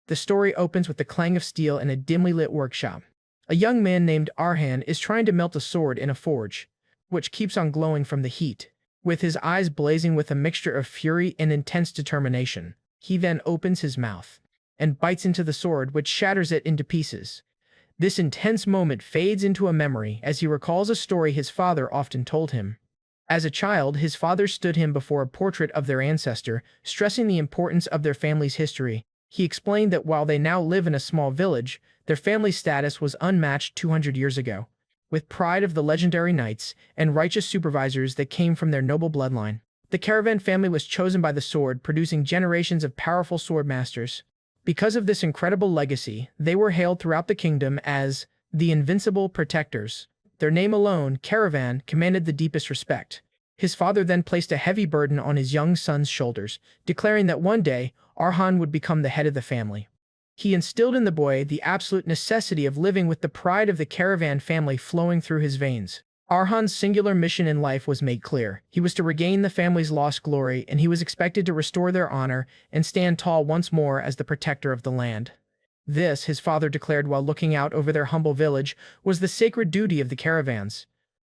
The story opens with the clang of steel in a dimly lit workshop. A young man named Arhan is trying to melt a sword in a forge, which keeps on glowing from the heat. With his eyes blazing with a mixture of fury and intense determination, he then opens his mouth and bites into the sword, which shatters it into pieces. This intense moment fades into a memory as he recalls a story his father often told him. As a child, his father stood him before a portrait of their ancestor, stressing the importance of their family's history. He explained that while they now live in a small village, their family status was unmatched 200 years ago, with pride of the legendary knights and righteous supervisors that came from their noble bloodline. The Karavan family was chosen by the sword, producing generations of powerful swordmasters. Because of this incredible legacy, they were hailed throughout the kingdom as the invincible protectors. Their name alone, Karavan, commanded the deepest respect. His father then placed a heavy burden on his young son's shoulders, declaring that one day, Arhan would become the head of the family. He instilled in the boy the absolute necessity of living with the pride of the Karavan family flowing through his veins. Arhan's singular mission in life was made clear. He was to regain the family's lost glory, and he was expected to restore their honor and stand tall once more as the protector of the land. This, his father declared while looking out over their humble village, was the sacred duty of the Karavans.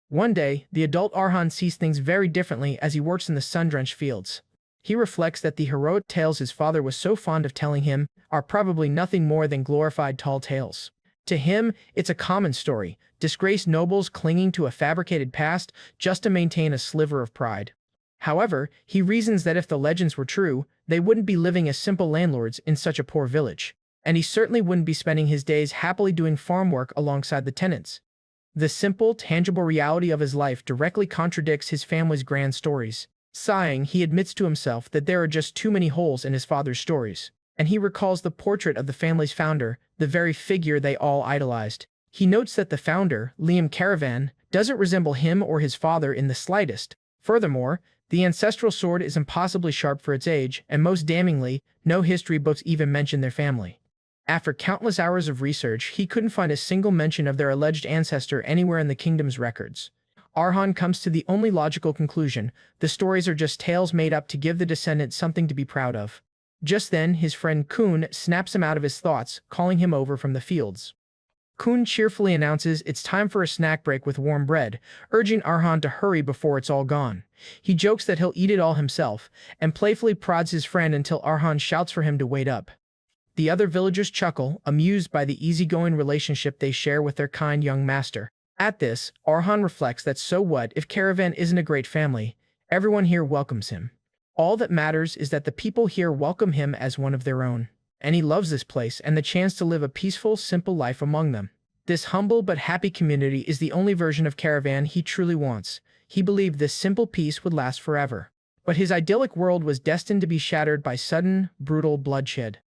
One day, the adult Arhan sees things very differently as he works in the sun-drenched fields. He reflects that the heroic tales his father was so fond of telling him are probably nothing more than glorified tall tales. To him, it's a common story, disgraced nobles clinging to a fabricated past just to maintain a sliver of pride. However, he reasons that if the legends were true, they wouldn't be living as simple landlords in such a poor village, and he certainly wouldn't be spending his days happily doing farm work alongside the tenants. The simple, tangible reality of his life directly contradicts his family's grand stories. Sighing, he admits to himself that there are just too many holes in his father's stories, and he recalls the portrait of the family's founder, the very figure they all idolized. He notes that the founder, Liam Karavan, doesn't resemble him or his father in the slightest. Furthermore, the ancestral sword is impossibly sharp for its age, and most damningly, no history books even mention their family. After countless hours of research, he couldn't find a single mention of their alleged ancestor anywhere in the kingdom's records. Arhan comes to the only logical conclusion: the stories are just tales made up to give the descendants something to be proud of. Just then, his friend Kun snaps him out of his thoughts, calling him over from the fields. Kun cheerfully announces it's time for a snack break with warm bread, urging Arhan to hurry before it's all gone. He jokes that he'll eat it all himself, and playfully prods his friend until Arhan shouts for him to wait up. The other villagers chuckle, amused by the easygoing relationship they share with their kind young master. At this, Arhan reflects that so what if Karavan isn't a great family? Everyone here welcomes him. All that matters is that the people here welcome him as one of their own. And he loves this place and the chance to live a peaceful, simple life among them. This humble but happy community is the only version of Karavan he truly wants. He believed this simple peace would last forever. But his idyllic world was destined to be shattered by sudden, brutal bloodshed.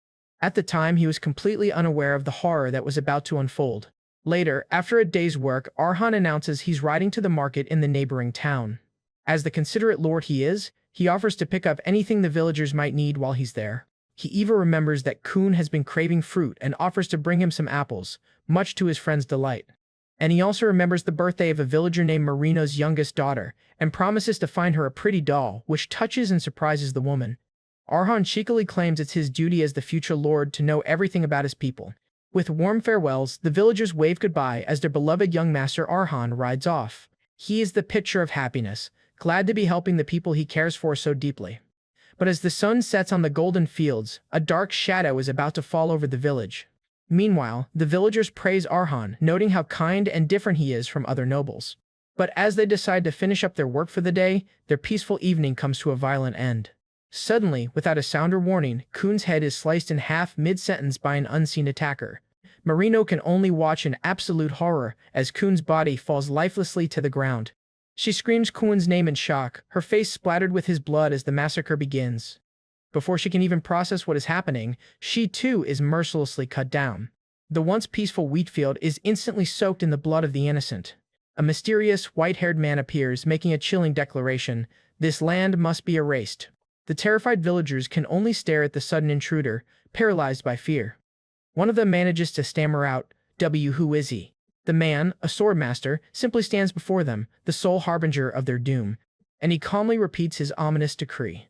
At the time, he was completely unaware of the horror that was about to unfold. Later, after a day's work, Arhan announces he's riding to the market in the neighboring town. As the considerate lord he is, he offers to pick up anything the villagers might need while he's there. He even remembers that Kun has been craving fruit and offers to bring him some apples, much to his friend's delight. And he also remembers the birthday of a villager named Marino's youngest daughter, and promises to find her a pretty doll, which touches and surprises the woman. Arhan cheekily claims it's his duty as the future lord to know everything about his people. With warm farewells, the villagers wave goodbye as their beloved young master Arhan rides off. He is the picture of happiness, glad to be helping the people he cares for so deeply. But as the sun sets on the golden fields, a dark shadow is about to fall over the village. Meanwhile, the villagers praise Arhan, noting how kind and different he is from other nobles. But as they decide to finish up their work for the day, their peaceful evening comes to a violent end. Suddenly, without a sound or warning, Kun's head is sliced in half mid-sentence by an unseen attacker. Marino can only watch in absolute horror as Kun's body falls lifelessly to the ground. She screams Kun's name in shock, her face splattered with his blood as the massacre begins. Before she can even process what is happening, she too is mercilessly cut down. The once peaceful wheat field is instantly soaked in the blood of the innocent. A mysterious, white-haired man appears, making a chilling declaration: "This land must be erased." The terrified villagers can only stare at the sudden intruder, paralyzed by fear. One of them manages to stammer out, Who is he?" The man, a swordmaster, simply stands before them, the sole harbinger of their doom, and he calmly repeats his ominous decree.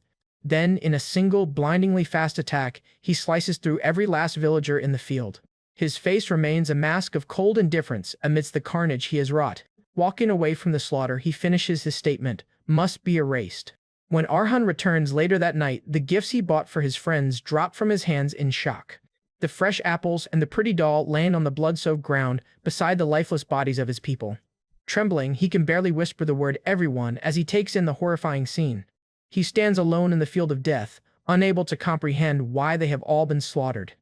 Then, in a single, blindingly fast attack, he slices through every last villager in the field. His face remains a mask of cold indifference amidst the carnage he has wrought. Walking away from the slaughter, he finishes his statement, "Must be erased." When Arhan returns later that night, the gifts he bought for his friends drop from his hands in shock. The fresh apples and the pretty doll land on the blood-soaked ground beside the lifeless bodies of his people. Trembling, he can barely whisper the word "everyone" as he takes in the horrifying scene. He stands alone in the field of death, unable to comprehend why they have all been slaughtered.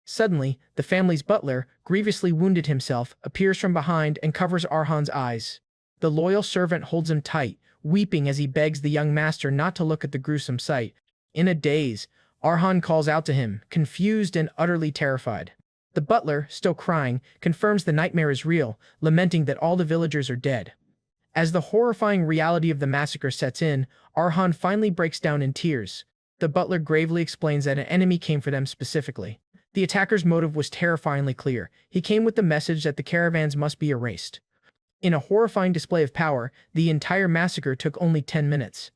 Suddenly, the family's butler, grievously wounded himself, appears from behind and covers Arhan's eyes. The loyal servant holds him tight, weeping as he begs the young master not to look at the gruesome sight. In a daze, Arhan calls out to him, confused and utterly terrified. The butler, still crying, confirms the nightmare is real, lamenting that all the villagers are dead. As the horrifying reality of the massacre sets in, Arhan finally breaks down in tears. The butler gravely explains that an enemy came for them specifically. The attacker's motive was terrifyingly clear. He came with the message that the caravans must be erased. In a horrifying display of power, the entire massacre took only 10 minutes,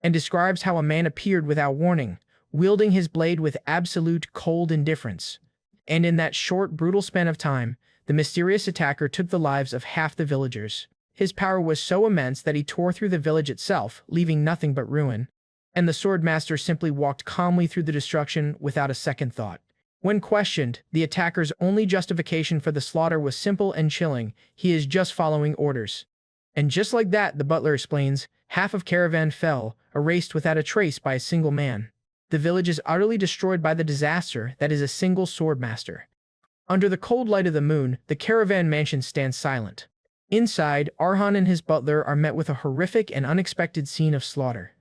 and describes how a man appeared without warning, wielding his blade with absolute cold indifference. And in that short, brutal span of time, the mysterious attacker took the lives of half the villagers. His power was so immense that he tore through the village itself, leaving nothing but ruin. And the Swordmaster simply walked calmly through the destruction without a second thought. When questioned, the attacker's only justification for the slaughter was simple and chilling: he is just following orders. And just like that, the butler explains, half of caravan fell, erased without a trace by a single man. The village is utterly destroyed by the disaster that is a single Swordmaster. Under the cold light of the moon, the caravan mansion stands silent. Inside, Arhan and his butler are met with a horrific and unexpected scene of slaughter.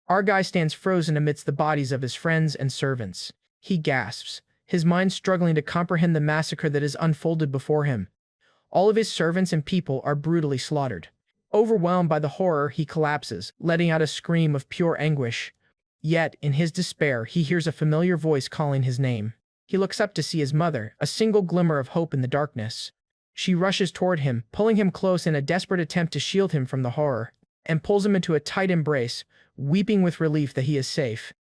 Our guy stands frozen amidst the bodies of his friends and servants. He gasps, his mind struggling to comprehend the massacre that is unfolded before him. All of his servants and people are brutally slaughtered. Overwhelmed by the horror, he collapses, letting out a scream of pure anguish. Yet, in his despair, he hears a familiar voice calling his name. He looks up to see his mother, a single glimmer of hope in the darkness. She rushes toward him, pulling him close in a desperate attempt to shield him from the horror, and pulls him into a tight embrace, weeping with relief that he is safe.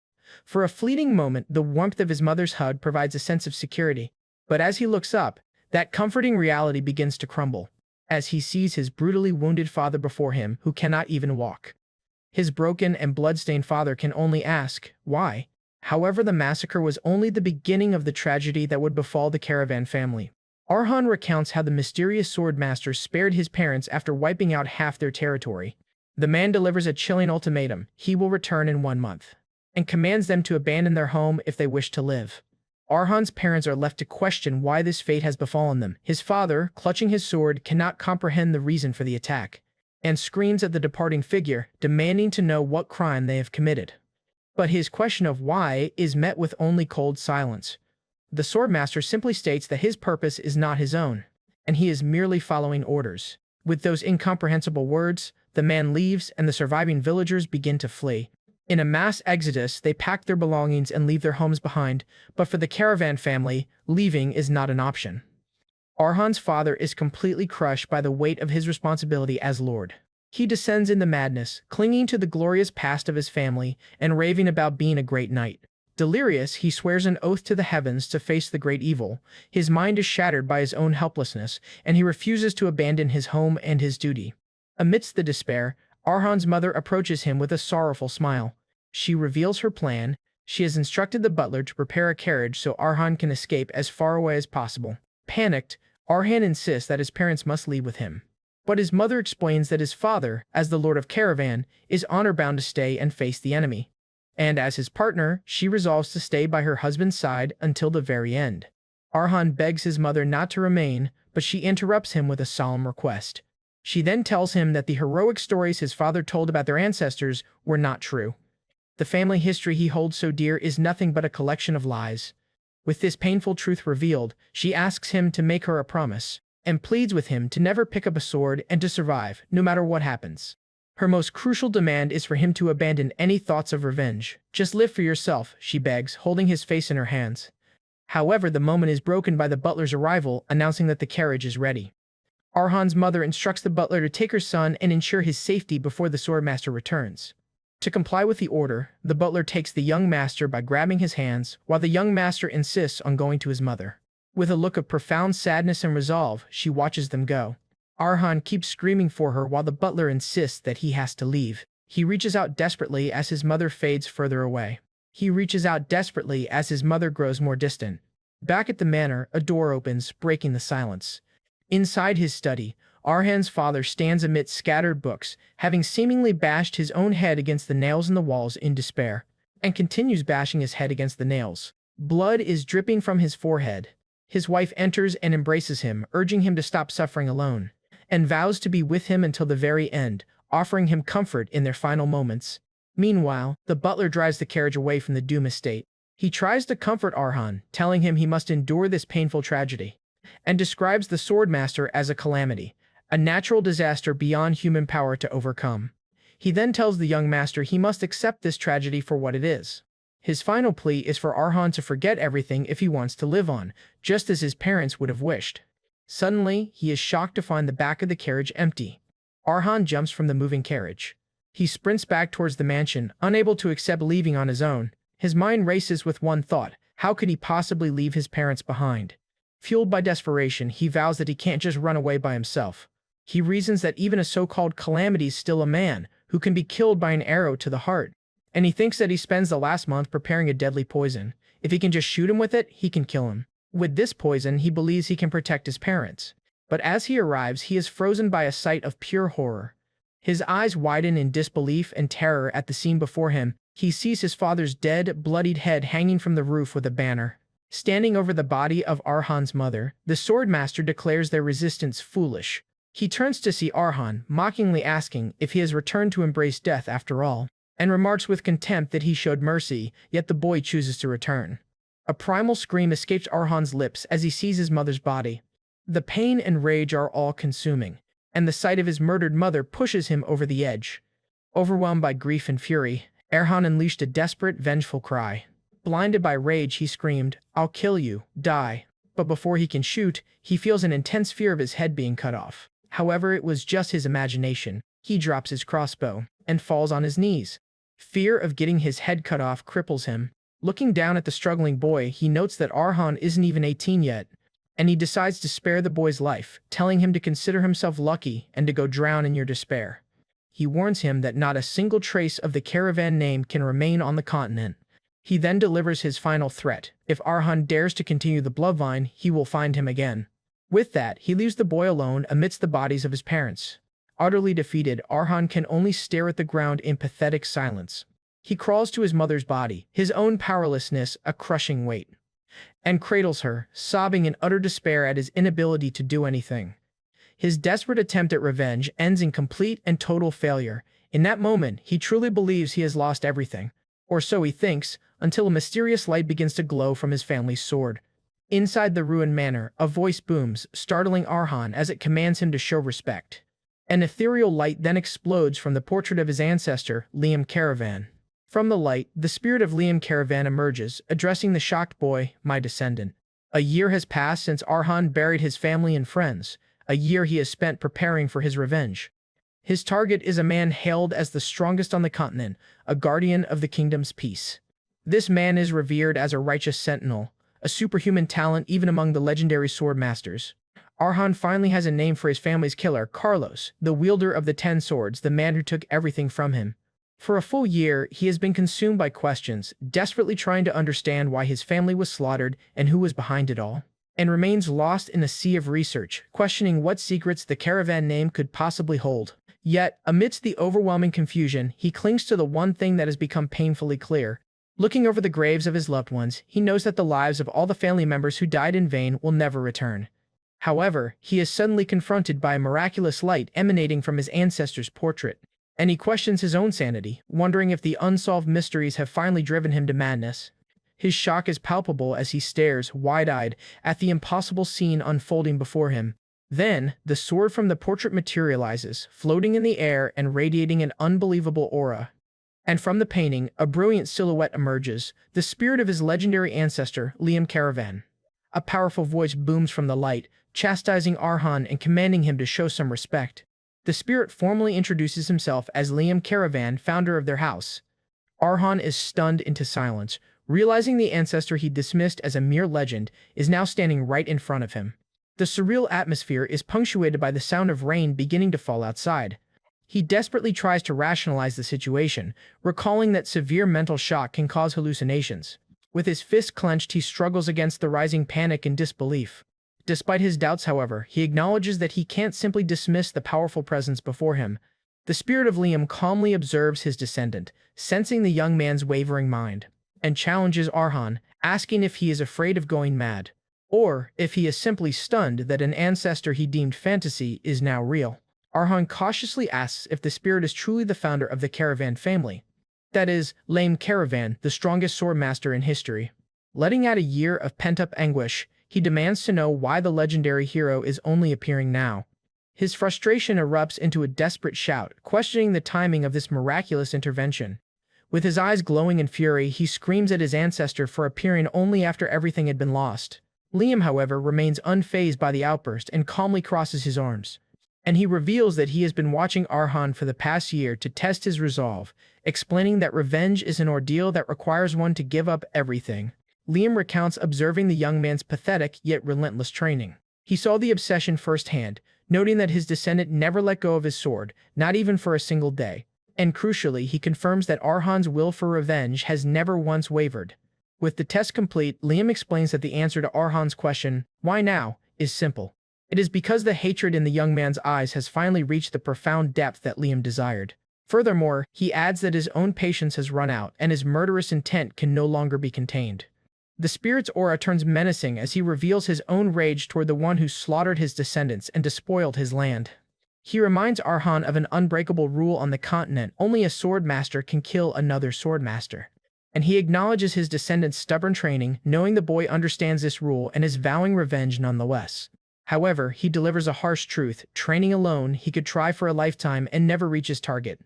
For a fleeting moment, the warmth of his mother's hug provides a sense of security. But as he looks up, that comforting reality begins to crumble, as he sees his brutally wounded father before him, who cannot even walk. His broken and blood-stained father can only ask, why? However, the massacre was only the beginning of the tragedy that would befall the caravan family. Arhan recounts how the mysterious Swordmaster spared his parents after wiping out half their territory. The man delivers a chilling ultimatum: he will return in 1 month, and commands them to abandon their home if they wish to live. Arhan's parents are left to question why this fate has befallen them. His father, clutching his sword, cannot comprehend the reason for the attack, and screams at the departing figure, demanding to know what crime they have committed. But his question of why is met with only cold silence. The Swordmaster simply states that his purpose is not his own, and he is merely following orders. With those incomprehensible words, the man leaves and the surviving villagers begin to flee. In a mass exodus, they pack their belongings and leave their homes behind, but for the caravan family, leaving is not an option. Arhan's father is completely crushed by the weight of his responsibility as lord. He descends into madness, clinging to the glorious past of his family and raving about being a great knight. Delirious, he swears an oath to the heavens to face the great evil. His mind is shattered by his own helplessness, and he refuses to abandon his home and his duty. Amidst the despair, Arhan's mother approaches him with a sorrowful smile. She reveals her plan. She has instructed the butler to prepare a carriage so Arhan can escape as far away as possible. Panicked, Arhan insists that his parents must leave with him. But his mother explains that his father, as the Lord of Caravan, is honor-bound to stay and face the enemy. And as his partner, she resolves to stay by her husband's side until the very end. Arhan begs his mother not to remain, but she interrupts him with a solemn request. She then tells him that the heroic stories his father told about their ancestors were not true. The family history he holds so dear is nothing but a collection of lies. With this painful truth revealed, she asks him to make her a promise, and pleads with him to never pick up a sword and to survive, no matter what happens. Her most crucial demand is for him to abandon any thoughts of revenge. Just live for yourself, she begs, holding his face in her hands. However, the moment is broken by the butler's arrival, announcing that the carriage is ready. Arhan's mother instructs the butler to take her son and ensure his safety before the Swordmaster returns. To comply with the order, the butler takes the young master by grabbing his hands, while the young master insists on going to his mother. With a look of profound sadness and resolve, she watches them go. Arhan keeps screaming for her while the butler insists that he has to leave. He reaches out desperately as his mother fades further away. He reaches out desperately as his mother grows more distant. Back at the manor, a door opens, breaking the silence. Inside his study, Arhan's father stands amidst scattered books, having seemingly bashed his own head against the nails in the walls in despair, and continues bashing his head against the nails. Blood is dripping from his forehead. His wife enters and embraces him, urging him to stop suffering alone, and vows to be with him until the very end, offering him comfort in their final moments. Meanwhile, the butler drives the carriage away from the Doom estate. He tries to comfort Arhan, telling him he must endure this painful tragedy, and describes the Swordmaster as a calamity, a natural disaster beyond human power to overcome. He then tells the young master he must accept this tragedy for what it is. His final plea is for Arhan to forget everything if he wants to live on, just as his parents would have wished. Suddenly, he is shocked to find the back of the carriage empty. Arhan jumps from the moving carriage. He sprints back towards the mansion, unable to accept leaving on his own. His mind races with one thought: how could he possibly leave his parents behind? Fueled by desperation, he vows that he can't just run away by himself. He reasons that even a so-called calamity is still a man, who can be killed by an arrow to the heart. And he thinks that he spends the last month preparing a deadly poison. If he can just shoot him with it, he can kill him. With this poison, he believes he can protect his parents. But as he arrives, he is frozen by a sight of pure horror. His eyes widen in disbelief and terror at the scene before him. He sees his father's dead, bloodied head hanging from the roof with a banner. Standing over the body of Arhan's mother, the Swordmaster declares their resistance foolish. He turns to see Arhan, mockingly asking if he has returned to embrace death after all, and remarks with contempt that he showed mercy, yet the boy chooses to return. A primal scream escapes Arhan's lips as he sees his mother's body. The pain and rage are all-consuming, and the sight of his murdered mother pushes him over the edge. Overwhelmed by grief and fury, Arhan unleashed a desperate, vengeful cry. Blinded by rage, he screamed, "I'll kill you, die." But before he can shoot, he feels an intense fear of his head being cut off. However, it was just his imagination. He drops his crossbow and falls on his knees. Fear of getting his head cut off cripples him. Looking down at the struggling boy, he notes that Arhan isn't even 18 yet, and he decides to spare the boy's life, telling him to consider himself lucky and to go drown in your despair. He warns him that not a single trace of the caravan name can remain on the continent. He then delivers his final threat: if Arhan dares to continue the bloodline, he will find him again. With that, he leaves the boy alone amidst the bodies of his parents. Utterly defeated, Arhan can only stare at the ground in pathetic silence. He crawls to his mother's body, his own powerlessness a crushing weight, and cradles her, sobbing in utter despair at his inability to do anything. His desperate attempt at revenge ends in complete and total failure. In that moment, he truly believes he has lost everything. Or so he thinks, until a mysterious light begins to glow from his family's sword. Inside the ruined manor, a voice booms, startling Arhan as it commands him to show respect. An ethereal light then explodes from the portrait of his ancestor, Liam Karavan. From the light, the spirit of Liam Karavan emerges, addressing the shocked boy, "My descendant." A year has passed since Arhan buried his family and friends, a year he has spent preparing for his revenge. His target is a man hailed as the strongest on the continent, a guardian of the kingdom's peace. This man is revered as a righteous sentinel, a superhuman talent even among the legendary swordmasters. Arhan finally has a name for his family's killer, Carlos, the wielder of the 10 swords, the man who took everything from him. For a full year, he has been consumed by questions, desperately trying to understand why his family was slaughtered and who was behind it all, and remains lost in a sea of research, questioning what secrets the caravan name could possibly hold. Yet, amidst the overwhelming confusion, he clings to the one thing that has become painfully clear. Looking over the graves of his loved ones, he knows that the lives of all the family members who died in vain will never return. However, he is suddenly confronted by a miraculous light emanating from his ancestor's portrait, and he questions his own sanity, wondering if the unsolved mysteries have finally driven him to madness. His shock is palpable as he stares, wide-eyed, at the impossible scene unfolding before him. Then, the sword from the portrait materializes, floating in the air and radiating an unbelievable aura. And from the painting, a brilliant silhouette emerges, the spirit of his legendary ancestor, Liam Karavan. A powerful voice booms from the light, chastising Arhan and commanding him to show some respect. The spirit formally introduces himself as Arhan Karavan, founder of their house. Arhan is stunned into silence, realizing the ancestor he dismissed as a mere legend is now standing right in front of him. The surreal atmosphere is punctuated by the sound of rain beginning to fall outside. He desperately tries to rationalize the situation, recalling that severe mental shock can cause hallucinations. With his fists clenched, he struggles against the rising panic and disbelief. Despite his doubts, however, he acknowledges that he can't simply dismiss the powerful presence before him. The spirit of Liam calmly observes his descendant, sensing the young man's wavering mind, and challenges Arhan, asking if he is afraid of going mad, or if he is simply stunned that an ancestor he deemed fantasy is now real. Arhan cautiously asks if the spirit is truly the founder of the Caravan family. That is, Arhan Karavan, the strongest swordmaster in history. Letting out a year of pent-up anguish, he demands to know why the legendary hero is only appearing now. His frustration erupts into a desperate shout, questioning the timing of this miraculous intervention. With his eyes glowing in fury, he screams at his ancestor for appearing only after everything had been lost. Liam, however, remains unfazed by the outburst and calmly crosses his arms. And he reveals that he has been watching Arhan for the past year to test his resolve, explaining that revenge is an ordeal that requires one to give up everything. Liam recounts observing the young man's pathetic yet relentless training. He saw the obsession firsthand, noting that his descendant never let go of his sword, not even for a single day. And crucially, he confirms that Arhan's will for revenge has never once wavered. With the test complete, Liam explains that the answer to Arhan's question, "Why now?" is simple. It is because the hatred in the young man's eyes has finally reached the profound depth that Liam desired. Furthermore, he adds that his own patience has run out and his murderous intent can no longer be contained. The spirit's aura turns menacing as he reveals his own rage toward the one who slaughtered his descendants and despoiled his land. He reminds Arhan of an unbreakable rule on the continent: only a swordmaster can kill another swordmaster. And he acknowledges his descendant's stubborn training, knowing the boy understands this rule and is vowing revenge nonetheless. However, he delivers a harsh truth: training alone, he could try for a lifetime and never reach his target.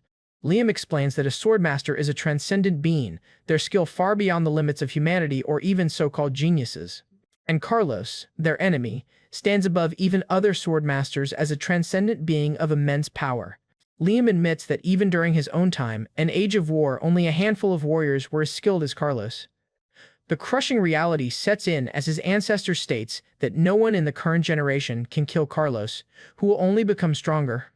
Liam explains that a swordmaster is a transcendent being, their skill far beyond the limits of humanity or even so-called geniuses. And Carlos, their enemy, stands above even other swordmasters as a transcendent being of immense power. Liam admits that even during his own time, an age of war, only a handful of warriors were as skilled as Carlos. The crushing reality sets in as his ancestor states that no one in the current generation can kill Carlos, who will only become stronger.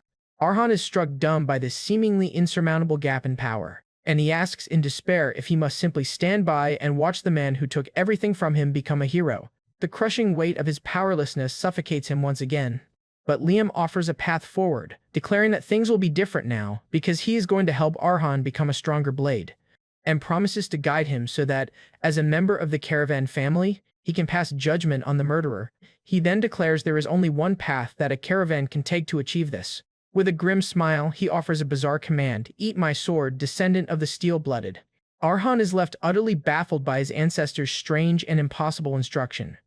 Arhan is struck dumb by this seemingly insurmountable gap in power, and he asks in despair if he must simply stand by and watch the man who took everything from him become a hero. The crushing weight of his powerlessness suffocates him once again. But Liam offers a path forward, declaring that things will be different now because he is going to help Arhan become a stronger blade, and promises to guide him so that, as a member of the Caravan family, he can pass judgment on the murderer. He then declares there is only one path that a caravan can take to achieve this. With a grim smile, he offers a bizarre command: "Eat my sword, descendant of the steel-blooded." Arhan is left utterly baffled by his ancestor's strange and impossible instruction.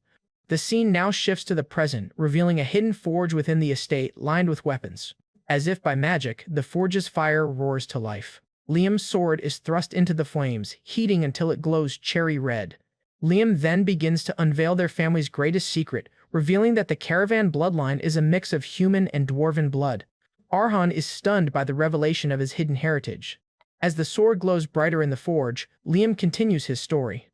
The scene now shifts to the present, revealing a hidden forge within the estate lined with weapons. As if by magic, the forge's fire roars to life. Liam's sword is thrust into the flames, heating until it glows cherry red. Liam then begins to unveil their family's greatest secret, revealing that the Caravan bloodline is a mix of human and dwarven blood. Arhan is stunned by the revelation of his hidden heritage. As the sword glows brighter in the forge, Liam continues his story.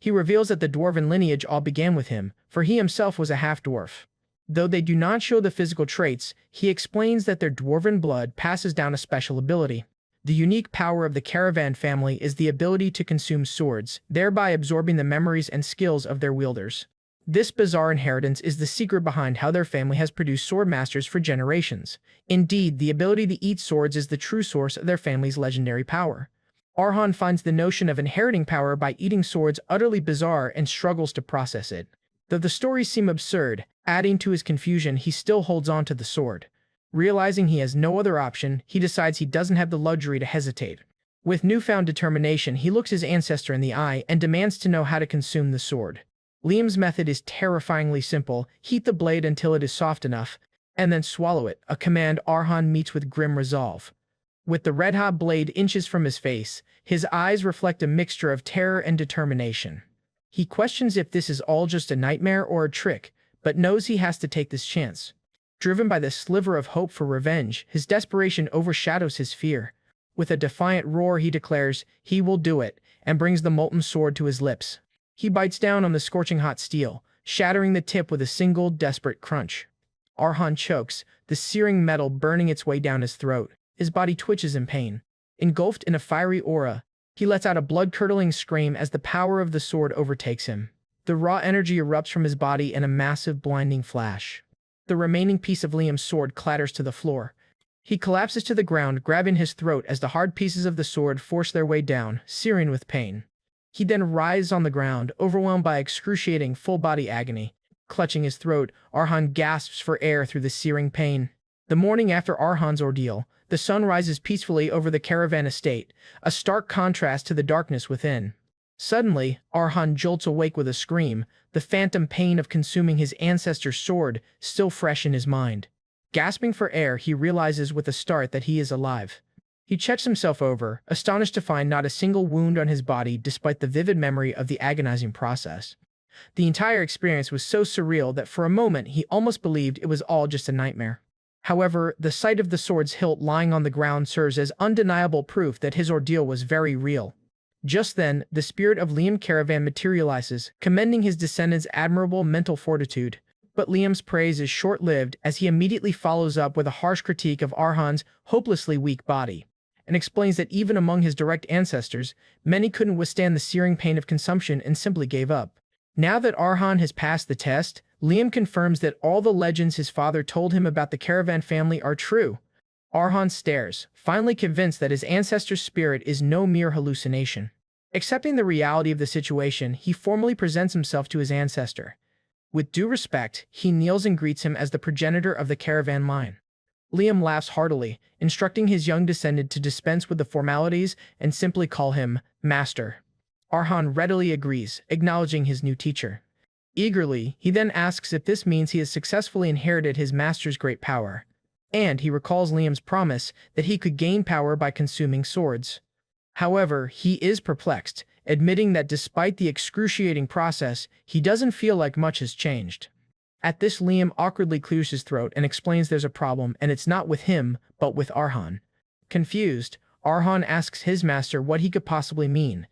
He reveals that the dwarven lineage all began with him, for he himself was a half-dwarf. Though they do not show the physical traits, he explains that their dwarven blood passes down a special ability. The unique power of the Caravan family is the ability to consume swords, thereby absorbing the memories and skills of their wielders. This bizarre inheritance is the secret behind how their family has produced swordmasters for generations. Indeed, the ability to eat swords is the true source of their family's legendary power. Arhan finds the notion of inheriting power by eating swords utterly bizarre and struggles to process it. Though the stories seem absurd, adding to his confusion, he still holds on to the sword. Realizing he has no other option, he decides he doesn't have the luxury to hesitate. With newfound determination, he looks his ancestor in the eye and demands to know how to consume the sword. Liam's method is terrifyingly simple: heat the blade until it is soft enough, and then swallow it, a command Arhan meets with grim resolve. With the red-hot blade inches from his face, his eyes reflect a mixture of terror and determination. He questions if this is all just a nightmare or a trick, but knows he has to take this chance. Driven by this sliver of hope for revenge, his desperation overshadows his fear. With a defiant roar, he declares he will do it, and brings the molten sword to his lips. He bites down on the scorching hot steel, shattering the tip with a single desperate crunch. Arhan chokes, the searing metal burning its way down his throat. His body twitches in pain. Engulfed in a fiery aura, he lets out a blood-curdling scream as the power of the sword overtakes him. The raw energy erupts from his body in a massive, blinding flash. The remaining piece of Liam's sword clatters to the floor. He collapses to the ground, grabbing his throat as the hard pieces of the sword force their way down, searing with pain. He then writhes on the ground, overwhelmed by excruciating full-body agony. Clutching his throat, Arhan gasps for air through the searing pain. The morning after Arhan's ordeal, the sun rises peacefully over the caravan estate, a stark contrast to the darkness within. Suddenly, Arhan jolts awake with a scream, the phantom pain of consuming his ancestor's sword still fresh in his mind. Gasping for air, he realizes with a start that he is alive. He checks himself over, astonished to find not a single wound on his body despite the vivid memory of the agonizing process. The entire experience was so surreal that for a moment he almost believed it was all just a nightmare. However, the sight of the sword's hilt lying on the ground serves as undeniable proof that his ordeal was very real. Just then, the spirit of Liam Caravan materializes, commending his descendants' admirable mental fortitude. But Liam's praise is short-lived as he immediately follows up with a harsh critique of Arhan's hopelessly weak body, and explains that even among his direct ancestors, many couldn't withstand the searing pain of consumption and simply gave up. Now that Arhan has passed the test, Liam confirms that all the legends his father told him about the Caravan family are true. Arhan stares, finally convinced that his ancestor's spirit is no mere hallucination. Accepting the reality of the situation, he formally presents himself to his ancestor. With due respect, he kneels and greets him as the progenitor of the Caravan line. Liam laughs heartily, instructing his young descendant to dispense with the formalities and simply call him Master. Arhan readily agrees, acknowledging his new teacher. Eagerly, he then asks if this means he has successfully inherited his master's great power. And he recalls Liam's promise that he could gain power by consuming swords. However, he is perplexed, admitting that despite the excruciating process, he doesn't feel like much has changed. At this, Liam awkwardly clears his throat and explains there's a problem and it's not with him, but with Arhan. Confused, Arhan asks his master what he could possibly mean.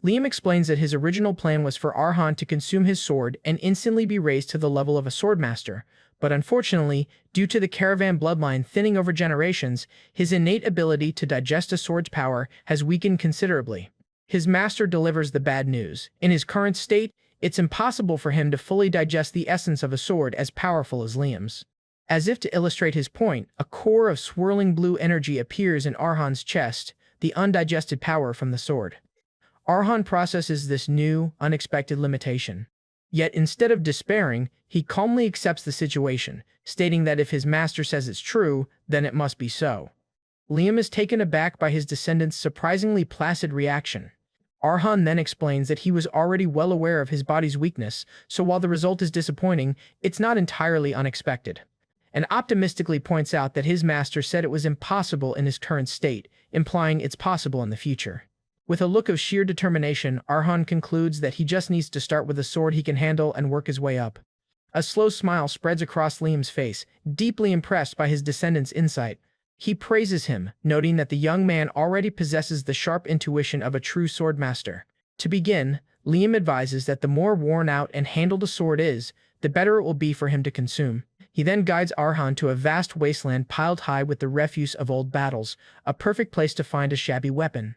Liam explains that his original plan was for Arhan to consume his sword and instantly be raised to the level of a Swordmaster, but unfortunately, due to the Caravan bloodline thinning over generations, his innate ability to digest a sword's power has weakened considerably. His master delivers the bad news. In his current state, it's impossible for him to fully digest the essence of a sword as powerful as Liam's. As if to illustrate his point, a core of swirling blue energy appears in Arhan's chest, the undigested power from the sword. Arhan processes this new, unexpected limitation. Yet instead of despairing, he calmly accepts the situation, stating that if his master says it's true, then it must be so. Liam is taken aback by his descendant's surprisingly placid reaction. Arhan then explains that he was already well aware of his body's weakness, so while the result is disappointing, it's not entirely unexpected. And optimistically points out that his master said it was impossible in his current state, implying it's possible in the future. With a look of sheer determination, Arhan concludes that he just needs to start with a sword he can handle and work his way up. A slow smile spreads across Liam's face, deeply impressed by his descendant's insight. He praises him, noting that the young man already possesses the sharp intuition of a true swordmaster. To begin, Liam advises that the more worn out and handled a sword is, the better it will be for him to consume. He then guides Arhan to a vast wasteland piled high with the refuse of old battles, a perfect place to find a shabby weapon.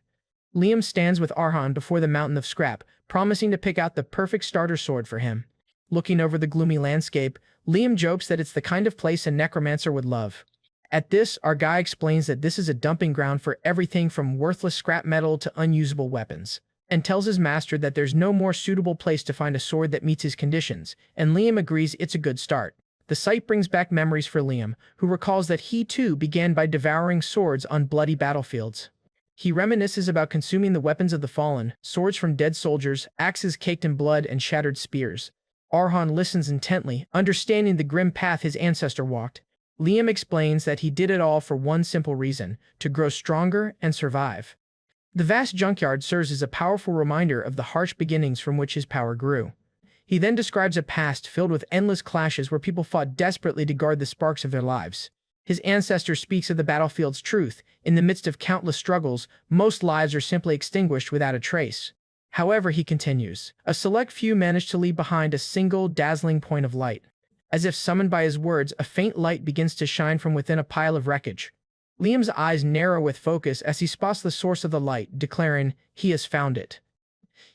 Liam stands with Arhan before the mountain of scrap, promising to pick out the perfect starter sword for him. Looking over the gloomy landscape, Liam jokes that it's the kind of place a necromancer would love. At this, our guy explains that this is a dumping ground for everything from worthless scrap metal to unusable weapons, and tells his master that there's no more suitable place to find a sword that meets his conditions, and Liam agrees it's a good start. The sight brings back memories for Liam, who recalls that he too began by devouring swords on bloody battlefields. He reminisces about consuming the weapons of the fallen, swords from dead soldiers, axes caked in blood, and shattered spears. Arhan listens intently, understanding the grim path his ancestor walked. Liam explains that he did it all for one simple reason: to grow stronger and survive. The vast junkyard serves as a powerful reminder of the harsh beginnings from which his power grew. He then describes a past filled with endless clashes where people fought desperately to guard the sparks of their lives. His ancestor speaks of the battlefield's truth. In the midst of countless struggles, most lives are simply extinguished without a trace. However, he continues, a select few manage to leave behind a single, dazzling point of light. As if summoned by his words, a faint light begins to shine from within a pile of wreckage. Liam's eyes narrow with focus as he spots the source of the light, declaring, he has found it.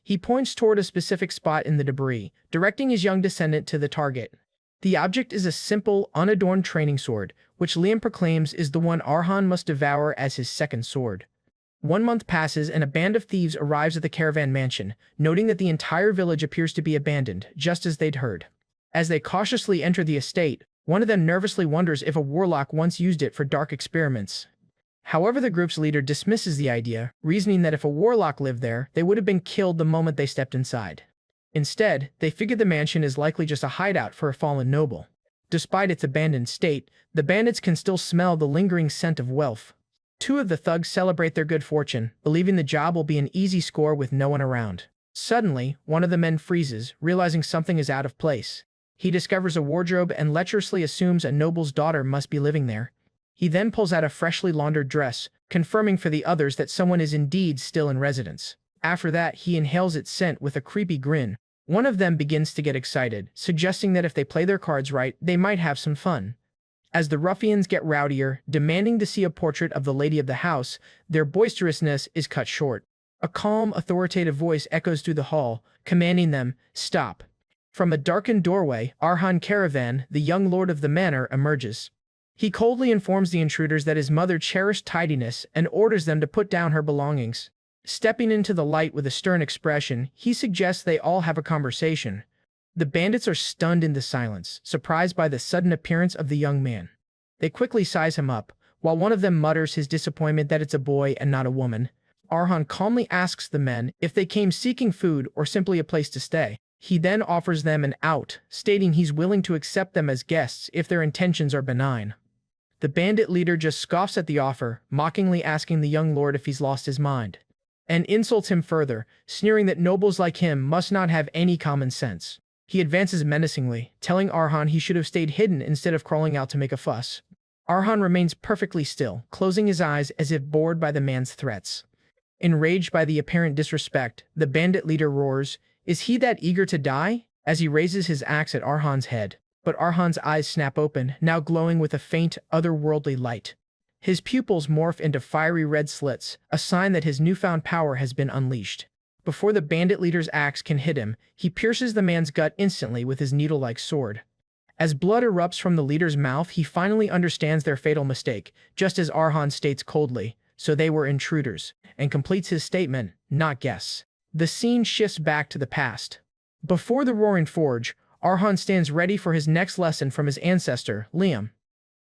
He points toward a specific spot in the debris, directing his young descendant to the target. The object is a simple, unadorned training sword, which Liam proclaims is the one Arhan must devour as his second sword. 1 month passes and a band of thieves arrives at the caravan mansion, noting that the entire village appears to be abandoned, just as they'd heard. As they cautiously enter the estate, one of them nervously wonders if a warlock once used it for dark experiments. However, the group's leader dismisses the idea, reasoning that if a warlock lived there, they would have been killed the moment they stepped inside. Instead, they figure the mansion is likely just a hideout for a fallen noble. Despite its abandoned state, the bandits can still smell the lingering scent of wealth. 2 of the thugs celebrate their good fortune, believing the job will be an easy score with no one around. Suddenly, one of the men freezes, realizing something is out of place. He discovers a wardrobe and lecherously assumes a noble's daughter must be living there. He then pulls out a freshly laundered dress, confirming for the others that someone is indeed still in residence. After that, he inhales its scent with a creepy grin. One of them begins to get excited, suggesting that if they play their cards right, they might have some fun. As the ruffians get rowdier, demanding to see a portrait of the lady of the house, their boisterousness is cut short. A calm, authoritative voice echoes through the hall, commanding them, stop. From a darkened doorway, Arhan Karavan, the young lord of the manor, emerges. He coldly informs the intruders that his mother cherished tidiness and orders them to put down her belongings. Stepping into the light with a stern expression, he suggests they all have a conversation. The bandits are stunned into silence, surprised by the sudden appearance of the young man. They quickly size him up, while one of them mutters his disappointment that it's a boy and not a woman. Arhan calmly asks the men if they came seeking food or simply a place to stay. He then offers them an out, stating he's willing to accept them as guests if their intentions are benign. The bandit leader just scoffs at the offer, mockingly asking the young lord if he's lost his mind, and insults him further, sneering that nobles like him must not have any common sense. He advances menacingly, telling Arhan he should have stayed hidden instead of crawling out to make a fuss. Arhan remains perfectly still, closing his eyes as if bored by the man's threats. Enraged by the apparent disrespect, the bandit leader roars, "Is he that eager to die?" as he raises his axe at Arhan's head. But Arhan's eyes snap open, now glowing with a faint, otherworldly light. His pupils morph into fiery red slits, a sign that his newfound power has been unleashed. Before the bandit leader's axe can hit him, he pierces the man's gut instantly with his needle-like sword. As blood erupts from the leader's mouth, he finally understands their fatal mistake, just as Arhan states coldly, "So they were intruders," and completes his statement, "not guests." The scene shifts back to the past. Before the Roaring Forge, Arhan stands ready for his next lesson from his ancestor, Liam.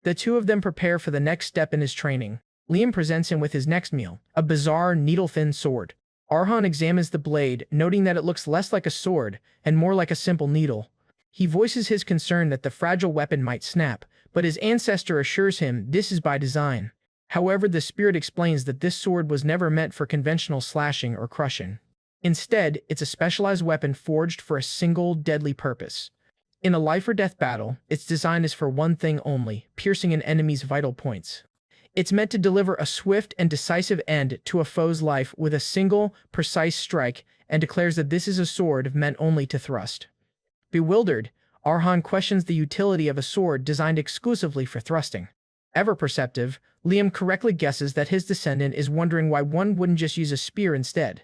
The 2 of them prepare for the next step in his training. Liam presents him with his next meal, a bizarre, needle-thin sword. Arhan examines the blade, noting that it looks less like a sword and more like a simple needle. He voices his concern that the fragile weapon might snap, but his ancestor assures him this is by design. However, the spirit explains that this sword was never meant for conventional slashing or crushing. Instead, it's a specialized weapon forged for a single, deadly purpose. In a life-or-death battle, its design is for one thing only, piercing an enemy's vital points. It's meant to deliver a swift and decisive end to a foe's life with a single, precise strike, and declares that this is a sword meant only to thrust. Bewildered, Arhan questions the utility of a sword designed exclusively for thrusting. Ever perceptive, Liam correctly guesses that his descendant is wondering why one wouldn't just use a spear instead.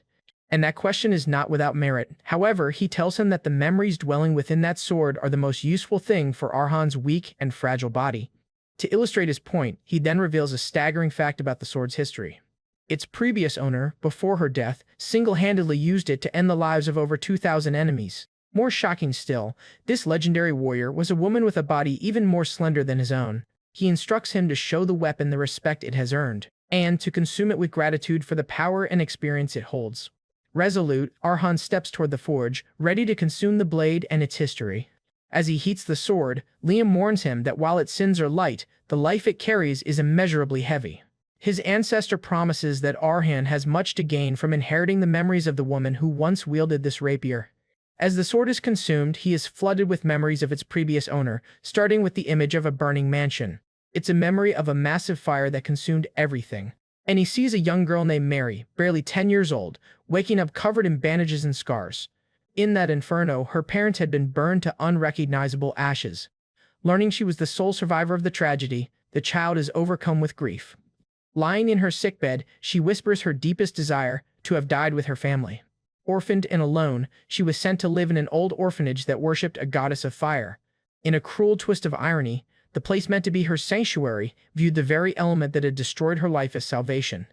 And that question is not without merit. However, he tells him that the memories dwelling within that sword are the most useful thing for Arhan's weak and fragile body. To illustrate his point, he then reveals a staggering fact about the sword's history. Its previous owner, before her death, single-handedly used it to end the lives of over 2,000 enemies. More shocking still, this legendary warrior was a woman with a body even more slender than his own. He instructs him to show the weapon the respect it has earned, and to consume it with gratitude for the power and experience it holds. Resolute, Arhan steps toward the forge, ready to consume the blade and its history. As he heats the sword, Liam warns him that while its sins are light, the life it carries is immeasurably heavy. His ancestor promises that Arhan has much to gain from inheriting the memories of the woman who once wielded this rapier. As the sword is consumed, he is flooded with memories of its previous owner, starting with the image of a burning mansion. It's a memory of a massive fire that consumed everything. And he sees a young girl named Mary, barely 10 years old, waking up covered in bandages and scars. In that inferno, her parents had been burned to unrecognizable ashes. Learning she was the sole survivor of the tragedy, the child is overcome with grief. Lying in her sickbed, she whispers her deepest desire, to have died with her family. Orphaned and alone, she was sent to live in an old orphanage that worshipped a goddess of fire. In a cruel twist of irony, the place meant to be her sanctuary viewed the very element that had destroyed her life as salvation.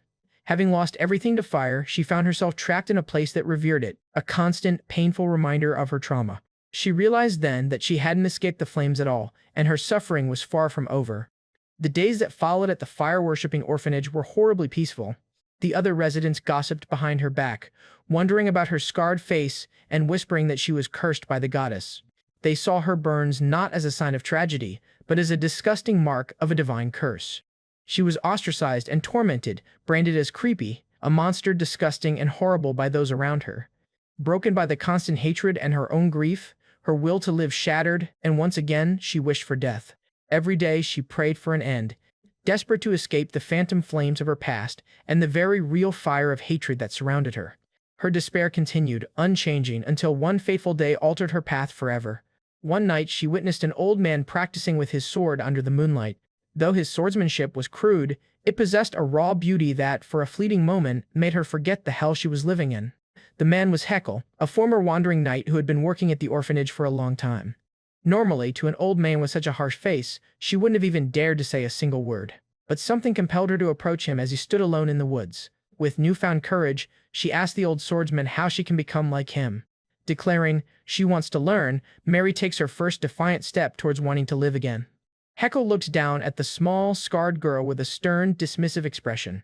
Having lost everything to fire, she found herself trapped in a place that revered it, a constant, painful reminder of her trauma. She realized then that she hadn't escaped the flames at all, and her suffering was far from over. The days that followed at the fire-worshipping orphanage were horribly peaceful. The other residents gossiped behind her back, wondering about her scarred face and whispering that she was cursed by the goddess. They saw her burns not as a sign of tragedy, but as a disgusting mark of a divine curse. She was ostracized and tormented, branded as creepy, a monster disgusting and horrible by those around her. Broken by the constant hatred and her own grief, her will to live shattered, and once again she wished for death. Every day she prayed for an end, desperate to escape the phantom flames of her past and the very real fire of hatred that surrounded her. Her despair continued, unchanging, until one fateful day altered her path forever. One night she witnessed an old man practicing with his sword under the moonlight. Though his swordsmanship was crude, it possessed a raw beauty that, for a fleeting moment, made her forget the hell she was living in. The man was Heckle, a former wandering knight who had been working at the orphanage for a long time. Normally, to an old man with such a harsh face, she wouldn't have even dared to say a single word. But something compelled her to approach him as he stood alone in the woods. With newfound courage, she asked the old swordsman how she can become like him. Declaring she wants to learn, Mary takes her first defiant step towards wanting to live again. Heckle looks down at the small, scarred girl with a stern, dismissive expression.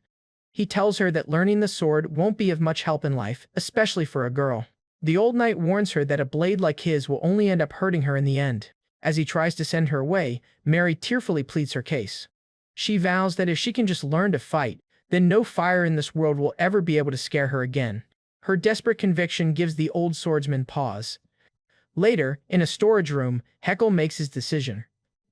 He tells her that learning the sword won't be of much help in life, especially for a girl. The old knight warns her that a blade like his will only end up hurting her in the end. As he tries to send her away, Mary tearfully pleads her case. She vows that if she can just learn to fight, then no fire in this world will ever be able to scare her again. Her desperate conviction gives the old swordsman pause. Later, in a storage room, Heckle makes his decision.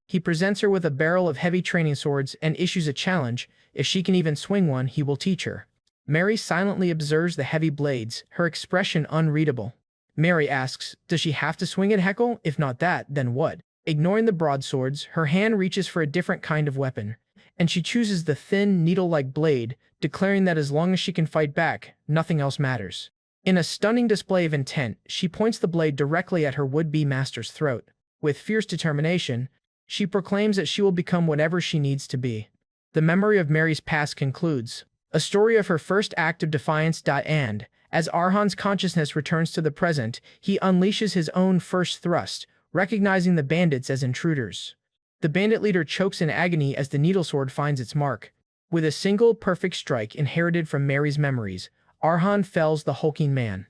He presents her with a barrel of heavy training swords and issues a challenge. If she can even swing one, he will teach her. Mary silently observes the heavy blades, her expression unreadable. Mary asks, does she have to swing at Heckle? If not that, then what? Ignoring the broadswords, her hand reaches for a different kind of weapon, and she chooses the thin, needle-like blade, declaring that as long as she can fight back, nothing else matters. In a stunning display of intent, she points the blade directly at her would-be master's throat. With fierce determination, she proclaims that she will become whatever she needs to be. The memory of Mary's past concludes, a story of her first act of defiance. And, as Arhan's consciousness returns to the present, he unleashes his own first thrust, recognizing the bandits as intruders. The bandit leader chokes in agony as the needlesword finds its mark. With a single perfect strike inherited from Mary's memories, Arhan fells the hulking man.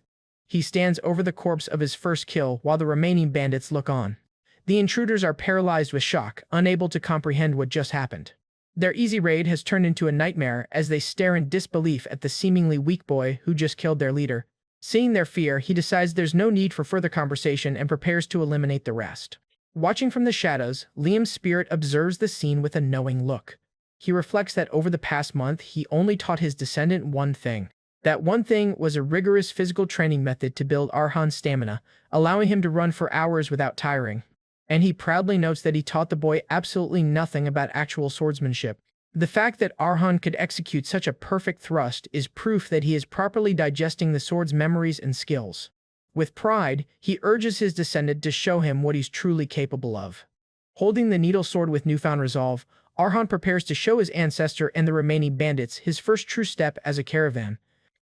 He stands over the corpse of his first kill while the remaining bandits look on. The intruders are paralyzed with shock, unable to comprehend what just happened. Their easy raid has turned into a nightmare as they stare in disbelief at the seemingly weak boy who just killed their leader. Seeing their fear, he decides there's no need for further conversation and prepares to eliminate the rest. Watching from the shadows, Liam's spirit observes the scene with a knowing look. He reflects that over the past month, he only taught his descendant one thing. That one thing was a rigorous physical training method to build Arhan's stamina, allowing him to run for hours without tiring. And he proudly notes that he taught the boy absolutely nothing about actual swordsmanship. The fact that Arhan could execute such a perfect thrust is proof that he is properly digesting the sword's memories and skills. With pride, he urges his descendant to show him what he's truly capable of. Holding the needle sword with newfound resolve, Arhan prepares to show his ancestor and the remaining bandits his first true step as a caravan.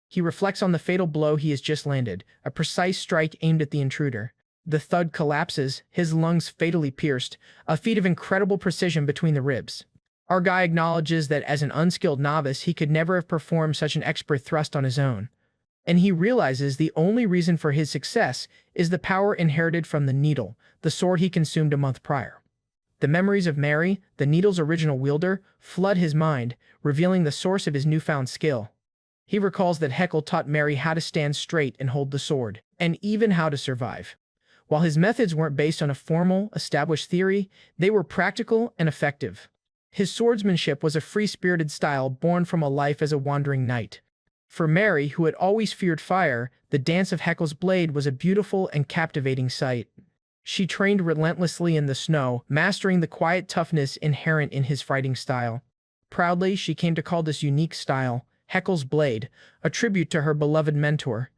He reflects on the fatal blow he has just landed, a precise strike aimed at the intruder. The thud collapses, his lungs fatally pierced, a feat of incredible precision between the ribs. Our guy acknowledges that as an unskilled novice he could never have performed such an expert thrust on his own. And he realizes the only reason for his success is the power inherited from the needle, the sword he consumed a month prior. The memories of Mary, the needle's original wielder, flood his mind, revealing the source of his newfound skill. He recalls that Heckle taught Mary how to stand straight and hold the sword, and even how to survive. While his methods weren't based on a formal, established theory, they were practical and effective. His swordsmanship was a free-spirited style born from a life as a wandering knight. For Mary, who had always feared fire, the dance of Heckle's blade was a beautiful and captivating sight. She trained relentlessly in the snow, mastering the quiet toughness inherent in his fighting style. Proudly, she came to call this unique style Heckle's blade, a tribute to her beloved mentor.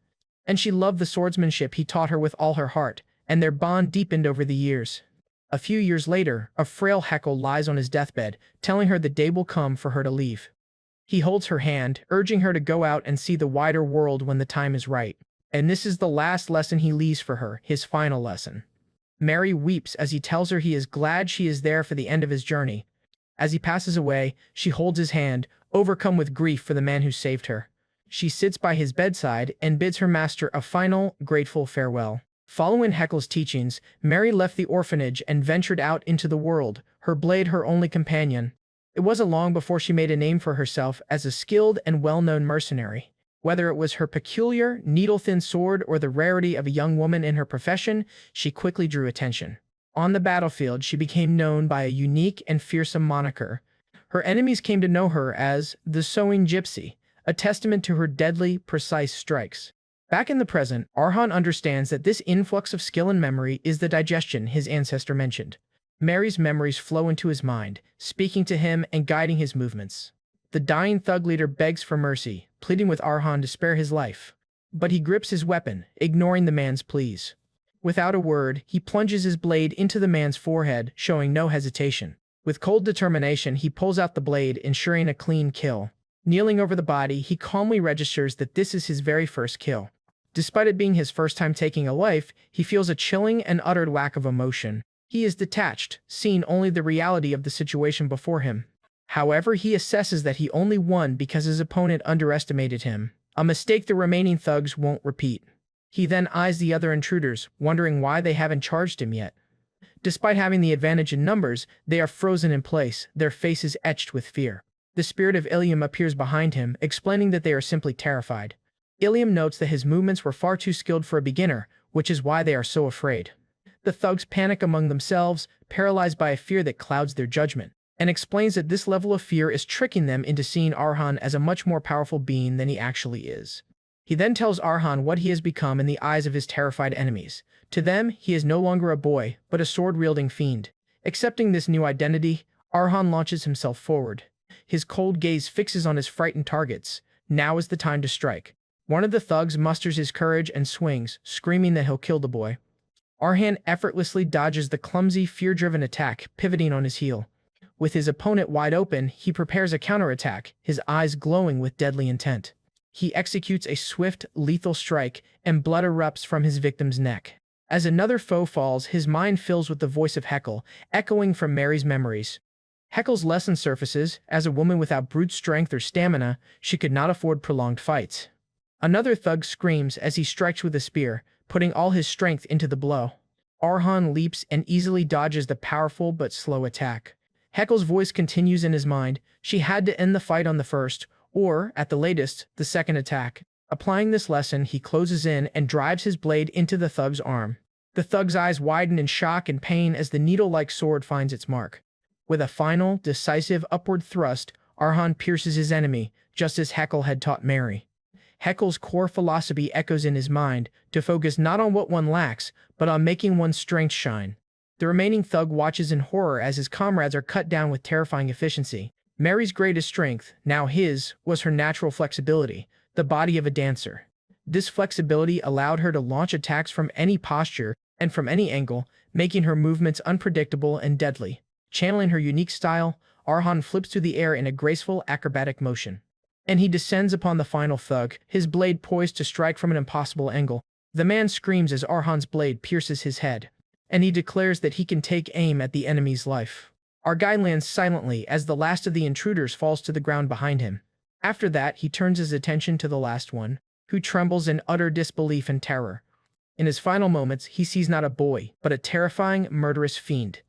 And she loved the swordsmanship he taught her with all her heart, and their bond deepened over the years. A few years later, a frail Heckle lies on his deathbed, telling her the day will come for her to leave. He holds her hand, urging her to go out and see the wider world when the time is right. And this is the last lesson he leaves for her, his final lesson. Mary weeps as he tells her he is glad she is there for the end of his journey. As he passes away, she holds his hand, overcome with grief for the man who saved her. She sits by his bedside and bids her master a final, grateful farewell. Following Heckle's teachings, Mary left the orphanage and ventured out into the world, her blade her only companion. It wasn't long before she made a name for herself as a skilled and well-known mercenary. Whether it was her peculiar, needle-thin sword or the rarity of a young woman in her profession, she quickly drew attention. On the battlefield, she became known by a unique and fearsome moniker. Her enemies came to know her as the Sewing Gypsy, a testament to her deadly, precise strikes. Back in the present, Arhan understands that this influx of skill and memory is the digestion his ancestor mentioned. Mary's memories flow into his mind, speaking to him and guiding his movements. The dying thug leader begs for mercy, pleading with Arhan to spare his life. But he grips his weapon, ignoring the man's pleas. Without a word, he plunges his blade into the man's forehead, showing no hesitation. With cold determination, he pulls out the blade, ensuring a clean kill. Kneeling over the body, he calmly registers that this is his very first kill. Despite it being his first time taking a life, he feels a chilling and utter lack of emotion. He is detached, seeing only the reality of the situation before him. However, he assesses that he only won because his opponent underestimated him, a mistake the remaining thugs won't repeat. He then eyes the other intruders, wondering why they haven't charged him yet. Despite having the advantage in numbers, they are frozen in place, their faces etched with fear. The spirit of Ilium appears behind him, explaining that they are simply terrified. Ilium notes that his movements were far too skilled for a beginner, which is why they are so afraid. The thugs panic among themselves, paralyzed by a fear that clouds their judgment, and explains that this level of fear is tricking them into seeing Arhan as a much more powerful being than he actually is. He then tells Arhan what he has become in the eyes of his terrified enemies. To them, he is no longer a boy, but a sword-wielding fiend. Accepting this new identity, Arhan launches himself forward. His cold gaze fixes on his frightened targets. Now is the time to strike. One of the thugs musters his courage and swings, screaming that he'll kill the boy. Arhan effortlessly dodges the clumsy, fear-driven attack, pivoting on his heel. With his opponent wide open, he prepares a counterattack, his eyes glowing with deadly intent. He executes a swift, lethal strike, and blood erupts from his victim's neck. As another foe falls, his mind fills with the voice of Heckle, echoing from Mary's memories. Heckle's lesson surfaces: as a woman without brute strength or stamina, she could not afford prolonged fights. Another thug screams as he strikes with a spear, putting all his strength into the blow. Arhan leaps and easily dodges the powerful but slow attack. Heckle's voice continues in his mind: she had to end the fight on the first, or, at the latest, the second attack. Applying this lesson, he closes in and drives his blade into the thug's arm. The thug's eyes widen in shock and pain as the needle-like sword finds its mark. With a final, decisive upward thrust, Arhan pierces his enemy, just as Heckle had taught Mary. Heckle's core philosophy echoes in his mind, to focus not on what one lacks, but on making one's strength shine. The remaining thug watches in horror as his comrades are cut down with terrifying efficiency. Mary's greatest strength, now his, was her natural flexibility, the body of a dancer. This flexibility allowed her to launch attacks from any posture and from any angle, making her movements unpredictable and deadly. Channeling her unique style, Arhan flips through the air in a graceful, acrobatic motion. And he descends upon the final thug, his blade poised to strike from an impossible angle. The man screams as Arhan's blade pierces his head, and he declares that he can take aim at the enemy's life. Our guy lands silently as the last of the intruders falls to the ground behind him. After that, he turns his attention to the last one, who trembles in utter disbelief and terror. In his final moments, he sees not a boy, but a terrifying, murderous fiend.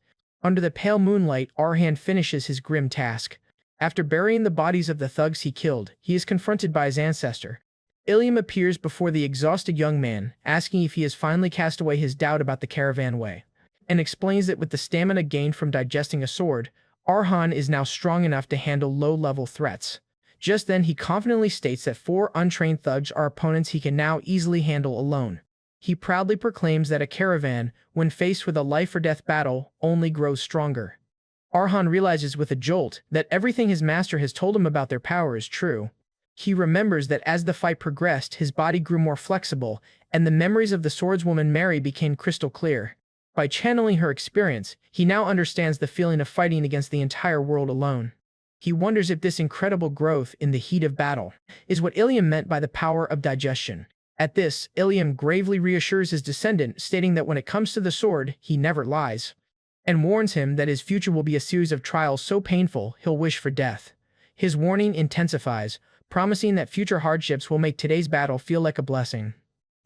Under the pale moonlight, Arhan finishes his grim task. After burying the bodies of the thugs he killed, he is confronted by his ancestor. Ilium appears before the exhausted young man, asking if he has finally cast away his doubt about the caravan way, and explains that with the stamina gained from digesting a sword, Arhan is now strong enough to handle low-level threats. Just then he confidently states that 4 untrained thugs are opponents he can now easily handle alone. He proudly proclaims that a caravan, when faced with a life-or-death battle, only grows stronger. Arhan realizes with a jolt that everything his master has told him about their power is true. He remembers that as the fight progressed, his body grew more flexible, and the memories of the swordswoman Mary became crystal clear. By channeling her experience, he now understands the feeling of fighting against the entire world alone. He wonders if this incredible growth in the heat of battle is what Ilium meant by the power of digestion. At this, Ilium gravely reassures his descendant, stating that when it comes to the sword, he never lies, and warns him that his future will be a series of trials so painful he'll wish for death. His warning intensifies, promising that future hardships will make today's battle feel like a blessing.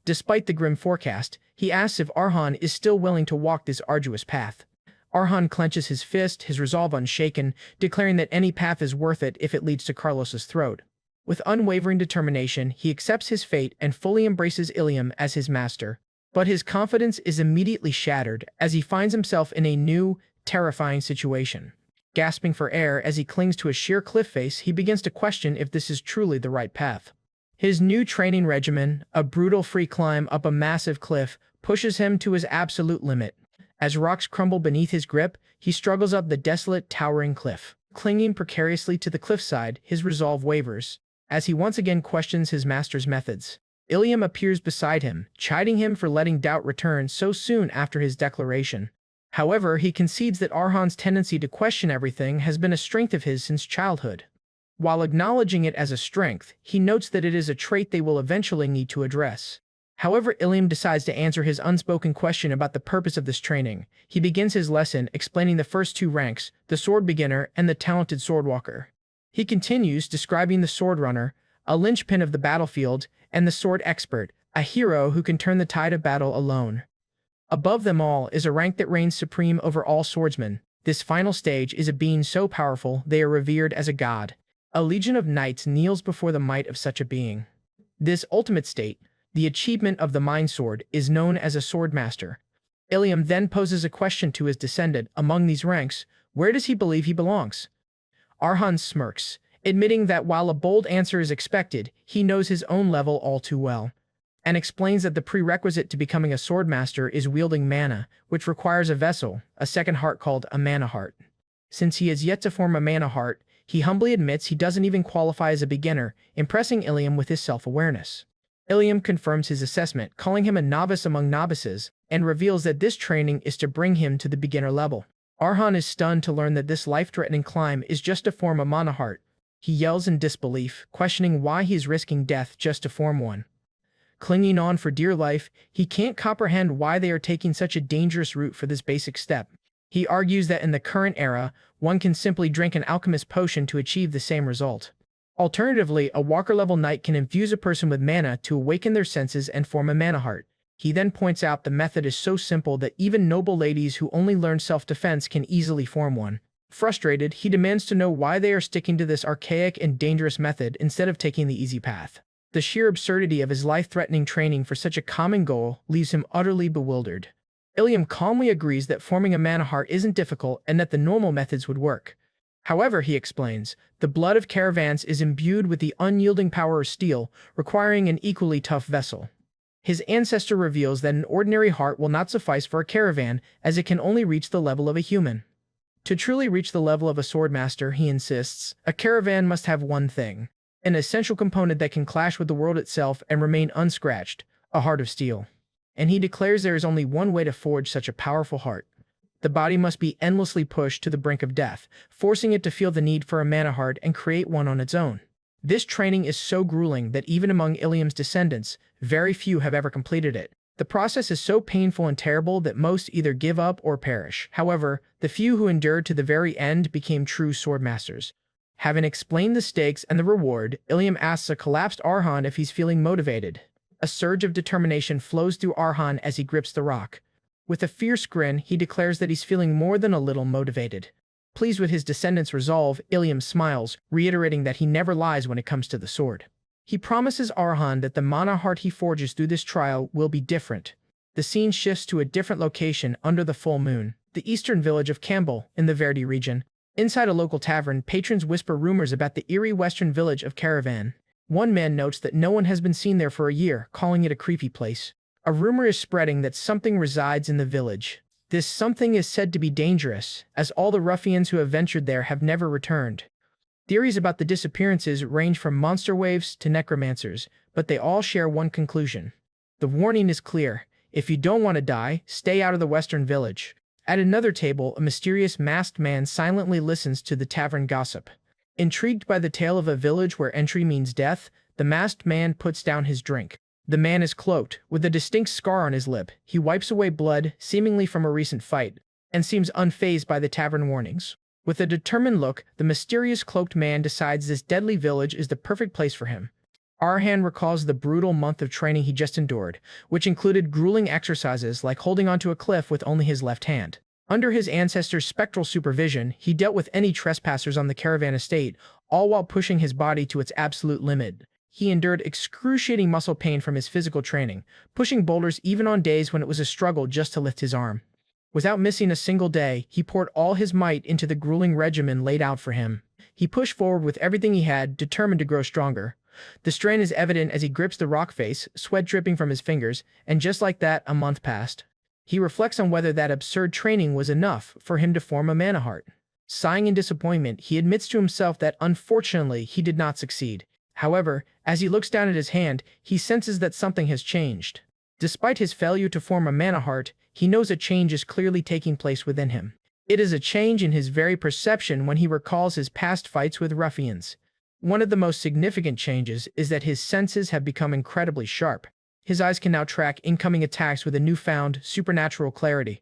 Despite the grim forecast, he asks if Arhan is still willing to walk this arduous path. Arhan clenches his fist, his resolve unshaken, declaring that any path is worth it if it leads to Carlos's throat. With unwavering determination, he accepts his fate and fully embraces Ilium as his master. But his confidence is immediately shattered as he finds himself in a new, terrifying situation. Gasping for air as he clings to a sheer cliff face, he begins to question if this is truly the right path. His new training regimen, a brutal free climb up a massive cliff, pushes him to his absolute limit. As rocks crumble beneath his grip, he struggles up the desolate, towering cliff. Clinging precariously to the cliffside, his resolve wavers, as he once again questions his master's methods. Ilium appears beside him, chiding him for letting doubt return so soon after his declaration. However, he concedes that Arhan's tendency to question everything has been a strength of his since childhood. While acknowledging it as a strength, he notes that it is a trait they will eventually need to address. However, Ilium decides to answer his unspoken question about the purpose of this training. He begins his lesson explaining the first 2 ranks, the sword beginner and the talented swordwalker. He continues describing the sword runner, a linchpin of the battlefield, and the sword expert, a hero who can turn the tide of battle alone. Above them all is a rank that reigns supreme over all swordsmen. This final stage is a being so powerful they are revered as a god. A legion of knights kneels before the might of such a being. This ultimate state, the achievement of the mind sword, is known as a swordmaster. Ilium then poses a question to his descendant. Among these ranks, where does he believe he belongs? Arhan smirks, admitting that while a bold answer is expected, he knows his own level all too well, and explains that the prerequisite to becoming a swordmaster is wielding mana, which requires a vessel, a second heart called a mana heart. Since he has yet to form a mana heart, he humbly admits he doesn't even qualify as a beginner, impressing Ilium with his self-awareness. Ilium confirms his assessment, calling him a novice among novices, and reveals that this training is to bring him to the beginner level. Arhan is stunned to learn that this life-threatening climb is just to form a mana heart. He yells in disbelief, questioning why he is risking death just to form one. Clinging on for dear life, he can't comprehend why they are taking such a dangerous route for this basic step. He argues that in the current era, one can simply drink an alchemist potion to achieve the same result. Alternatively, a walker-level knight can infuse a person with mana to awaken their senses and form a mana heart. He then points out the method is so simple that even noble ladies who only learn self-defense can easily form one. Frustrated, he demands to know why they are sticking to this archaic and dangerous method instead of taking the easy path. The sheer absurdity of his life-threatening training for such a common goal leaves him utterly bewildered. Ilium calmly agrees that forming a mana heart isn't difficult and that the normal methods would work. However, he explains, the blood of caravans is imbued with the unyielding power of steel, requiring an equally tough vessel. His ancestor reveals that an ordinary heart will not suffice for a caravan, as it can only reach the level of a human. To truly reach the level of a swordmaster, he insists, a caravan must have one thing, an essential component that can clash with the world itself and remain unscratched, a heart of steel. And he declares there is only one way to forge such a powerful heart. The body must be endlessly pushed to the brink of death, forcing it to feel the need for a mana heart and create one on its own. This training is so grueling that even among Ilium's descendants, very few have ever completed it. The process is so painful and terrible that most either give up or perish. However, the few who endured to the very end became true swordmasters. Having explained the stakes and the reward, Ilium asks a collapsed Arhan if he's feeling motivated. A surge of determination flows through Arhan as he grips the rock. With a fierce grin, he declares that he's feeling more than a little motivated. Pleased with his descendants' resolve, Ilium smiles, reiterating that he never lies when it comes to the sword. He promises Arhan that the mana heart he forges through this trial will be different. The scene shifts to a different location under the full moon, the eastern village of Campbell in the Verdi region. Inside a local tavern, patrons whisper rumors about the eerie western village of Karavan. One man notes that no one has been seen there for a year, calling it a creepy place. A rumor is spreading that something resides in the village. This something is said to be dangerous, as all the ruffians who have ventured there have never returned. Theories about the disappearances range from monster waves to necromancers, but they all share one conclusion. The warning is clear. If you don't want to die, stay out of the western village. At another table, a mysterious masked man silently listens to the tavern gossip. Intrigued by the tale of a village where entry means death, the masked man puts down his drink. The man is cloaked, with a distinct scar on his lip. He wipes away blood, seemingly from a recent fight, and seems unfazed by the tavern warnings. With a determined look, the mysterious cloaked man decides this deadly village is the perfect place for him. Arhan recalls the brutal month of training he just endured, which included grueling exercises like holding onto a cliff with only his left hand. Under his ancestor's spectral supervision, he dealt with any trespassers on the caravan estate, all while pushing his body to its absolute limit. He endured excruciating muscle pain from his physical training, pushing boulders even on days when it was a struggle just to lift his arm. Without missing a single day, he poured all his might into the grueling regimen laid out for him. He pushed forward with everything he had, determined to grow stronger. The strain is evident as he grips the rock face, sweat dripping from his fingers, and just like that, a month passed. He reflects on whether that absurd training was enough for him to form a mana heart. Sighing in disappointment, he admits to himself that unfortunately he did not succeed. However, as he looks down at his hand, he senses that something has changed. Despite his failure to form a mana heart, he knows a change is clearly taking place within him. It is a change in his very perception when he recalls his past fights with ruffians. One of the most significant changes is that his senses have become incredibly sharp. His eyes can now track incoming attacks with a newfound, supernatural clarity.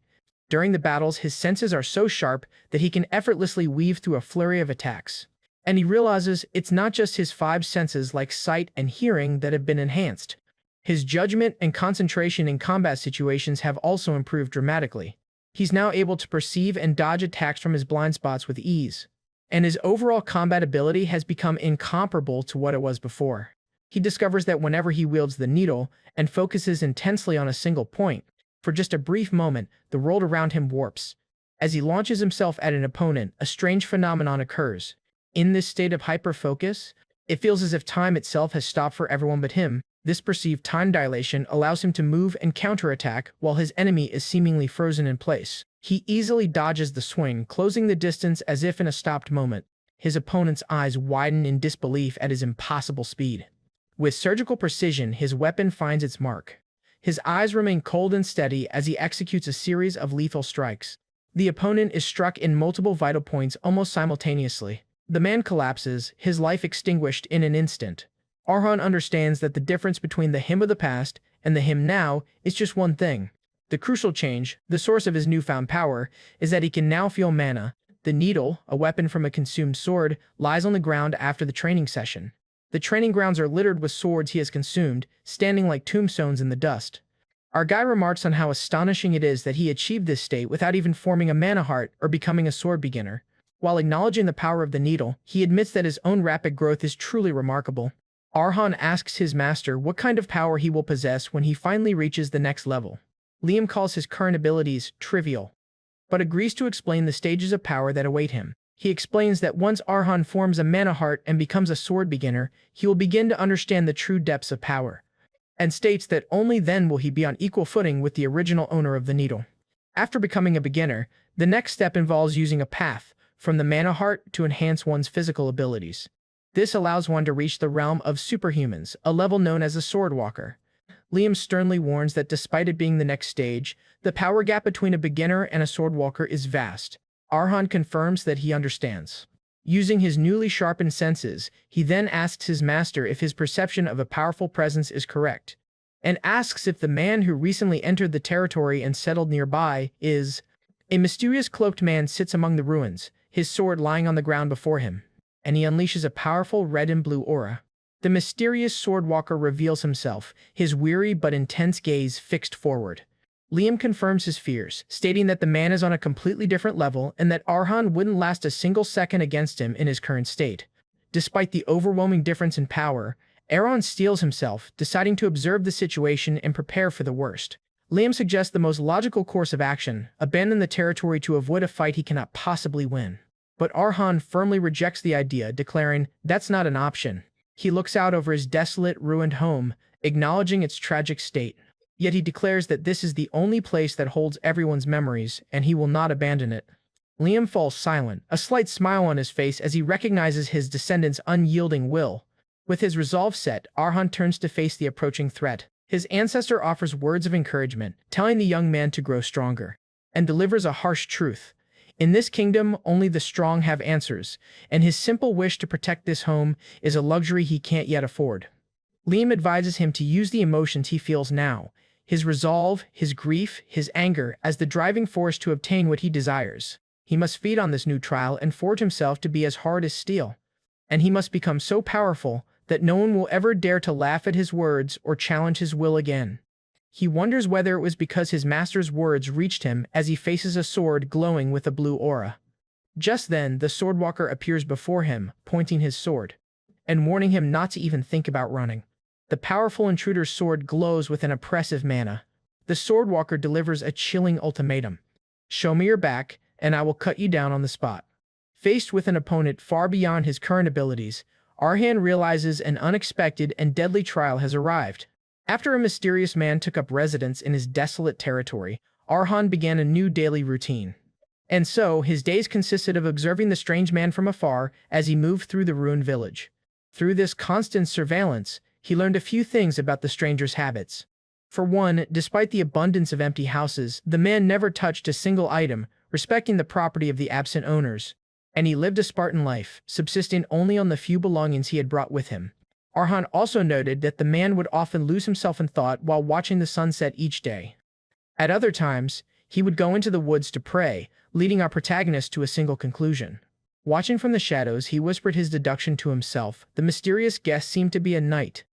During the battles, his senses are so sharp that he can effortlessly weave through a flurry of attacks. And he realizes it's not just his five senses like sight and hearing that have been enhanced. His judgment and concentration in combat situations have also improved dramatically. He's now able to perceive and dodge attacks from his blind spots with ease. And his overall combat ability has become incomparable to what it was before. He discovers that whenever he wields the needle and focuses intensely on a single point, for just a brief moment, the world around him warps. As he launches himself at an opponent, a strange phenomenon occurs. In this state of hyper-focus, it feels as if time itself has stopped for everyone but him. This perceived time dilation allows him to move and counterattack while his enemy is seemingly frozen in place. He easily dodges the swing, closing the distance as if in a stopped moment. His opponent's eyes widen in disbelief at his impossible speed. With surgical precision, his weapon finds its mark. His eyes remain cold and steady as he executes a series of lethal strikes. The opponent is struck in multiple vital points almost simultaneously. The man collapses, his life extinguished in an instant. Arhan understands that the difference between the him of the past and the him now is just one thing. The crucial change, the source of his newfound power, is that he can now feel mana. The needle, a weapon from a consumed sword, lies on the ground after the training session. The training grounds are littered with swords he has consumed, standing like tombstones in the dust. Our guy remarks on how astonishing it is that he achieved this state without even forming a mana heart or becoming a sword beginner. While acknowledging the power of the needle, he admits that his own rapid growth is truly remarkable. Arhan asks his master what kind of power he will possess when he finally reaches the next level. Liam calls his current abilities trivial, but agrees to explain the stages of power that await him. He explains that once Arhan forms a mana heart and becomes a sword beginner, he will begin to understand the true depths of power, and states that only then will he be on equal footing with the original owner of the needle. After becoming a beginner, the next step involves using a path from the mana heart to enhance one's physical abilities. This allows one to reach the realm of superhumans, a level known as a swordwalker. Liam sternly warns that despite it being the next stage, the power gap between a beginner and a swordwalker is vast. Arhan confirms that he understands. Using his newly sharpened senses, he then asks his master if his perception of a powerful presence is correct, and asks if the man who recently entered the territory and settled nearby is. A mysterious cloaked man sits among the ruins, his sword lying on the ground before him, and he unleashes a powerful red and blue aura. The mysterious swordwalker reveals himself, his weary but intense gaze fixed forward. Liam confirms his fears, stating that the man is on a completely different level and that Arhan wouldn't last a single second against him in his current state. Despite the overwhelming difference in power, Arhan steels himself, deciding to observe the situation and prepare for the worst. Liam suggests the most logical course of action: abandon the territory to avoid a fight he cannot possibly win. But Arhan firmly rejects the idea, declaring that's not an option. He looks out over his desolate, ruined home, acknowledging its tragic state. Yet he declares that this is the only place that holds everyone's memories, and he will not abandon it. Liam falls silent, a slight smile on his face as he recognizes his descendants' unyielding will. With his resolve set, Arhan turns to face the approaching threat. His ancestor offers words of encouragement, telling the young man to grow stronger, and delivers a harsh truth. In this kingdom, only the strong have answers, and his simple wish to protect this home is a luxury he can't yet afford. Liam advises him to use the emotions he feels now, his resolve, his grief, his anger, as the driving force to obtain what he desires. He must feed on this new trial and forge himself to be as hard as steel. And he must become so powerful that no one will ever dare to laugh at his words or challenge his will again. He wonders whether it was because his master's words reached him as he faces a sword glowing with a blue aura. Just then, the Swordwalker appears before him, pointing his sword, and warning him not to even think about running. The powerful intruder's sword glows with an oppressive mana. The Swordwalker delivers a chilling ultimatum: show me your back, and I will cut you down on the spot. Faced with an opponent far beyond his current abilities, Arhan realizes an unexpected and deadly trial has arrived. After a mysterious man took up residence in his desolate territory, Arhan began a new daily routine. And so, his days consisted of observing the strange man from afar as he moved through the ruined village. Through this constant surveillance, he learned a few things about the stranger's habits. For one, despite the abundance of empty houses, the man never touched a single item, respecting the property of the absent owners. And he lived a Spartan life, subsisting only on the few belongings he had brought with him. Arhan also noted that the man would often lose himself in thought while watching the sunset each day. At other times, he would go into the woods to pray, leading our protagonist to a single conclusion. Watching from the shadows, he whispered his deduction to himself: the mysterious guest seemed to be a knight.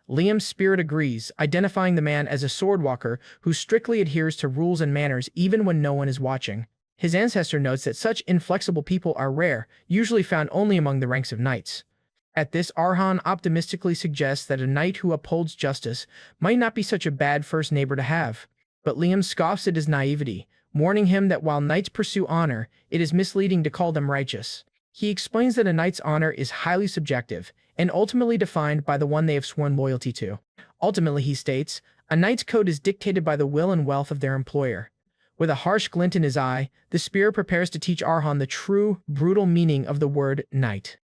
Liam's spirit agrees, identifying the man as a swordwalker who strictly adheres to rules and manners even when no one is watching. His ancestor notes that such inflexible people are rare, usually found only among the ranks of knights. At this, Arhan optimistically suggests that a knight who upholds justice might not be such a bad first neighbor to have. But Liam scoffs at his naivety, warning him that while knights pursue honor, it is misleading to call them righteous. He explains that a knight's honor is highly subjective, and ultimately defined by the one they have sworn loyalty to. Ultimately, he states, a knight's code is dictated by the will and wealth of their employer. With a harsh glint in his eye, the spirit prepares to teach Arhan the true, brutal meaning of the word knight.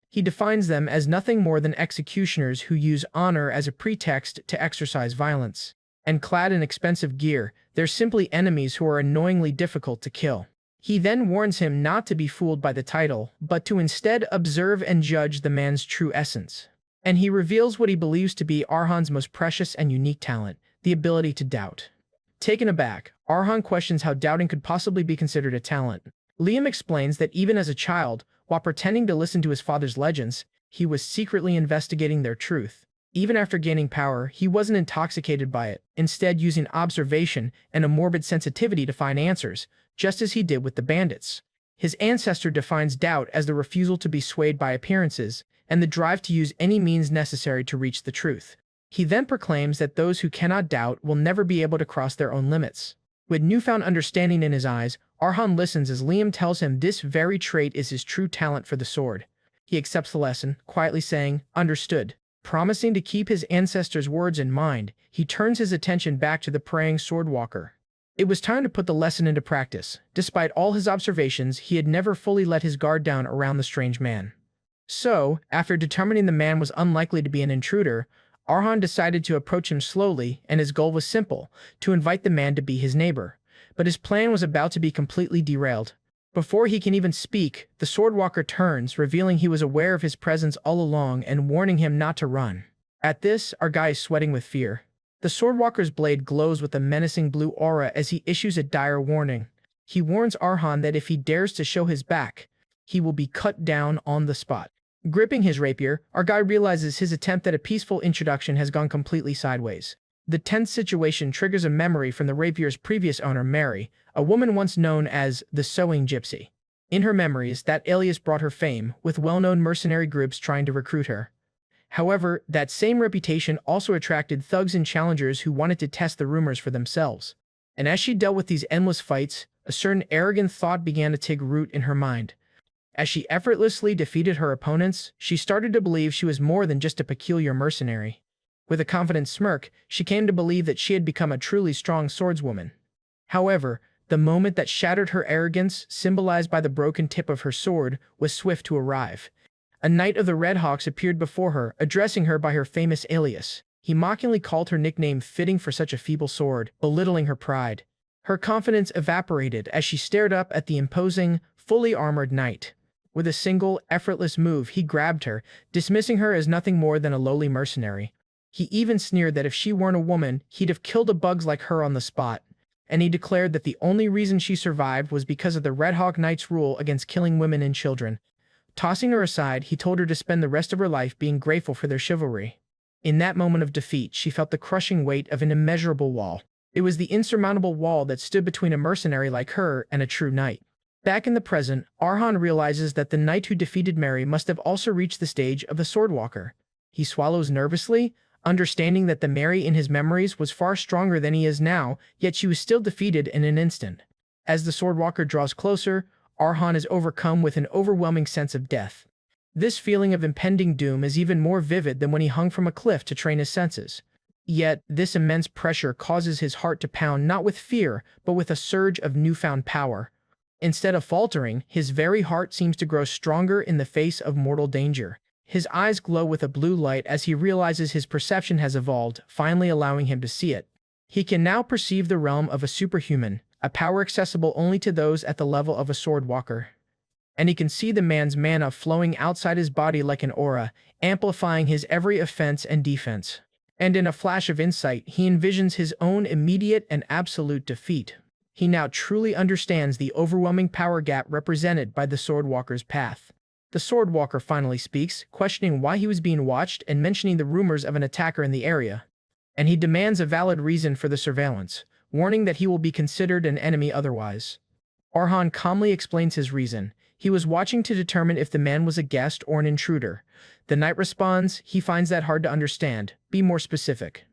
He defines them as nothing more than executioners who use honor as a pretext to exercise violence. And clad in expensive gear, they're simply enemies who are annoyingly difficult to kill. He then warns him not to be fooled by the title, but to instead observe and judge the man's true essence. And he reveals what he believes to be Arhan's most precious and unique talent: the ability to doubt. Taken aback, Arhan questions how doubting could possibly be considered a talent. Liam explains that even as a child, while pretending to listen to his father's legends, he was secretly investigating their truth. Even after gaining power, he wasn't intoxicated by it, instead using observation and a morbid sensitivity to find answers, just as he did with the bandits. His ancestor defines doubt as the refusal to be swayed by appearances, and the drive to use any means necessary to reach the truth. He then proclaims that those who cannot doubt will never be able to cross their own limits. With newfound understanding in his eyes, Arhan listens as Liam tells him this very trait is his true talent for the sword. He accepts the lesson, quietly saying, "Understood." Promising to keep his ancestor's words in mind, he turns his attention back to the praying swordwalker. It was time to put the lesson into practice. Despite all his observations, he had never fully let his guard down around the strange man. So, after determining the man was unlikely to be an intruder, Arhan decided to approach him slowly, and his goal was simple: to invite the man to be his neighbor. But his plan was about to be completely derailed. Before he can even speak, the swordwalker turns, revealing he was aware of his presence all along and warning him not to run. At this, our guy is sweating with fear. The swordwalker's blade glows with a menacing blue aura as he issues a dire warning. He warns Arhan that if he dares to show his back, he will be cut down on the spot. Gripping his rapier, our guy realizes his attempt at a peaceful introduction has gone completely sideways. The tense situation triggers a memory from the rapier's previous owner, Mary, a woman once known as the Sewing Gypsy. In her memories, that alias brought her fame, with well-known mercenary groups trying to recruit her. However, that same reputation also attracted thugs and challengers who wanted to test the rumors for themselves. And as she dealt with these endless fights, a certain arrogant thought began to take root in her mind. As she effortlessly defeated her opponents, she started to believe she was more than just a peculiar mercenary. With a confident smirk, she came to believe that she had become a truly strong swordswoman. However, the moment that shattered her arrogance, symbolized by the broken tip of her sword, was swift to arrive. A knight of the Red Hawks appeared before her, addressing her by her famous alias. He mockingly called her nickname fitting for such a feeble sword, belittling her pride. Her confidence evaporated as she stared up at the imposing, fully armored knight. With a single, effortless move, he grabbed her, dismissing her as nothing more than a lowly mercenary. He even sneered that if she weren't a woman, he'd have killed a bugs like her on the spot. And he declared that the only reason she survived was because of the Red Hawk Knight's rule against killing women and children. Tossing her aside, he told her to spend the rest of her life being grateful for their chivalry. In that moment of defeat, she felt the crushing weight of an immeasurable wall. It was the insurmountable wall that stood between a mercenary like her and a true knight. Back in the present, Arhan realizes that the knight who defeated Mary must have also reached the stage of the Swordwalker. He swallows nervously, understanding that the Mary in his memories was far stronger than he is now, yet she was still defeated in an instant. As the Swordwalker draws closer, Arhan is overcome with an overwhelming sense of death. This feeling of impending doom is even more vivid than when he hung from a cliff to train his senses. Yet, this immense pressure causes his heart to pound not with fear, but with a surge of newfound power. Instead of faltering, his very heart seems to grow stronger in the face of mortal danger. His eyes glow with a blue light as he realizes his perception has evolved, finally allowing him to see it. He can now perceive the realm of a superhuman, a power accessible only to those at the level of a swordwalker. And he can see the man's mana flowing outside his body like an aura, amplifying his every offense and defense. And in a flash of insight, he envisions his own immediate and absolute defeat. He now truly understands the overwhelming power gap represented by the Swordwalker's path. The Swordwalker finally speaks, questioning why he was being watched and mentioning the rumors of an attacker in the area. And he demands a valid reason for the surveillance, warning that he will be considered an enemy otherwise. Arhan calmly explains his reason. He was watching to determine if the man was a guest or an intruder. The knight responds, he finds that hard to understand. Be more specific.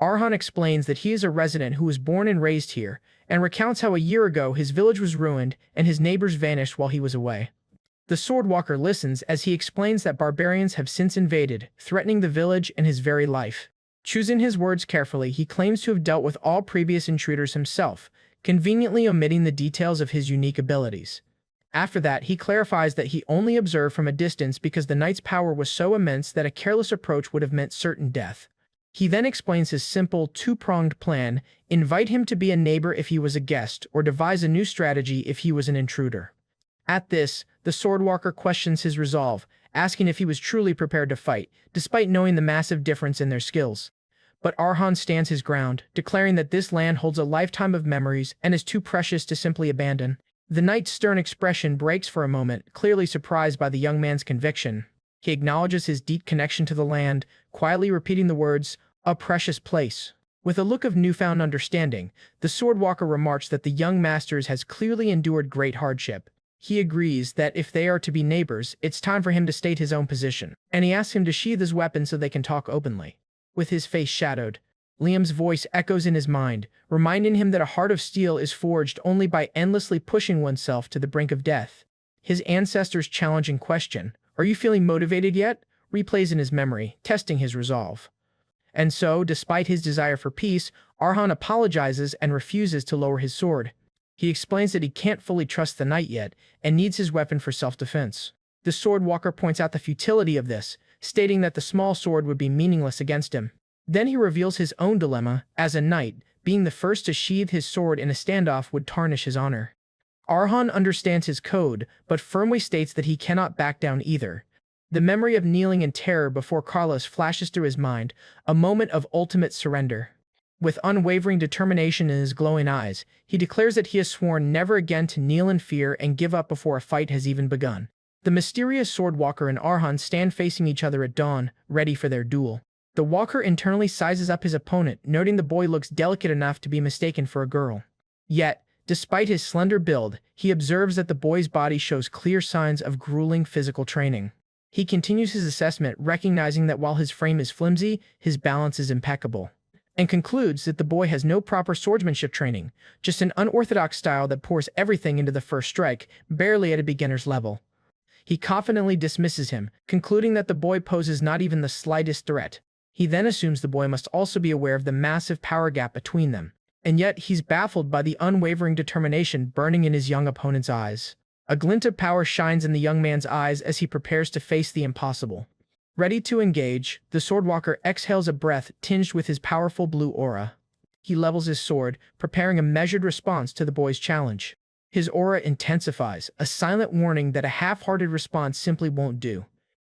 Arhan explains that he is a resident who was born and raised here, and recounts how a year ago his village was ruined and his neighbors vanished while he was away. The Swordwalker listens as he explains that barbarians have since invaded, threatening the village and his very life. Choosing his words carefully, he claims to have dealt with all previous intruders himself, conveniently omitting the details of his unique abilities. After that, he clarifies that he only observed from a distance because the knight's power was so immense that a careless approach would have meant certain death. He then explains his simple, two-pronged plan: invite him to be a neighbor if he was a guest, or devise a new strategy if he was an intruder. At this, the Swordwalker questions his resolve, asking if he was truly prepared to fight, despite knowing the massive difference in their skills. But Arhan stands his ground, declaring that this land holds a lifetime of memories and is too precious to simply abandon. The knight's stern expression breaks for a moment, clearly surprised by the young man's conviction. He acknowledges his deep connection to the land, quietly repeating the words, "A precious place." With a look of newfound understanding, the Swordwalker remarks that the young master has clearly endured great hardship. He agrees that if they are to be neighbors, it's time for him to state his own position, and he asks him to sheath his weapon so they can talk openly. With his face shadowed, Liam's voice echoes in his mind, reminding him that a heart of steel is forged only by endlessly pushing oneself to the brink of death. His ancestor's challenging question, "Are you feeling motivated yet?" replays in his memory, testing his resolve. And so, despite his desire for peace, Arhan apologizes and refuses to lower his sword. He explains that he can't fully trust the knight yet, and needs his weapon for self-defense. The Swordwalker points out the futility of this, stating that the small sword would be meaningless against him. Then he reveals his own dilemma: as a knight, being the first to sheathe his sword in a standoff would tarnish his honor. Arhan understands his code, but firmly states that he cannot back down either. The memory of kneeling in terror before Carlos flashes through his mind, a moment of ultimate surrender. With unwavering determination in his glowing eyes, he declares that he has sworn never again to kneel in fear and give up before a fight has even begun. The mysterious Swordwalker and Arhan stand facing each other at dawn, ready for their duel. The walker internally sizes up his opponent, noting the boy looks delicate enough to be mistaken for a girl. Yet, despite his slender build, he observes that the boy's body shows clear signs of grueling physical training. He continues his assessment, recognizing that while his frame is flimsy, his balance is impeccable, and concludes that the boy has no proper swordsmanship training, just an unorthodox style that pours everything into the first strike, barely at a beginner's level. He confidently dismisses him, concluding that the boy poses not even the slightest threat. He then assumes the boy must also be aware of the massive power gap between them, and yet he's baffled by the unwavering determination burning in his young opponent's eyes. A glint of power shines in the young man's eyes as he prepares to face the impossible. Ready to engage, the swordwalker exhales a breath tinged with his powerful blue aura. He levels his sword, preparing a measured response to the boy's challenge. His aura intensifies, a silent warning that a half-hearted response simply won't do.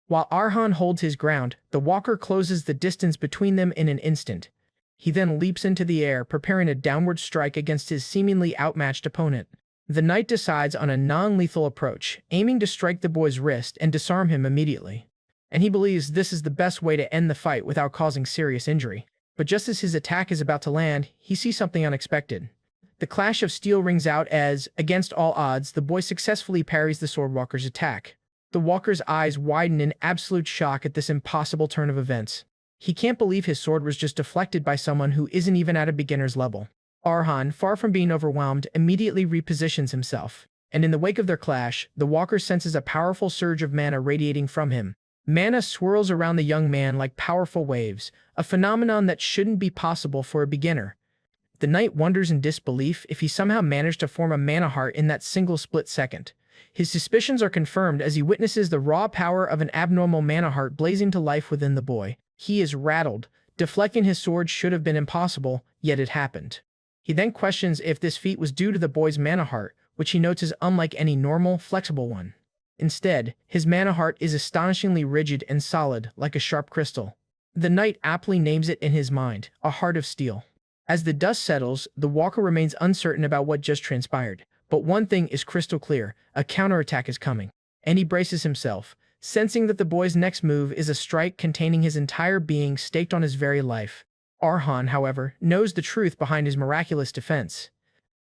While Arhan holds his ground, the walker closes the distance between them in an instant. He then leaps into the air, preparing a downward strike against his seemingly outmatched opponent. The knight decides on a non-lethal approach, aiming to strike the boy's wrist and disarm him immediately. And he believes this is the best way to end the fight without causing serious injury. But just as his attack is about to land, he sees something unexpected. The clash of steel rings out as, against all odds, the boy successfully parries the swordwalker's attack. The walker's eyes widen in absolute shock at this impossible turn of events. He can't believe his sword was just deflected by someone who isn't even at a beginner's level. Arhan, far from being overwhelmed, immediately repositions himself. And in the wake of their clash, the walker senses a powerful surge of mana radiating from him. Mana swirls around the young man like powerful waves, a phenomenon that shouldn't be possible for a beginner. The knight wonders in disbelief if he somehow managed to form a mana heart in that single split second. His suspicions are confirmed as he witnesses the raw power of an abnormal mana heart blazing to life within the boy. He is rattled. Deflecting his sword should have been impossible, yet it happened. He then questions if this feat was due to the boy's mana heart, which he notes is unlike any normal, flexible one. Instead, his mana heart is astonishingly rigid and solid, like a sharp crystal. The knight aptly names it in his mind, a heart of steel. As the dust settles, the walker remains uncertain about what just transpired. But one thing is crystal clear, a counterattack is coming. And he braces himself, sensing that the boy's next move is a strike containing his entire being staked on his very life. Arhan, however, knows the truth behind his miraculous defense.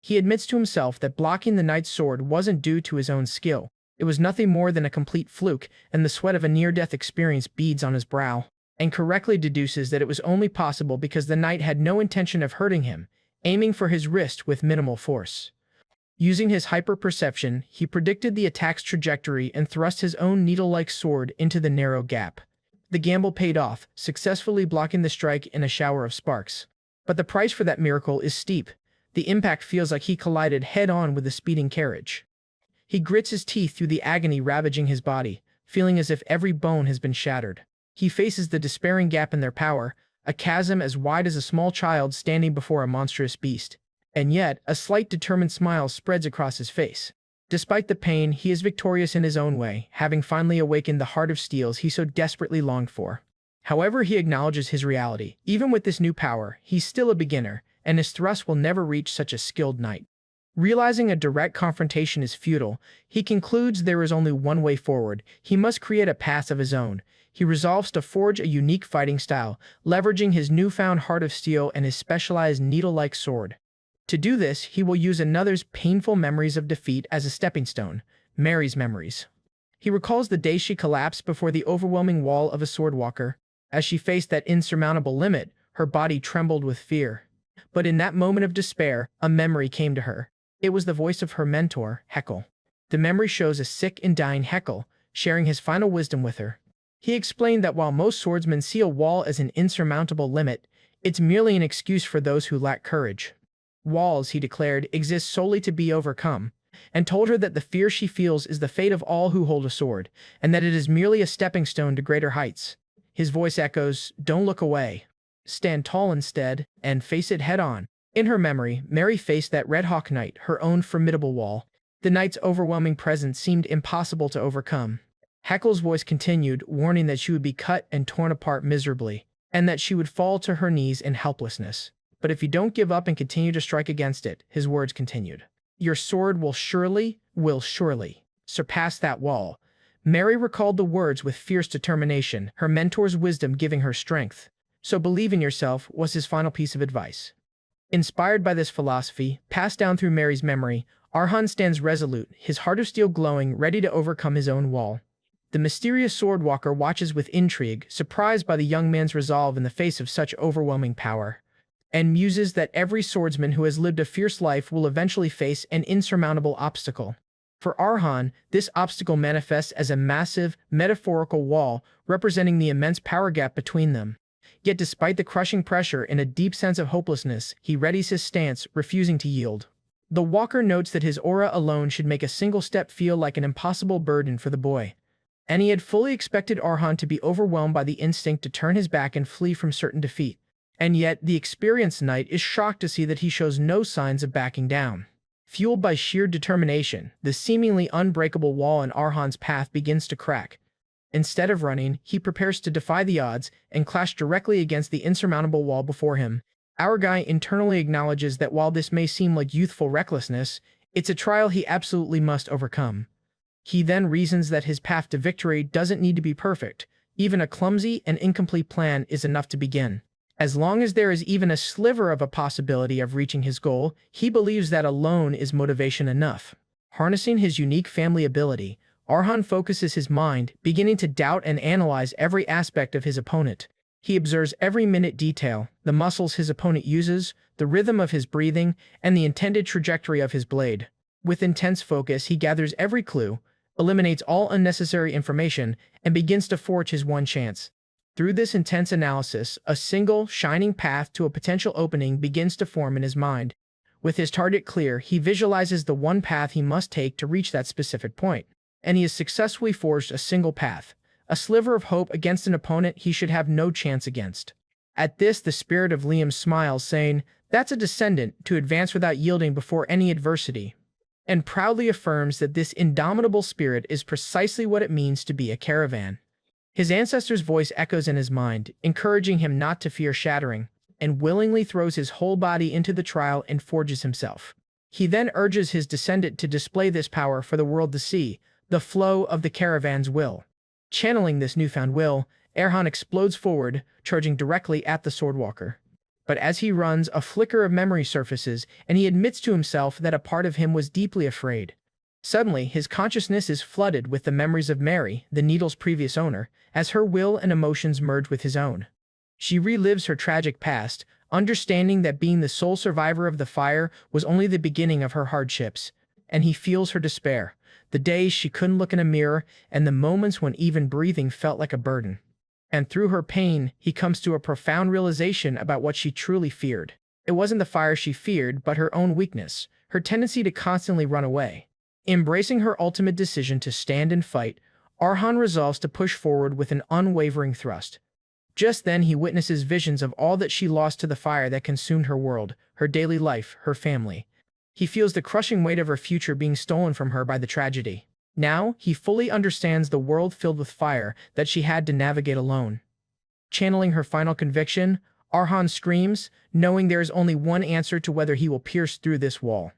He admits to himself that blocking the knight's sword wasn't due to his own skill. It was nothing more than a complete fluke, and the sweat of a near-death experience beads on his brow, and correctly deduces that it was only possible because the knight had no intention of hurting him, aiming for his wrist with minimal force. Using his hyper-perception, he predicted the attack's trajectory and thrust his own needle-like sword into the narrow gap. The gamble paid off, successfully blocking the strike in a shower of sparks. But the price for that miracle is steep. The impact feels like he collided head-on with a speeding carriage. He grits his teeth through the agony ravaging his body, feeling as if every bone has been shattered. He faces the despairing gap in their power, a chasm as wide as a small child standing before a monstrous beast. And yet, a slight determined smile spreads across his face. Despite the pain, he is victorious in his own way, having finally awakened the heart of steel he so desperately longed for. However, he acknowledges his reality. Even with this new power, he's still a beginner, and his thrust will never reach such a skilled knight. Realizing a direct confrontation is futile, he concludes there is only one way forward. He must create a path of his own. He resolves to forge a unique fighting style, leveraging his newfound heart of steel and his specialized needle-like sword. To do this, he will use another's painful memories of defeat as a stepping stone, Mary's memories. He recalls the day she collapsed before the overwhelming wall of a swordwalker. As she faced that insurmountable limit, her body trembled with fear. But in that moment of despair, a memory came to her. It was the voice of her mentor, Heckle. The memory shows a sick and dying Heckle, sharing his final wisdom with her. He explained that while most swordsmen see a wall as an insurmountable limit, it's merely an excuse for those who lack courage. Walls, he declared, exist solely to be overcome, and told her that the fear she feels is the fate of all who hold a sword, and that it is merely a stepping stone to greater heights. His voice echoes, "Don't look away. Stand tall instead, and face it head-on." In her memory, Mary faced that Red Hawk Knight, her own formidable wall. The knight's overwhelming presence seemed impossible to overcome. Heckle's voice continued, warning that she would be cut and torn apart miserably, and that she would fall to her knees in helplessness. "But if you don't give up and continue to strike against it," his words continued, "your sword will surely surpass that wall." Mary recalled the words with fierce determination, her mentor's wisdom giving her strength. So believe in yourself was his final piece of advice. Inspired by this philosophy, passed down through Mary's memory, Arhan stands resolute, his heart of steel glowing, ready to overcome his own wall. The mysterious swordwalker watches with intrigue, surprised by the young man's resolve in the face of such overwhelming power, and muses that every swordsman who has lived a fierce life will eventually face an insurmountable obstacle. For Arhan, this obstacle manifests as a massive, metaphorical wall representing the immense power gap between them. Yet despite the crushing pressure and a deep sense of hopelessness, he readies his stance, refusing to yield. The walker notes that his aura alone should make a single step feel like an impossible burden for the boy, and he had fully expected Arhan to be overwhelmed by the instinct to turn his back and flee from certain defeat. And yet, the experienced knight is shocked to see that he shows no signs of backing down. Fueled by sheer determination, the seemingly unbreakable wall in Arhan's path begins to crack. Instead of running, he prepares to defy the odds and clash directly against the insurmountable wall before him. Our guy internally acknowledges that while this may seem like youthful recklessness, it's a trial he absolutely must overcome. He then reasons that his path to victory doesn't need to be perfect. Even a clumsy and incomplete plan is enough to begin. As long as there is even a sliver of a possibility of reaching his goal, he believes that alone is motivation enough. Harnessing his unique family ability, Arhan focuses his mind, beginning to doubt and analyze every aspect of his opponent. He observes every minute detail, the muscles his opponent uses, the rhythm of his breathing, and the intended trajectory of his blade. With intense focus, he gathers every clue, eliminates all unnecessary information, and begins to forge his one chance. Through this intense analysis, a single, shining path to a potential opening begins to form in his mind. With his target clear, he visualizes the one path he must take to reach that specific point. And he has successfully forged a single path, a sliver of hope against an opponent he should have no chance against. At this, the spirit of Liam smiles, saying, "That's a descendant to advance without yielding before any adversity," and proudly affirms that this indomitable spirit is precisely what it means to be a caravan. His ancestor's voice echoes in his mind, encouraging him not to fear shattering, and willingly throws his whole body into the trial and forges himself. He then urges his descendant to display this power for the world to see, the flow of the caravan's will. Channeling this newfound will, Arhan explodes forward, charging directly at the swordwalker. But as he runs, a flicker of memory surfaces, and he admits to himself that a part of him was deeply afraid. Suddenly, his consciousness is flooded with the memories of Mary, the needle's previous owner, as her will and emotions merge with his own. She relives her tragic past, understanding that being the sole survivor of the fire was only the beginning of her hardships, and he feels her despair, the days she couldn't look in a mirror, and the moments when even breathing felt like a burden. And through her pain, he comes to a profound realization about what she truly feared. It wasn't the fire she feared, but her own weakness, her tendency to constantly run away. Embracing her ultimate decision to stand and fight, Arhan resolves to push forward with an unwavering thrust. Just then he witnesses visions of all that she lost to the fire that consumed her world, her daily life, her family. He feels the crushing weight of her future being stolen from her by the tragedy. Now, he fully understands the world filled with fire that she had to navigate alone. Channeling her final conviction, Arhan screams, knowing there is only one answer to whether he will pierce through this wall.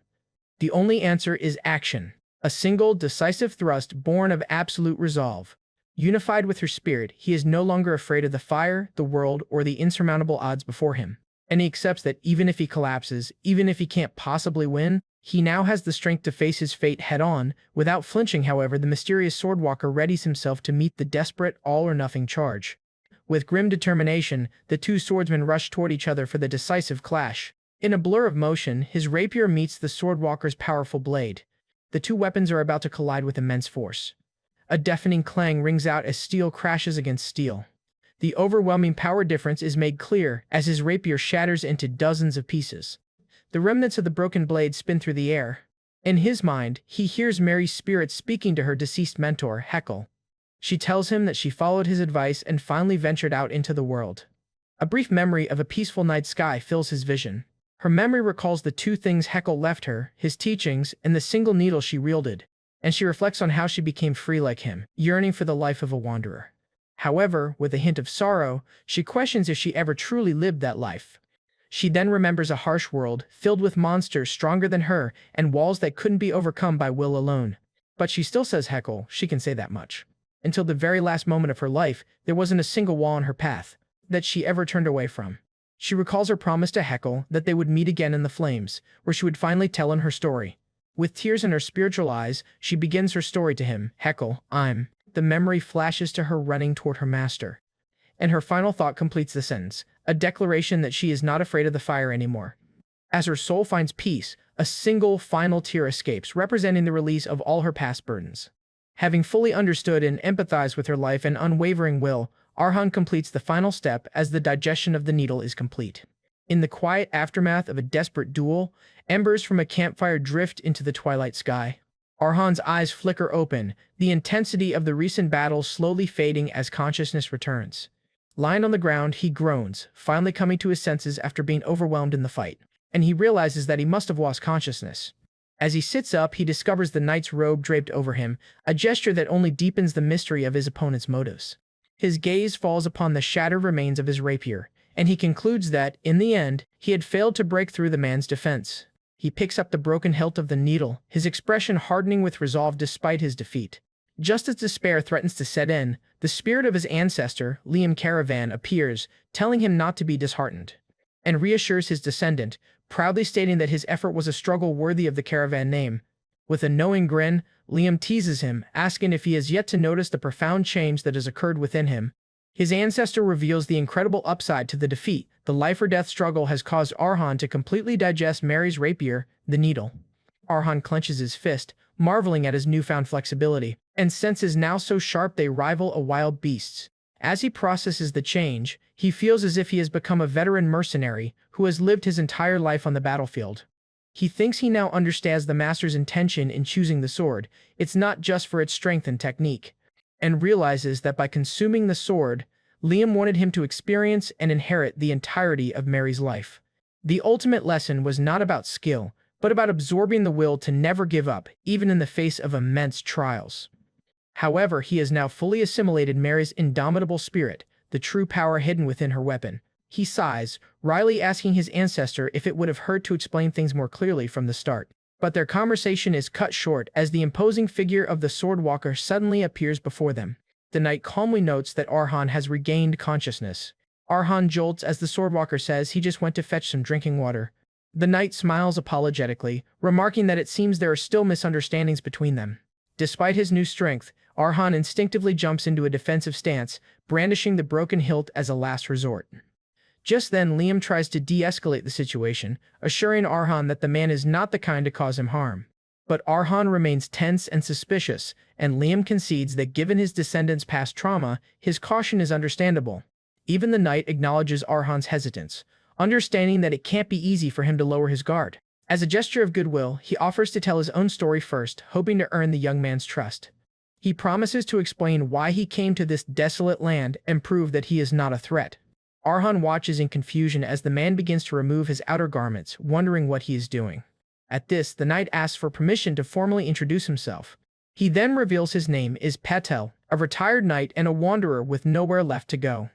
The only answer is action, a single, decisive thrust born of absolute resolve. Unified with her spirit, he is no longer afraid of the fire, the world, or the insurmountable odds before him. And he accepts that even if he collapses, even if he can't possibly win, he now has the strength to face his fate head-on. Without flinching, however, the mysterious swordwalker readies himself to meet the desperate, all-or-nothing charge. With grim determination, the two swordsmen rush toward each other for the decisive clash. In a blur of motion, his rapier meets the swordwalker's powerful blade. The two weapons are about to collide with immense force. A deafening clang rings out as steel crashes against steel. The overwhelming power difference is made clear as his rapier shatters into dozens of pieces. The remnants of the broken blade spin through the air. In his mind, he hears Mary's spirit speaking to her deceased mentor, Heckle. She tells him that she followed his advice and finally ventured out into the world. A brief memory of a peaceful night sky fills his vision. Her memory recalls the two things Heckle left her, his teachings and the single needle she wielded, and she reflects on how she became free like him, yearning for the life of a wanderer. However, with a hint of sorrow, she questions if she ever truly lived that life. She then remembers a harsh world, filled with monsters stronger than her, and walls that couldn't be overcome by will alone. But she still says Heckle, she can say that much. Until the very last moment of her life, there wasn't a single wall in her path. that she ever turned away from. She recalls her promise to Heckle that they would meet again in the flames, where she would finally tell him her story. With tears in her spiritual eyes, she begins her story to him. Heckle, I'm. The memory flashes to her running toward her master. And her final thought completes the sentence, a declaration that she is not afraid of the fire anymore. As her soul finds peace, a single final tear escapes, representing the release of all her past burdens. Having fully understood and empathized with her life and unwavering will, Arhan completes the final step as the digestion of the needle is complete. In the quiet aftermath of a desperate duel, embers from a campfire drift into the twilight sky. Arhan's eyes flicker open, the intensity of the recent battle slowly fading as consciousness returns. Lying on the ground, he groans, finally coming to his senses after being overwhelmed in the fight, and he realizes that he must have lost consciousness. As he sits up, he discovers the knight's robe draped over him, a gesture that only deepens the mystery of his opponent's motives. His gaze falls upon the shattered remains of his rapier, and he concludes that, in the end, he had failed to break through the man's defense. He picks up the broken hilt of the needle, his expression hardening with resolve despite his defeat. Just as despair threatens to set in, the spirit of his ancestor, Arhan Karavan, appears, telling him not to be disheartened, and reassures his descendant, proudly stating that his effort was a struggle worthy of the Caravan name. With a knowing grin, Liam teases him, asking if he has yet to notice the profound change that has occurred within him. His ancestor reveals the incredible upside to the defeat. The life-or-death struggle has caused Arhan to completely digest Mary's rapier, the needle. Arhan clenches his fist, marveling at his newfound flexibility, and senses now so sharp they rival a wild beast's. As he processes the change, he feels as if he has become a veteran mercenary who has lived his entire life on the battlefield. He thinks he now understands the master's intention in choosing the sword. It's not just for its strength and technique, and realizes that by consuming the sword, Liam wanted him to experience and inherit the entirety of Mary's life. The ultimate lesson was not about skill, but about absorbing the will to never give up, even in the face of immense trials. However, he has now fully assimilated Mary's indomitable spirit, the true power hidden within her weapon. He sighs, wryly asking his ancestor if it would have hurt to explain things more clearly from the start. But their conversation is cut short as the imposing figure of the Swordwalker suddenly appears before them. The knight calmly notes that Arhan has regained consciousness. Arhan jolts as the Swordwalker says he just went to fetch some drinking water. The knight smiles apologetically, remarking that it seems there are still misunderstandings between them. Despite his new strength, Arhan instinctively jumps into a defensive stance, brandishing the broken hilt as a last resort. Just then, Liam tries to de-escalate the situation, assuring Arhan that the man is not the kind to cause him harm. But Arhan remains tense and suspicious, and Liam concedes that given his descendants' past trauma, his caution is understandable. Even the knight acknowledges Arhan's hesitance, understanding that it can't be easy for him to lower his guard. As a gesture of goodwill, he offers to tell his own story first, hoping to earn the young man's trust. He promises to explain why he came to this desolate land and prove that he is not a threat. Arhan watches in confusion as the man begins to remove his outer garments, wondering what he is doing. At this, the knight asks for permission to formally introduce himself. He then reveals his name is Patel, a retired knight and a wanderer with nowhere left to go.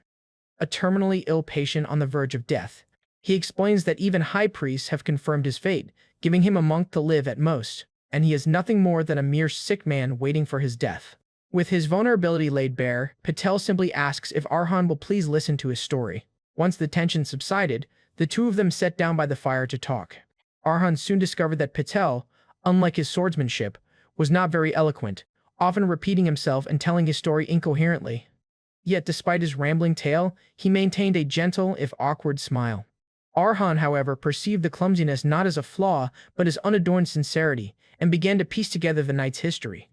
A terminally ill patient on the verge of death. He explains that even high priests have confirmed his fate, giving him a month to live at most, and he is nothing more than a mere sick man waiting for his death. With his vulnerability laid bare, Patel simply asks if Arhan will please listen to his story. Once the tension subsided, the two of them sat down by the fire to talk. Arhan soon discovered that Patel, unlike his swordsmanship, was not very eloquent, often repeating himself and telling his story incoherently. Yet despite his rambling tale, he maintained a gentle, if awkward, smile. Arhan, however, perceived the clumsiness not as a flaw, but as unadorned sincerity, and began to piece together the knight's history.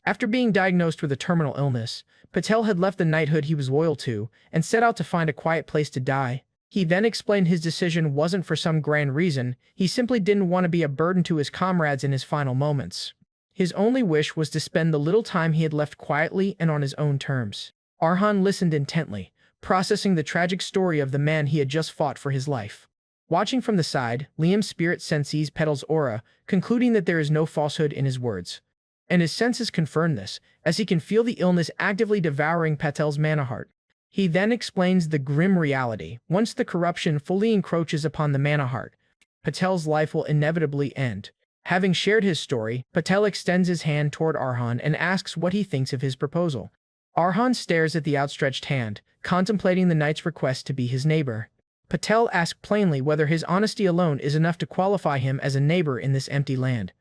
After being diagnosed with a terminal illness, Patel had left the knighthood he was loyal to and set out to find a quiet place to die. He then explained his decision wasn't for some grand reason, he simply didn't want to be a burden to his comrades in his final moments. His only wish was to spend the little time he had left quietly and on his own terms. Arhan listened intently, processing the tragic story of the man he had just fought for his life. Watching from the side, Liam's spirit senses Patel's aura, concluding that there is no falsehood in his words. And his senses confirm this, as he can feel the illness actively devouring Patel's mana heart. He then explains the grim reality. Once the corruption fully encroaches upon the mana heart, Patel's life will inevitably end. Having shared his story, Patel extends his hand toward Arhan and asks what he thinks of his proposal. Arhan stares at the outstretched hand, contemplating the knight's request to be his neighbor. Patel asks plainly whether his honesty alone is enough to qualify him as a neighbor in this empty land.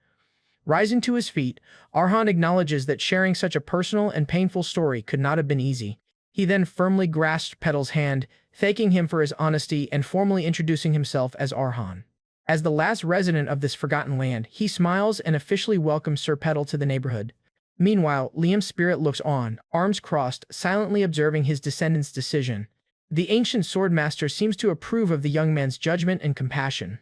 Rising to his feet, Arhan acknowledges that sharing such a personal and painful story could not have been easy. He then firmly grasps Patel's hand, thanking him for his honesty and formally introducing himself as Arhan. As the last resident of this forgotten land, he smiles and officially welcomes Sir Patel to the neighborhood. Meanwhile, Liam's spirit looks on, arms crossed, silently observing his descendants' decision. The ancient Swordmaster seems to approve of the young man's judgment and compassion.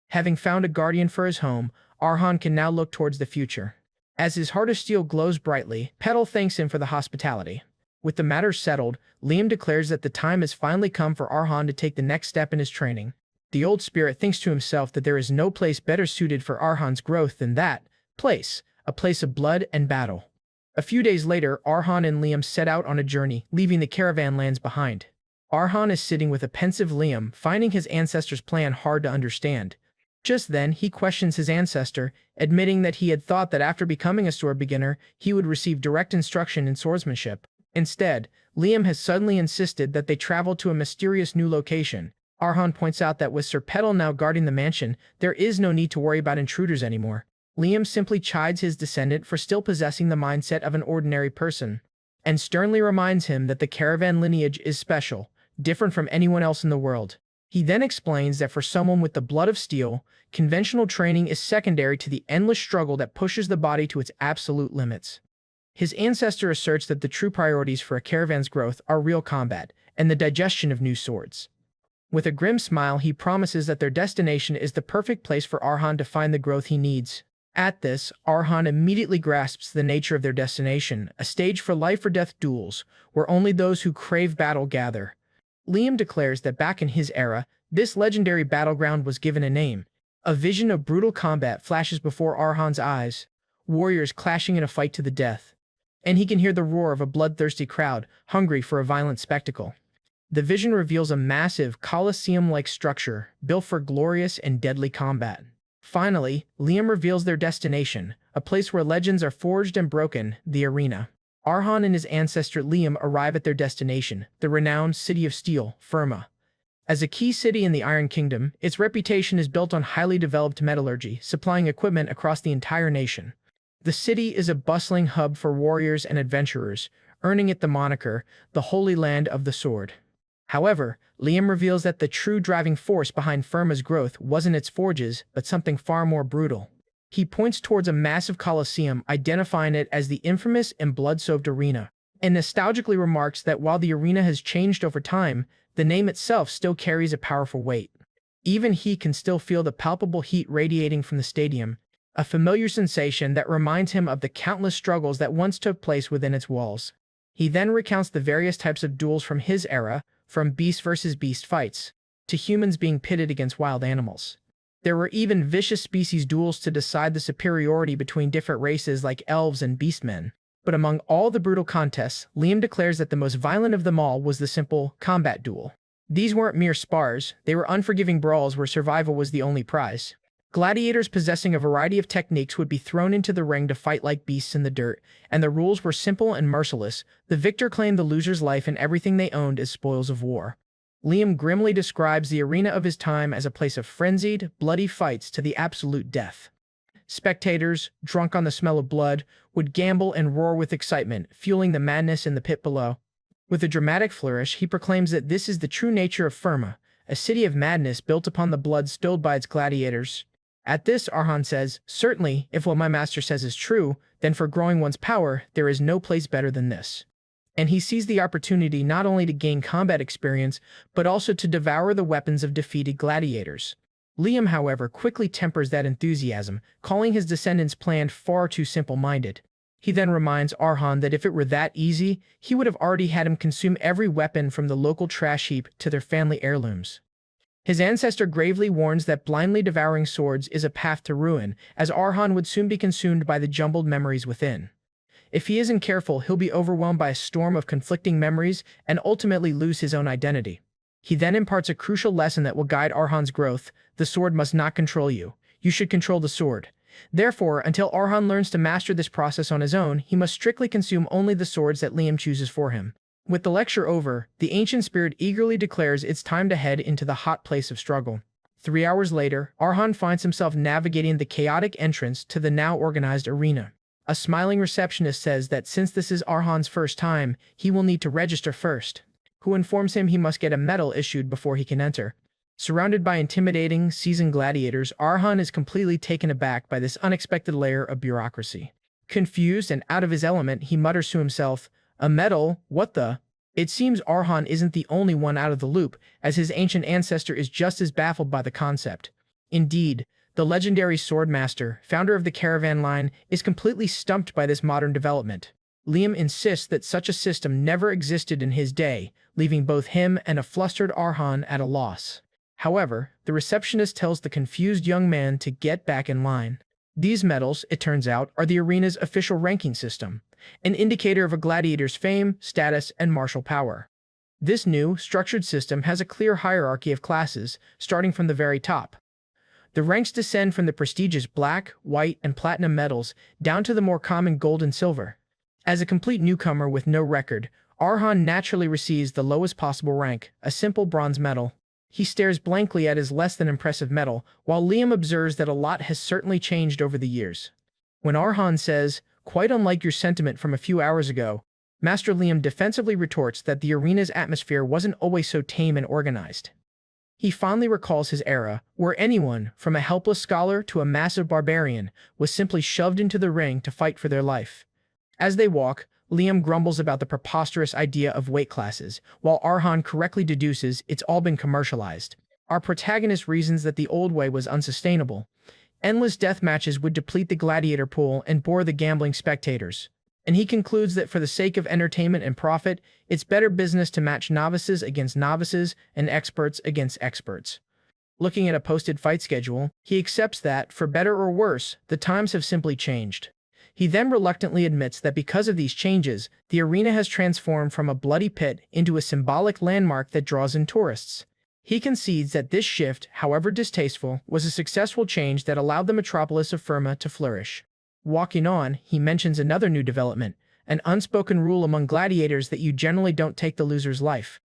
Having found a guardian for his home, Arhan can now look towards the future. As his heart of steel glows brightly, Patel thanks him for the hospitality. With the matter settled, Liam declares that the time has finally come for Arhan to take the next step in his training. The old spirit thinks to himself that there is no place better suited for Arhan's growth than that place, a place of blood and battle. A few days later, Arhan and Liam set out on a journey, leaving the caravan lands behind. Arhan is sitting with a pensive Liam, finding his ancestor's plan hard to understand. Just then, he questions his ancestor, admitting that he had thought that after becoming a sword beginner, he would receive direct instruction in swordsmanship. Instead, Liam has suddenly insisted that they travel to a mysterious new location. Arhan points out that with Sir Patel now guarding the mansion, there is no need to worry about intruders anymore. Liam simply chides his descendant for still possessing the mindset of an ordinary person, and sternly reminds him that the caravan lineage is special, different from anyone else in the world. He then explains that for someone with the blood of steel, conventional training is secondary to the endless struggle that pushes the body to its absolute limits. His ancestor asserts that the true priorities for a caravan's growth are real combat and the digestion of new swords. With a grim smile, he promises that their destination is the perfect place for Arhan to find the growth he needs. At this, Arhan immediately grasps the nature of their destination, a stage for life-or-death duels, where only those who crave battle gather. Liam declares that back in his era, this legendary battleground was given a name. A vision of brutal combat flashes before Arhan's eyes, warriors clashing in a fight to the death. And he can hear the roar of a bloodthirsty crowd, hungry for a violent spectacle. The vision reveals a massive, Colosseum-like structure, built for glorious and deadly combat. Finally, Liam reveals their destination, a place where legends are forged and broken, the arena. Arhan and his ancestor Liam arrive at their destination, the renowned City of Steel, Firma. As a key city in the Iron Kingdom, its reputation is built on highly developed metallurgy, supplying equipment across the entire nation. The city is a bustling hub for warriors and adventurers, earning it the moniker, the Holy Land of the Sword. However, Liam reveals that the true driving force behind Firma's growth wasn't its forges, but something far more brutal. He points towards a massive coliseum, identifying it as the infamous and blood-soaked arena, and nostalgically remarks that while the arena has changed over time, the name itself still carries a powerful weight. Even he can still feel the palpable heat radiating from the stadium, a familiar sensation that reminds him of the countless struggles that once took place within its walls. He then recounts the various types of duels from his era, from beast versus beast fights, to humans being pitted against wild animals. There were even vicious species duels to decide the superiority between different races like elves and beastmen. But among all the brutal contests, Liam declares that the most violent of them all was the simple combat duel. These weren't mere spars, they were unforgiving brawls where survival was the only prize. Gladiators possessing a variety of techniques would be thrown into the ring to fight like beasts in the dirt, and the rules were simple and merciless. The victor claimed the loser's life and everything they owned as spoils of war. Liam grimly describes the arena of his time as a place of frenzied, bloody fights to the absolute death. Spectators, drunk on the smell of blood, would gamble and roar with excitement, fueling the madness in the pit below. With a dramatic flourish, he proclaims that this is the true nature of Firma, a city of madness built upon the blood spilled by its gladiators. At this, Arhan says, "Certainly, if what my master says is true, then for growing one's power, there is no place better than this." And he sees the opportunity not only to gain combat experience, but also to devour the weapons of defeated gladiators. Liam, however, quickly tempers that enthusiasm, calling his descendants' plan far too simple-minded. He then reminds Arhan that if it were that easy, he would have already had him consume every weapon from the local trash heap to their family heirlooms. His ancestor gravely warns that blindly devouring swords is a path to ruin, as Arhan would soon be consumed by the jumbled memories within. If he isn't careful, he'll be overwhelmed by a storm of conflicting memories and ultimately lose his own identity. He then imparts a crucial lesson that will guide Arhan's growth: the sword must not control you. You should control the sword. Therefore, until Arhan learns to master this process on his own, he must strictly consume only the swords that Liam chooses for him. With the lecture over, the ancient spirit eagerly declares it's time to head into the hot place of struggle. 3 hours later, Arhan finds himself navigating the chaotic entrance to the now organized arena. A smiling receptionist says that since this is Arhan's first time, he will need to register first, who informs him he must get a medal issued before he can enter. Surrounded by intimidating, seasoned gladiators, Arhan is completely taken aback by this unexpected layer of bureaucracy. Confused and out of his element, he mutters to himself, "A medal? What the?" It seems Arhan isn't the only one out of the loop, as his ancient ancestor is just as baffled by the concept. Indeed, the legendary Swordmaster, founder of the Caravan line, is completely stumped by this modern development. Liam insists that such a system never existed in his day, leaving both him and a flustered Arhan at a loss. However, the receptionist tells the confused young man to get back in line. These medals, it turns out, are the arena's official ranking system, an indicator of a gladiator's fame, status, and martial power. This new, structured system has a clear hierarchy of classes, starting from the very top. The ranks descend from the prestigious black, white, and platinum medals down to the more common gold and silver. As a complete newcomer with no record, Arhan naturally receives the lowest possible rank, a simple bronze medal. He stares blankly at his less than impressive medal, while Liam observes that a lot has certainly changed over the years. When Arhan says, "Quite unlike your sentiment from a few hours ago," Master Liam defensively retorts that the arena's atmosphere wasn't always so tame and organized. He fondly recalls his era, where anyone, from a helpless scholar to a massive barbarian, was simply shoved into the ring to fight for their life. As they walk, Liam grumbles about the preposterous idea of weight classes, while Arhan correctly deduces it's all been commercialized. Our protagonist reasons that the old way was unsustainable. Endless death matches would deplete the gladiator pool and bore the gambling spectators. And he concludes that for the sake of entertainment and profit, it's better business to match novices against novices and experts against experts. Looking at a posted fight schedule, he accepts that, for better or worse, the times have simply changed. He then reluctantly admits that because of these changes, the arena has transformed from a bloody pit into a symbolic landmark that draws in tourists. He concedes that this shift, however distasteful, was a successful change that allowed the metropolis of Firma to flourish. Walking on, he mentions another new development, an unspoken rule among gladiators that you generally don't take the loser's life.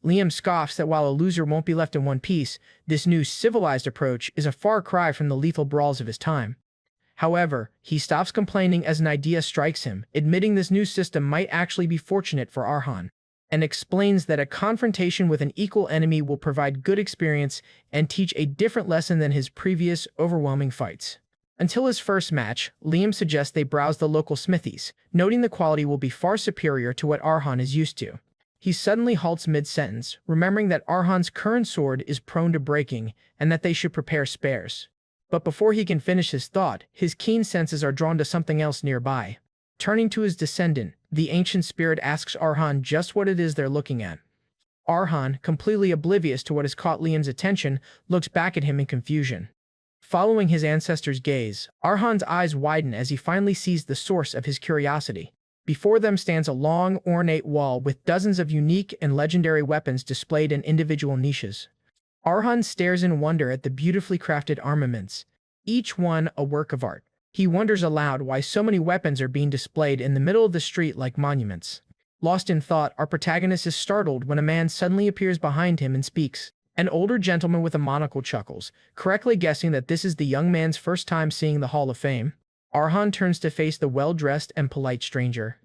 Liam scoffs that while a loser won't be left in one piece, this new civilized approach is a far cry from the lethal brawls of his time. However, he stops complaining as an idea strikes him, admitting this new system might actually be fortunate for Arhan, and explains that a confrontation with an equal enemy will provide good experience and teach a different lesson than his previous, overwhelming fights. Until his first match, Liam suggests they browse the local smithies, noting the quality will be far superior to what Arhan is used to. He suddenly halts mid-sentence, remembering that Arhan's current sword is prone to breaking and that they should prepare spares. But before he can finish his thought, his keen senses are drawn to something else nearby. Turning to his descendant, the ancient spirit asks Arhan just what it is they're looking at. Arhan, completely oblivious to what has caught Liam's attention, looks back at him in confusion. Following his ancestor's gaze, Arhan's eyes widen as he finally sees the source of his curiosity. Before them stands a long, ornate wall with dozens of unique and legendary weapons displayed in individual niches. Arhan stares in wonder at the beautifully crafted armaments, each one a work of art. He wonders aloud why so many weapons are being displayed in the middle of the street like monuments. Lost in thought, our protagonist is startled when a man suddenly appears behind him and speaks. An older gentleman with a monocle chuckles, correctly guessing that this is the young man's first time seeing the Hall of Fame. Arhan turns to face the well-dressed and polite stranger.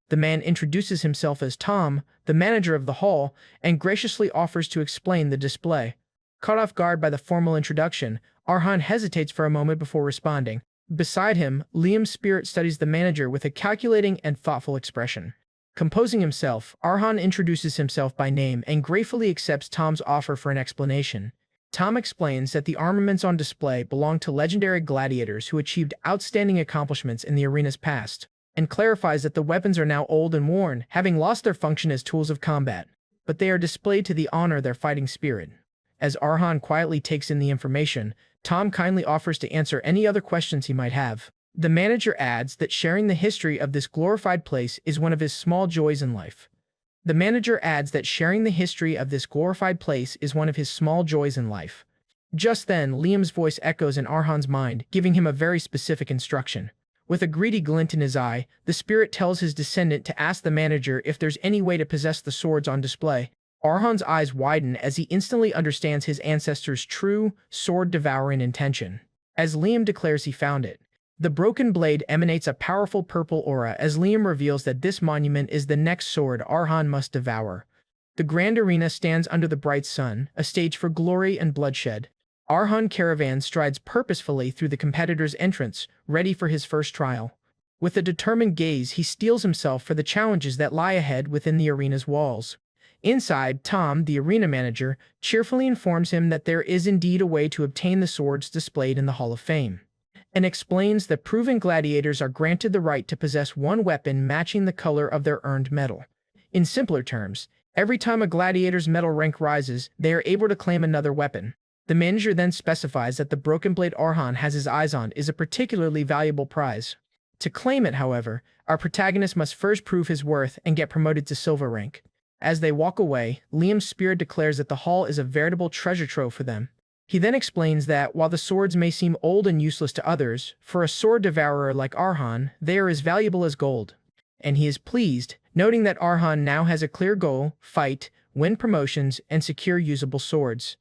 The man introduces himself as Tom, the manager of the hall, and graciously offers to explain the display. Caught off guard by the formal introduction, Arhan hesitates for a moment before responding. Beside him, Liam's spirit studies the manager with a calculating and thoughtful expression. Composing himself, Arhan introduces himself by name and gratefully accepts Tom's offer for an explanation. Tom explains that the armaments on display belong to legendary gladiators who achieved outstanding accomplishments in the arena's past, and clarifies that the weapons are now old and worn, having lost their function as tools of combat, but they are displayed to honor their fighting spirit. As Arhan quietly takes in the information, Tom kindly offers to answer any other questions he might have. The manager adds that sharing the history of this glorified place is one of his small joys in life. Just then, Liam's voice echoes in Arhan's mind, giving him a very specific instruction. With a greedy glint in his eye, the spirit tells his descendant to ask the manager if there's any way to possess the swords on display. Arhan's eyes widen as he instantly understands his ancestor's true, sword-devouring intention. As Liam declares he found it, the broken blade emanates a powerful purple aura as Liam reveals that this monument is the next sword Arhan must devour. The grand arena stands under the bright sun, a stage for glory and bloodshed. Arhan Karavan strides purposefully through the competitor's entrance, ready for his first trial. With a determined gaze, he steels himself for the challenges that lie ahead within the arena's walls. Inside, Tom, the arena manager, cheerfully informs him that there is indeed a way to obtain the swords displayed in the Hall of Fame, and explains that proven gladiators are granted the right to possess one weapon matching the color of their earned medal. In simpler terms, every time a gladiator's medal rank rises, they are able to claim another weapon. The manager then specifies that the broken blade Arhan has his eyes on is a particularly valuable prize. To claim it, however, our protagonist must first prove his worth and get promoted to silver rank. As they walk away, Liam's spirit declares that the hall is a veritable treasure trove for them. He then explains that, while the swords may seem old and useless to others, for a sword devourer like Arhan, they are as valuable as gold. And he is pleased, noting that Arhan now has a clear goal: fight, win promotions, and secure usable swords.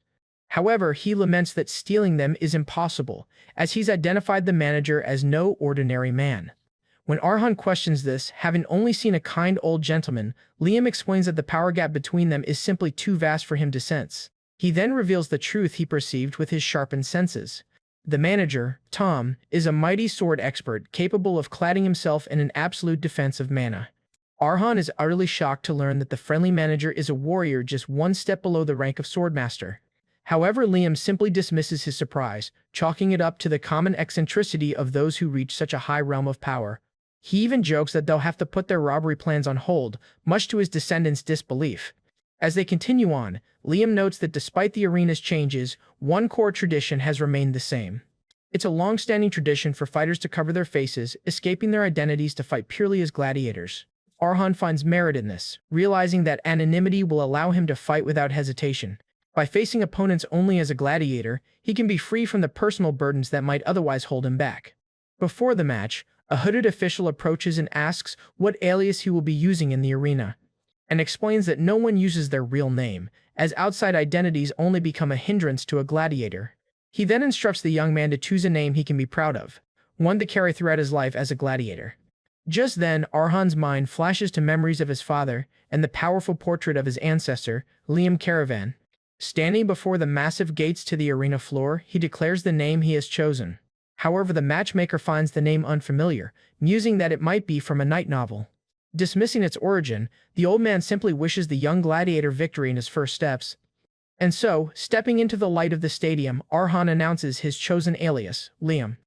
However, he laments that stealing them is impossible, as he's identified the manager as no ordinary man. When Arhan questions this, having only seen a kind old gentleman, Liam explains that the power gap between them is simply too vast for him to sense. He then reveals the truth he perceived with his sharpened senses. The manager, Tom, is a mighty sword expert capable of cladding himself in an absolute defense of mana. Arhan is utterly shocked to learn that the friendly manager is a warrior just one step below the rank of Swordmaster. However, Liam simply dismisses his surprise, chalking it up to the common eccentricity of those who reach such a high realm of power. He even jokes that they'll have to put their robbery plans on hold, much to his descendants' disbelief. As they continue on, Liam notes that despite the arena's changes, one core tradition has remained the same. It's a long-standing tradition for fighters to cover their faces, escaping their identities to fight purely as gladiators. Arhan finds merit in this, realizing that anonymity will allow him to fight without hesitation. By facing opponents only as a gladiator, he can be free from the personal burdens that might otherwise hold him back. Before the match, a hooded official approaches and asks what alias he will be using in the arena, and explains that no one uses their real name, as outside identities only become a hindrance to a gladiator. He then instructs the young man to choose a name he can be proud of, one to carry throughout his life as a gladiator. Just then, Arhan's mind flashes to memories of his father and the powerful portrait of his ancestor, Liam Karavan. Standing before the massive gates to the arena floor, he declares the name he has chosen. However, the matchmaker finds the name unfamiliar, musing that it might be from a night novel. Dismissing its origin, the old man simply wishes the young gladiator victory in his first steps. And so, stepping into the light of the stadium, Arhan announces his chosen alias, Liam.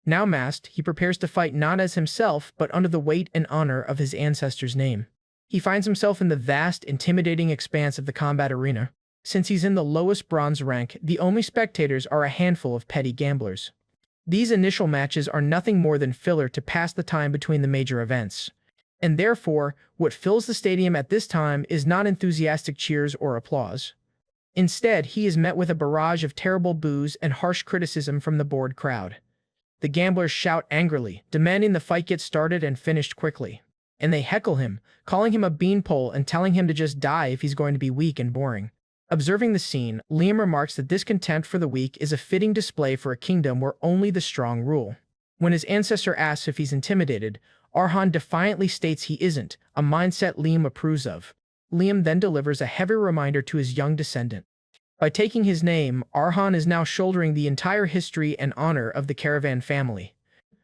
Now masked, he prepares to fight not as himself, but under the weight and honor of his ancestor's name. He finds himself in the vast, intimidating expanse of the combat arena. Since he's in the lowest bronze rank, the only spectators are a handful of petty gamblers. These initial matches are nothing more than filler to pass the time between the major events. And therefore, what fills the stadium at this time is not enthusiastic cheers or applause. Instead, he is met with a barrage of terrible boos and harsh criticism from the bored crowd. The gamblers shout angrily, demanding the fight get started and finished quickly. And they heckle him, calling him a beanpole and telling him to just die if he's going to be weak and boring. Observing the scene, Liam remarks that this contempt for the weak is a fitting display for a kingdom where only the strong rule. When his ancestor asks if he's intimidated, Arhan defiantly states he isn't, a mindset Liam approves of. Liam then delivers a heavy reminder to his young descendant. By taking his name, Arhan is now shouldering the entire history and honor of the Karavan family.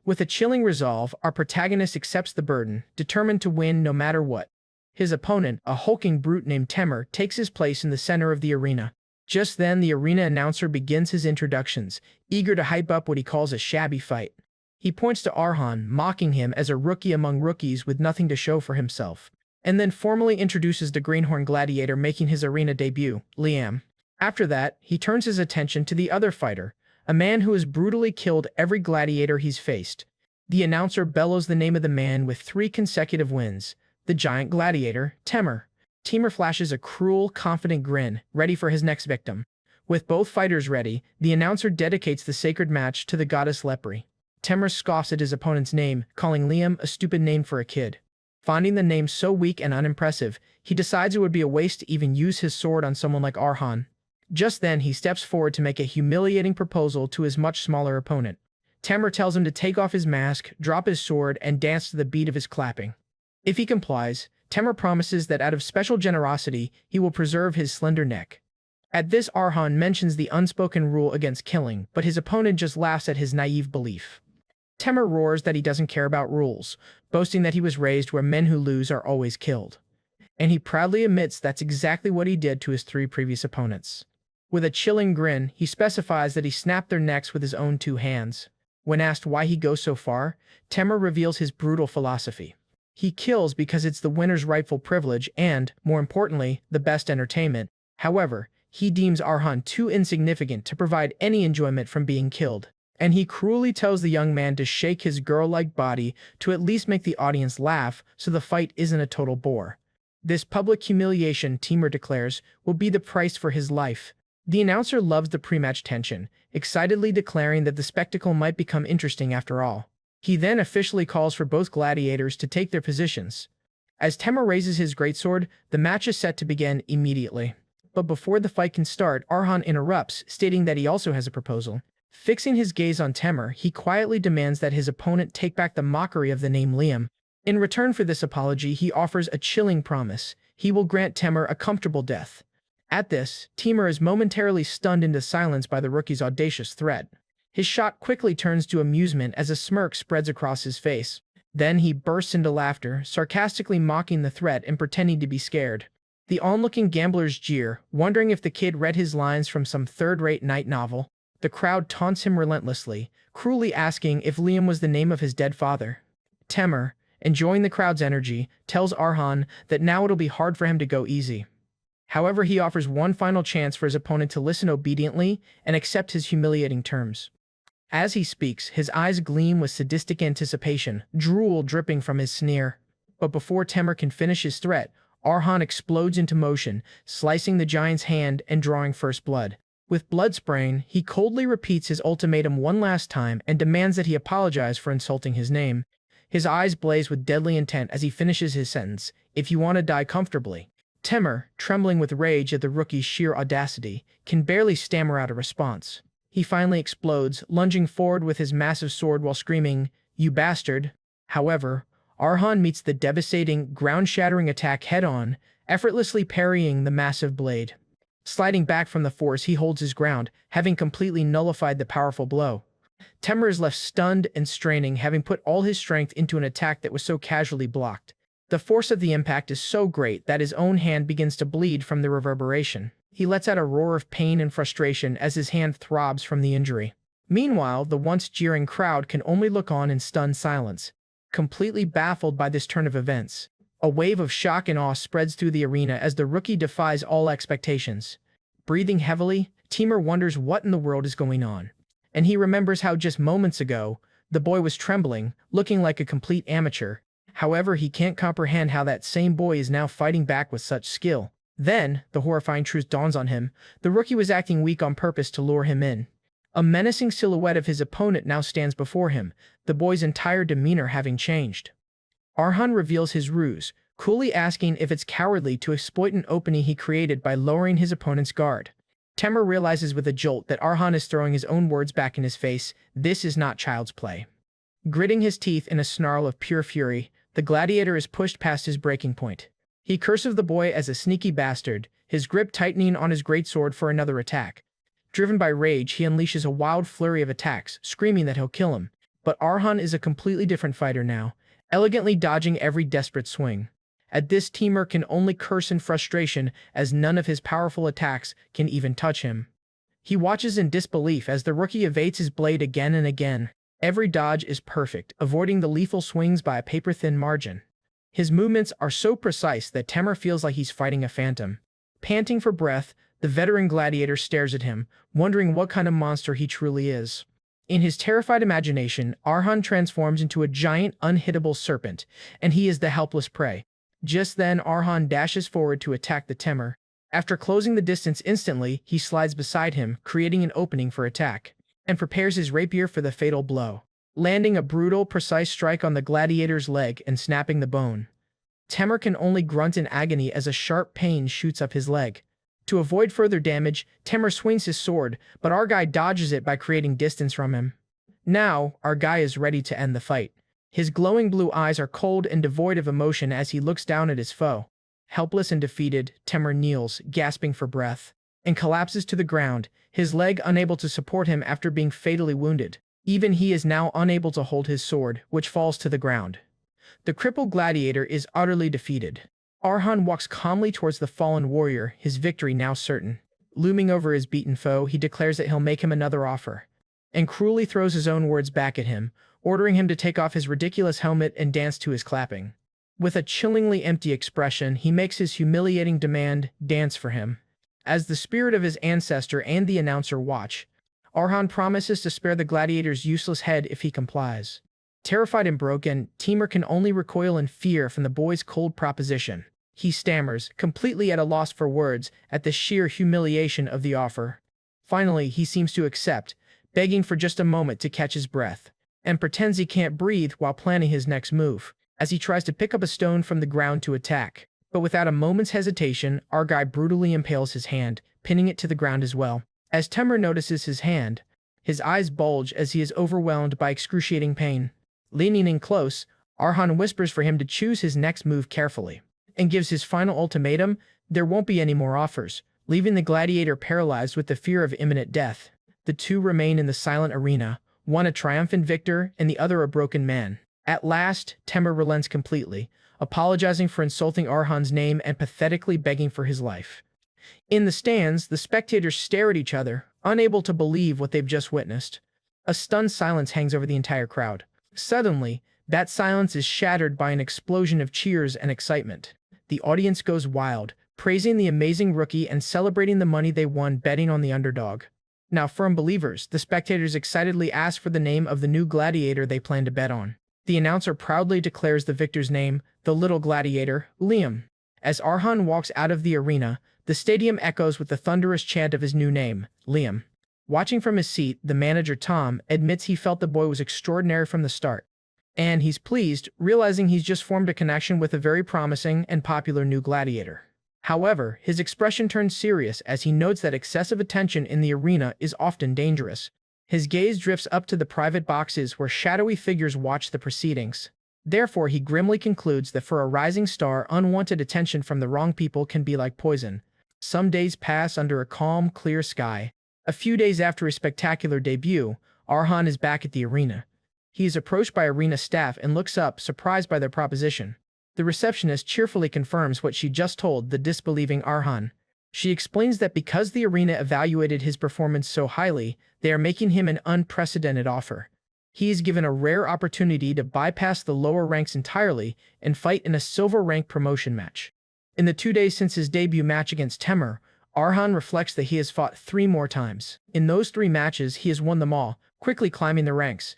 With a chilling resolve, our protagonist accepts the burden, determined to win no matter what. His opponent, a hulking brute named Temur, takes his place in the center of the arena. Just then, the arena announcer begins his introductions, eager to hype up what he calls a shabby fight. He points to Arhan, mocking him as a rookie among rookies with nothing to show for himself, and then formally introduces the greenhorn gladiator making his arena debut, Liam. After that, he turns his attention to the other fighter, a man who has brutally killed every gladiator he's faced. The announcer bellows the name of the man with 3 consecutive wins. The giant gladiator, Temur. Temur flashes a cruel, confident grin, ready for his next victim. With both fighters ready, the announcer dedicates the sacred match to the goddess Lepri. Temur scoffs at his opponent's name, calling Liam a stupid name for a kid. Finding the name so weak and unimpressive, he decides it would be a waste to even use his sword on someone like Arhan. Just then, he steps forward to make a humiliating proposal to his much smaller opponent. Temur tells him to take off his mask, drop his sword, and dance to the beat of his clapping. If he complies, Temur promises that out of special generosity, he will preserve his slender neck. At this, Arhan mentions the unspoken rule against killing, but his opponent just laughs at his naive belief. Temur roars that he doesn't care about rules, boasting that he was raised where men who lose are always killed. And he proudly admits that's exactly what he did to his 3 previous opponents. With a chilling grin, he specifies that he snapped their necks with his own 2 hands. When asked why he goes so far, Temur reveals his brutal philosophy. He kills because it's the winner's rightful privilege and, more importantly, the best entertainment. However, he deems Arhan too insignificant to provide any enjoyment from being killed, and he cruelly tells the young man to shake his girl-like body to at least make the audience laugh so the fight isn't a total bore. This public humiliation, Temur declares, will be the price for his life. The announcer loves the pre-match tension, excitedly declaring that the spectacle might become interesting after all. He then officially calls for both gladiators to take their positions. As Temur raises his greatsword, the match is set to begin immediately. But before the fight can start, Arhan interrupts, stating that he also has a proposal. Fixing his gaze on Temur, he quietly demands that his opponent take back the mockery of the name Liam. In return for this apology, he offers a chilling promise. He will grant Temur a comfortable death. At this, Temur is momentarily stunned into silence by the rookie's audacious threat. His shock quickly turns to amusement as a smirk spreads across his face. Then he bursts into laughter, sarcastically mocking the threat and pretending to be scared. The onlooking gamblers jeer, wondering if the kid read his lines from some third-rate night novel. The crowd taunts him relentlessly, cruelly asking if Liam was the name of his dead father. Temur, enjoying the crowd's energy, tells Arhan that now it'll be hard for him to go easy. However, he offers one final chance for his opponent to listen obediently and accept his humiliating terms. As he speaks, his eyes gleam with sadistic anticipation, drool dripping from his sneer. But before Temur can finish his threat, Arhan explodes into motion, slicing the giant's hand and drawing first blood. With blood spraying, he coldly repeats his ultimatum one last time and demands that he apologize for insulting his name. His eyes blaze with deadly intent as he finishes his sentence, "If you want to die comfortably." Temur, trembling with rage at the rookie's sheer audacity, can barely stammer out a response. He finally explodes, lunging forward with his massive sword while screaming, "You bastard!" However, Arhan meets the devastating, ground-shattering attack head-on, effortlessly parrying the massive blade. Sliding back from the force, he holds his ground, having completely nullified the powerful blow. Temur is left stunned and straining, having put all his strength into an attack that was so casually blocked. The force of the impact is so great that his own hand begins to bleed from the reverberation. He lets out a roar of pain and frustration as his hand throbs from the injury. Meanwhile, the once jeering crowd can only look on in stunned silence, completely baffled by this turn of events. A wave of shock and awe spreads through the arena as the rookie defies all expectations. Breathing heavily, Temur wonders what in the world is going on. And he remembers how just moments ago, the boy was trembling, looking like a complete amateur. However, he can't comprehend how that same boy is now fighting back with such skill. Then, the horrifying truth dawns on him. The rookie was acting weak on purpose to lure him in. A menacing silhouette of his opponent now stands before him, the boy's entire demeanor having changed. Arhan reveals his ruse, coolly asking if it's cowardly to exploit an opening he created by lowering his opponent's guard. Temur realizes with a jolt that Arhan is throwing his own words back in his face. This is not child's play. Gritting his teeth in a snarl of pure fury, the gladiator is pushed past his breaking point. He curses the boy as a sneaky bastard, his grip tightening on his greatsword for another attack. Driven by rage, he unleashes a wild flurry of attacks, screaming that he'll kill him. But Arhan is a completely different fighter now, elegantly dodging every desperate swing. At this, Temur can only curse in frustration as none of his powerful attacks can even touch him. He watches in disbelief as the rookie evades his blade again and again. Every dodge is perfect, avoiding the lethal swings by a paper-thin margin. His movements are so precise that Temur feels like he's fighting a phantom. Panting for breath, the veteran gladiator stares at him, wondering what kind of monster he truly is. In his terrified imagination, Arhan transforms into a giant, unhittable serpent, and he is the helpless prey. Just then, Arhan dashes forward to attack the Temur. After closing the distance instantly, he slides beside him, creating an opening for attack, and prepares his rapier for the fatal blow. landing a brutal, precise strike on the gladiator's leg and snapping the bone. Temur can only grunt in agony as a sharp pain shoots up his leg. To avoid further damage, Temur swings his sword, but our guy dodges it by creating distance from him. Now, our guy is ready to end the fight. His glowing blue eyes are cold and devoid of emotion as he looks down at his foe. Helpless and defeated, Temur kneels, gasping for breath, and collapses to the ground, his leg unable to support him after being fatally wounded. Even he is now unable to hold his sword, which falls to the ground. The crippled gladiator is utterly defeated. Arhan walks calmly towards the fallen warrior, his victory now certain. Looming over his beaten foe, he declares that he'll make him another offer, and cruelly throws his own words back at him, ordering him to take off his ridiculous helmet and dance to his clapping. With a chillingly empty expression, he makes his humiliating demand, dance for him. As the spirit of his ancestor and the announcer watch, Arhan promises to spare the gladiator's useless head if he complies. Terrified and broken, Temur can only recoil in fear from the boy's cold proposition. He stammers, completely at a loss for words, at the sheer humiliation of the offer. Finally, he seems to accept, begging for just a moment to catch his breath, and pretends he can't breathe while planning his next move, as he tries to pick up a stone from the ground to attack. But without a moment's hesitation, our guy brutally impales his hand, pinning it to the ground as well. As Temur notices his hand, his eyes bulge as he is overwhelmed by excruciating pain. Leaning in close, Arhan whispers for him to choose his next move carefully, and gives his final ultimatum: there won't be any more offers, leaving the gladiator paralyzed with the fear of imminent death. The two remain in the silent arena, one a triumphant victor and the other a broken man. At last, Temur relents completely, apologizing for insulting Arhan's name and pathetically begging for his life. In the stands, the spectators stare at each other, unable to believe what they've just witnessed. A stunned silence hangs over the entire crowd. Suddenly, that silence is shattered by an explosion of cheers and excitement. The audience goes wild, praising the amazing rookie and celebrating the money they won betting on the underdog. Now firm believers, the spectators excitedly ask for the name of the new gladiator they plan to bet on. The announcer proudly declares the victor's name, the little gladiator, Liam. As Arhan walks out of the arena, the stadium echoes with the thunderous chant of his new name, Liam. Watching from his seat, the manager Tom admits he felt the boy was extraordinary from the start. And he's pleased, realizing he's just formed a connection with a very promising and popular new gladiator. However, his expression turns serious as he notes that excessive attention in the arena is often dangerous. His gaze drifts up to the private boxes where shadowy figures watch the proceedings. Therefore, he grimly concludes that for a rising star, unwanted attention from the wrong people can be like poison. Some days pass under a calm, clear sky. A few days after his spectacular debut, Arhan is back at the arena. He is approached by arena staff and looks up, surprised by their proposition. The receptionist cheerfully confirms what she just told the disbelieving Arhan. She explains that because the arena evaluated his performance so highly, they are making him an unprecedented offer. He is given a rare opportunity to bypass the lower ranks entirely and fight in a silver rank promotion match. In the 2 days since his debut match against Temur, Arhan reflects that he has fought 3 more times. In those 3 matches, he has won them all, quickly climbing the ranks.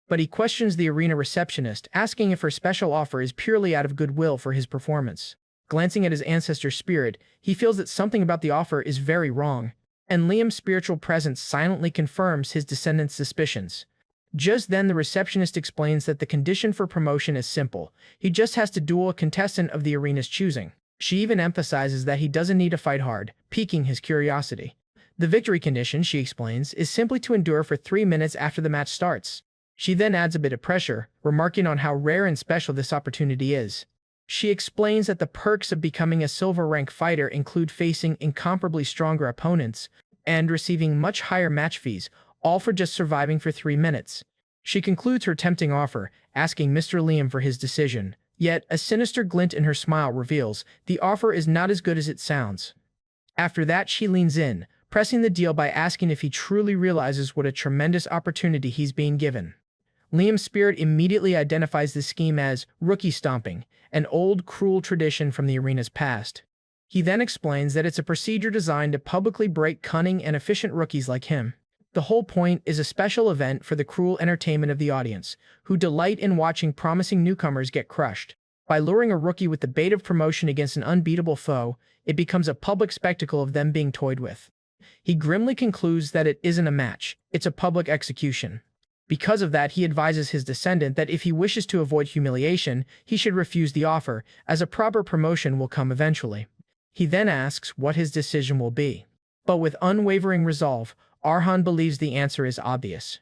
But he questions the arena receptionist, asking if her special offer is purely out of goodwill for his performance. Glancing at his ancestor spirit, he feels that something about the offer is very wrong, and Liam's spiritual presence silently confirms his descendant's suspicions. Just then, the receptionist explains that the condition for promotion is simple. He just has to duel a contestant of the arena's choosing. She even emphasizes that he doesn't need to fight hard, piquing his curiosity. The victory condition, she explains, is simply to endure for 3 minutes after the match starts. She then adds a bit of pressure, remarking on how rare and special this opportunity is. She explains that the perks of becoming a silver rank fighter include facing incomparably stronger opponents and receiving much higher match fees, all for just surviving for 3 minutes. She concludes her tempting offer, asking Mr. Liam for his decision. Yet, a sinister glint in her smile reveals the offer is not as good as it sounds. After that, she leans in, pressing the deal by asking if he truly realizes what a tremendous opportunity he's being given. Liam's spirit immediately identifies this scheme as rookie stomping, an old, cruel tradition from the arena's past. He then explains that it's a procedure designed to publicly break cunning and efficient rookies like him. The whole point is a special event for the cruel entertainment of the audience, who delight in watching promising newcomers get crushed. By luring a rookie with the bait of promotion against an unbeatable foe, it becomes a public spectacle of them being toyed with. He grimly concludes that it isn't a match, it's a public execution. Because of that, he advises his descendant that if he wishes to avoid humiliation, he should refuse the offer, as a proper promotion will come eventually. He then asks what his decision will be. But with unwavering resolve, Arhan believes the answer is obvious.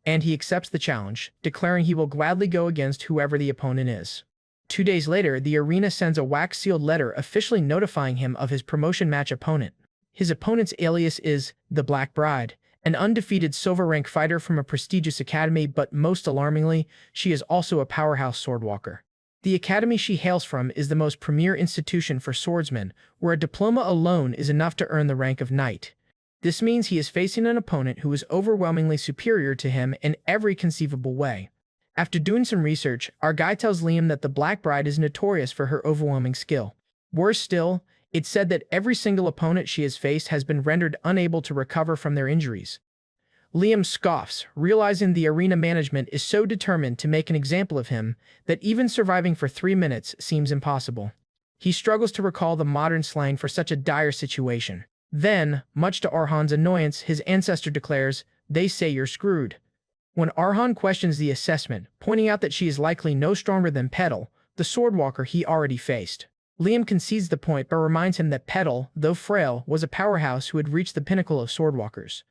And he accepts the challenge, declaring he will gladly go against whoever the opponent is. 2 days later, the arena sends a wax-sealed letter officially notifying him of his promotion match opponent. His opponent's alias is the Black Bride, an undefeated silver-rank fighter from a prestigious academy, but most alarmingly, she is also a powerhouse swordwalker. The academy she hails from is the most premier institution for swordsmen, where a diploma alone is enough to earn the rank of knight. This means he is facing an opponent who is overwhelmingly superior to him in every conceivable way. After doing some research, our guy tells Liam that the Black Bride is notorious for her overwhelming skill. Worse still, it's said that every single opponent she has faced has been rendered unable to recover from their injuries. Liam scoffs, realizing the arena management is so determined to make an example of him that even surviving for 3 minutes seems impossible. He struggles to recall the modern slang for such a dire situation. Then, much to Arhan's annoyance, his ancestor declares, "They say you're screwed." When Arhan questions the assessment, pointing out that she is likely no stronger than Patel, the swordwalker he already faced, Liam concedes the point but reminds him that Patel, though frail, was a powerhouse who had reached the pinnacle of swordwalkers.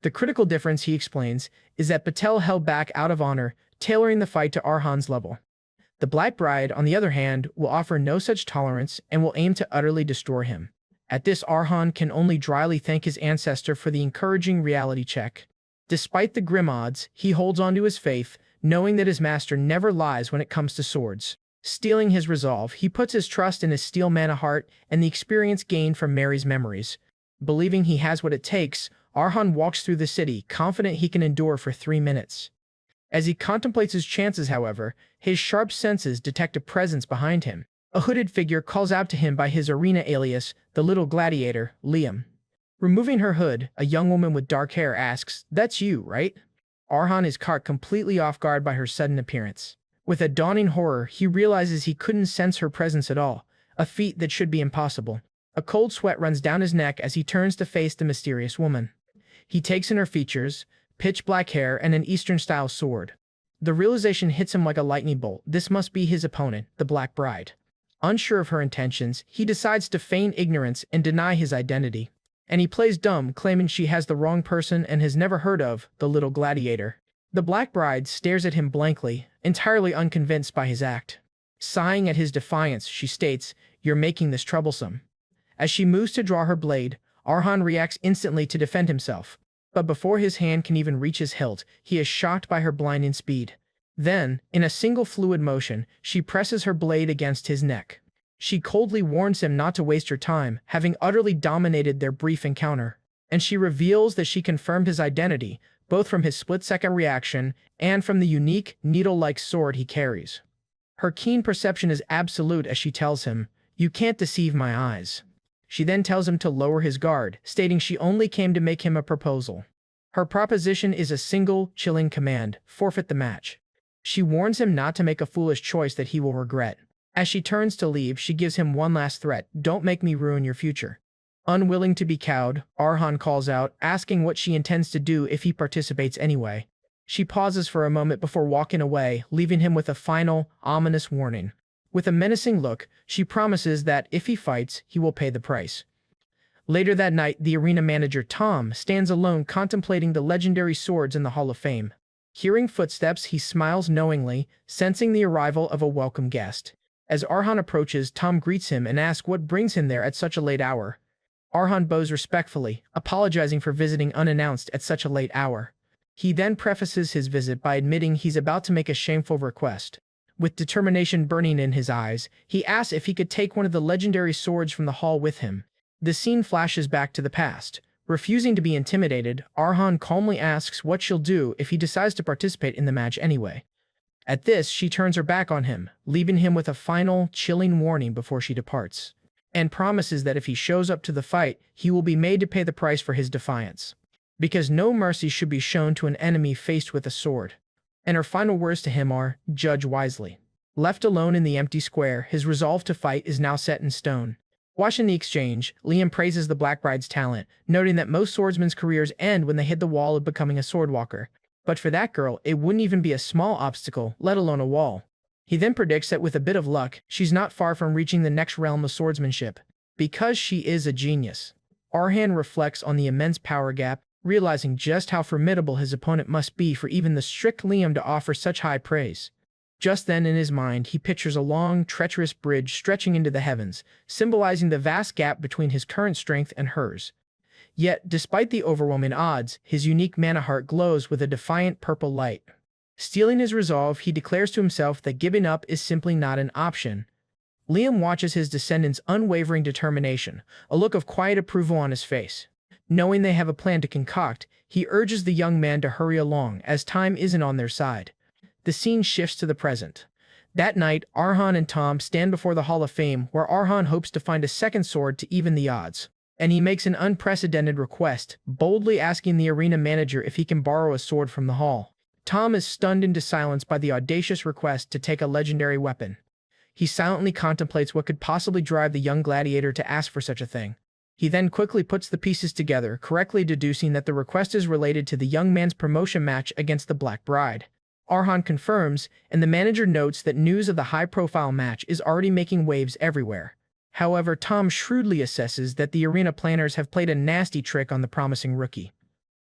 The critical difference, he explains, is that Patel held back out of honor, tailoring the fight to Arhan's level. The Black Bride, on the other hand, will offer no such tolerance and will aim to utterly destroy him. At this, Arhan can only dryly thank his ancestor for the encouraging reality check. Despite the grim odds, he holds on to his faith, knowing that his master never lies when it comes to swords. Steeling his resolve, he puts his trust in his steel mana heart and the experience gained from Mary's memories. Believing he has what it takes, Arhan walks through the city, confident he can endure for 3 minutes. As he contemplates his chances, however, his sharp senses detect a presence behind him. A hooded figure calls out to him by his arena alias, the Little Gladiator, Liam. Removing her hood, a young woman with dark hair asks, "That's you, right?" Arhan is caught completely off guard by her sudden appearance. With a dawning horror, he realizes he couldn't sense her presence at all, a feat that should be impossible. A cold sweat runs down his neck as he turns to face the mysterious woman. He takes in her features, pitch black hair, and an Eastern-style sword. The realization hits him like a lightning bolt. This must be his opponent, the Black Bride. Unsure of her intentions, he decides to feign ignorance and deny his identity. And he plays dumb, claiming she has the wrong person and has never heard of the Little Gladiator. The Black Bride stares at him blankly, entirely unconvinced by his act. Sighing at his defiance, she states, "You're making this troublesome." As she moves to draw her blade, Arhan reacts instantly to defend himself. But before his hand can even reach his hilt, he is shocked by her blinding speed. Then, in a single fluid motion, she presses her blade against his neck. She coldly warns him not to waste her time, having utterly dominated their brief encounter. And she reveals that she confirmed his identity, both from his split-second reaction and from the unique, needle-like sword he carries. Her keen perception is absolute as she tells him, "You can't deceive my eyes." She then tells him to lower his guard, stating she only came to make him a proposal. Her proposition is a single, chilling command: forfeit the match. She warns him not to make a foolish choice that he will regret. As she turns to leave, she gives him one last threat: "Don't make me ruin your future." Unwilling to be cowed, Arhan calls out, asking what she intends to do if he participates anyway. She pauses for a moment before walking away, leaving him with a final, ominous warning. With a menacing look, she promises that if he fights, he will pay the price. Later that night, the arena manager Tom stands alone contemplating the legendary swords in the Hall of Fame. Hearing footsteps, he smiles knowingly, sensing the arrival of a welcome guest. As Arhan approaches, Tom greets him and asks what brings him there at such a late hour. Arhan bows respectfully, apologizing for visiting unannounced at such a late hour. He then prefaces his visit by admitting he's about to make a shameful request. With determination burning in his eyes, he asks if he could take one of the legendary swords from the hall with him. The scene flashes back to the past. Refusing to be intimidated, Arhan calmly asks what she'll do if he decides to participate in the match anyway. At this, she turns her back on him, leaving him with a final, chilling warning before she departs, and promises that if he shows up to the fight, he will be made to pay the price for his defiance. Because no mercy should be shown to an enemy faced with a sword. And her final words to him are, "Judge wisely." Left alone in the empty square, his resolve to fight is now set in stone. Watching the exchange, Liam praises the Black Bride's talent, noting that most swordsmen's careers end when they hit the wall of becoming a swordwalker. But for that girl, it wouldn't even be a small obstacle, let alone a wall. He then predicts that with a bit of luck, she's not far from reaching the next realm of swordsmanship, because she is a genius. Arhan reflects on the immense power gap, realizing just how formidable his opponent must be for even the strict Liam to offer such high praise. Just then in his mind, he pictures a long, treacherous bridge stretching into the heavens, symbolizing the vast gap between his current strength and hers. Yet, despite the overwhelming odds, his unique mana heart glows with a defiant purple light. Steeling his resolve, he declares to himself that giving up is simply not an option. Liam watches his descendants' unwavering determination, a look of quiet approval on his face. Knowing they have a plan to concoct, he urges the young man to hurry along, as time isn't on their side. The scene shifts to the present. That night, Arhan and Tom stand before the Hall of Fame, where Arhan hopes to find a second sword to even the odds. And he makes an unprecedented request, boldly asking the arena manager if he can borrow a sword from the hall. Tom is stunned into silence by the audacious request to take a legendary weapon. He silently contemplates what could possibly drive the young gladiator to ask for such a thing. He then quickly puts the pieces together, correctly deducing that the request is related to the young man's promotion match against the Black Bride. Arhan confirms, and the manager notes that news of the high-profile match is already making waves everywhere. However, Tom shrewdly assesses that the arena planners have played a nasty trick on the promising rookie.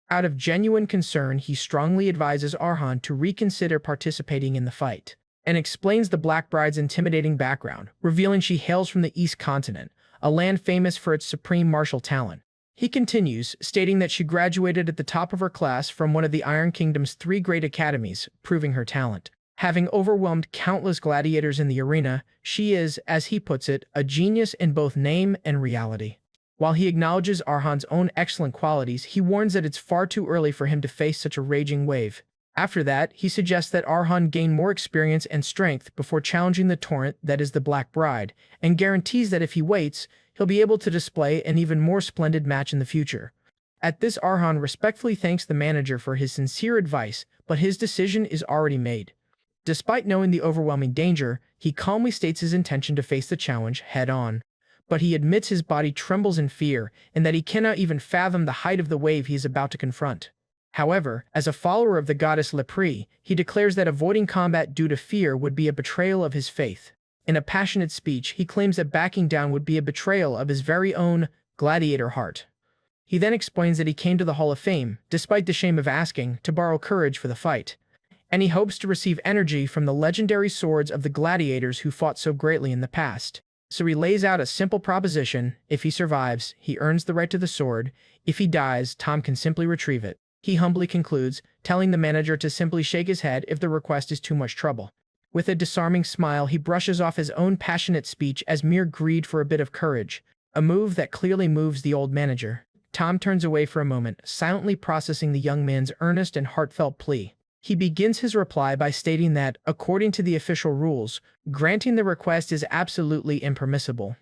Out of genuine concern, he strongly advises Arhan to reconsider participating in the fight, and explains the Black Bride's intimidating background, revealing she hails from the East Continent, a land famous for its supreme martial talent. He continues, stating that she graduated at the top of her class from one of the Iron Kingdom's 3 great academies, proving her talent. Having overwhelmed countless gladiators in the arena, she is, as he puts it, a genius in both name and reality. While he acknowledges Arhan's own excellent qualities, he warns that it's far too early for him to face such a raging wave. After that, he suggests that Arhan gain more experience and strength before challenging the torrent that is the Black Bride, and guarantees that if he waits, he'll be able to display an even more splendid match in the future. At this, Arhan respectfully thanks the manager for his sincere advice, but his decision is already made. Despite knowing the overwhelming danger, he calmly states his intention to face the challenge head-on. But he admits his body trembles in fear and that he cannot even fathom the height of the wave he is about to confront. However, as a follower of the goddess Lepre, he declares that avoiding combat due to fear would be a betrayal of his faith. In a passionate speech, he claims that backing down would be a betrayal of his very own gladiator heart. He then explains that he came to the Hall of Fame, despite the shame of asking, to borrow courage for the fight. And he hopes to receive energy from the legendary swords of the gladiators who fought so greatly in the past. So he lays out a simple proposition: if he survives, he earns the right to the sword. If he dies, Tom can simply retrieve it. He humbly concludes, telling the manager to simply shake his head if the request is too much trouble. With a disarming smile, he brushes off his own passionate speech as mere greed for a bit of courage, a move that clearly moves the old manager. Tom turns away for a moment, silently processing the young man's earnest and heartfelt plea. He begins his reply by stating that, according to the official rules, granting the request is absolutely impermissible.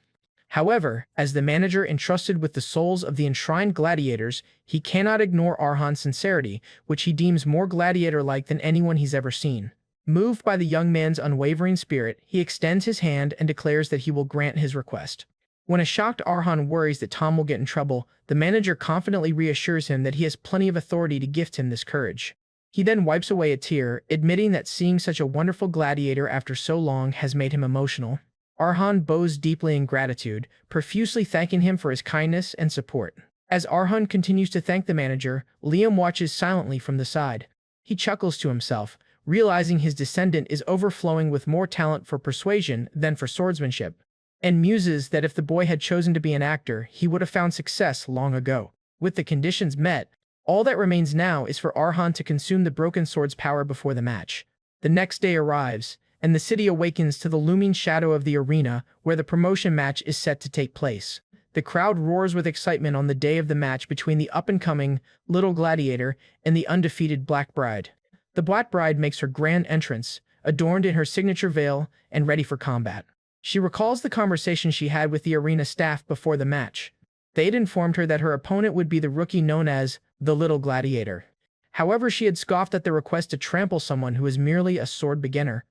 However, as the manager entrusted with the souls of the enshrined gladiators, he cannot ignore Arhan's sincerity, which he deems more gladiator-like than anyone he's ever seen. Moved by the young man's unwavering spirit, he extends his hand and declares that he will grant his request. When a shocked Arhan worries that Tom will get in trouble, the manager confidently reassures him that he has plenty of authority to gift him this courage. He then wipes away a tear, admitting that seeing such a wonderful gladiator after so long has made him emotional. Arhan bows deeply in gratitude, profusely thanking him for his kindness and support. As Arhan continues to thank the manager, Liam watches silently from the side. He chuckles to himself, realizing his descendant is overflowing with more talent for persuasion than for swordsmanship, and muses that if the boy had chosen to be an actor, he would have found success long ago. With the conditions met, all that remains now is for Arhan to consume the broken sword's power before the match. The next day arrives, and the city awakens to the looming shadow of the arena where the promotion match is set to take place. The crowd roars with excitement on the day of the match between the up-and-coming Little Gladiator and the undefeated Black Bride. The Black Bride makes her grand entrance, adorned in her signature veil and ready for combat. She recalls the conversation she had with the arena staff before the match. They had informed her that her opponent would be the rookie known as the Little Gladiator. However, she had scoffed at the request to trample someone who was merely a sword beginner.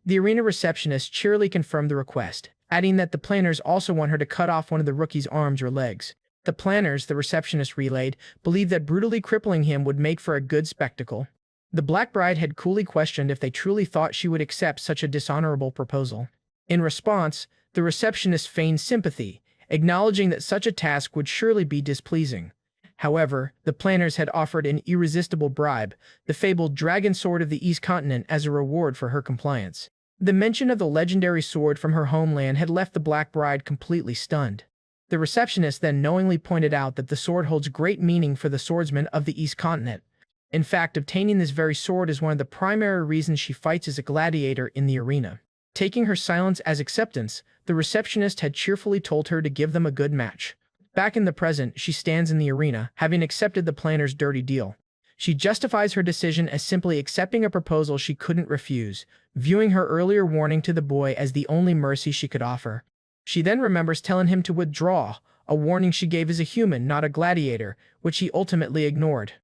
The arena receptionist cheerily confirmed the request, adding that the planners also want her to cut off one of the rookie's arms or legs. The planners, the receptionist relayed, believed that brutally crippling him would make for a good spectacle. The Black Bride had coolly questioned if they truly thought she would accept such a dishonorable proposal. In response, the receptionist feigned sympathy, acknowledging that such a task would surely be displeasing. However, the planners had offered an irresistible bribe, the fabled dragon sword of the East Continent, as a reward for her compliance. The mention of the legendary sword from her homeland had left the Black Bride completely stunned. The receptionist then knowingly pointed out that the sword holds great meaning for the swordsmen of the East Continent. In fact, obtaining this very sword is one of the primary reasons she fights as a gladiator in the arena. Taking her silence as acceptance, the receptionist had cheerfully told her to give them a good match. Back in the present, she stands in the arena, having accepted the planner's dirty deal. She justifies her decision as simply accepting a proposal she couldn't refuse, viewing her earlier warning to the boy as the only mercy she could offer. She then remembers telling him to withdraw, a warning she gave as a human, not a gladiator, which he ultimately ignored.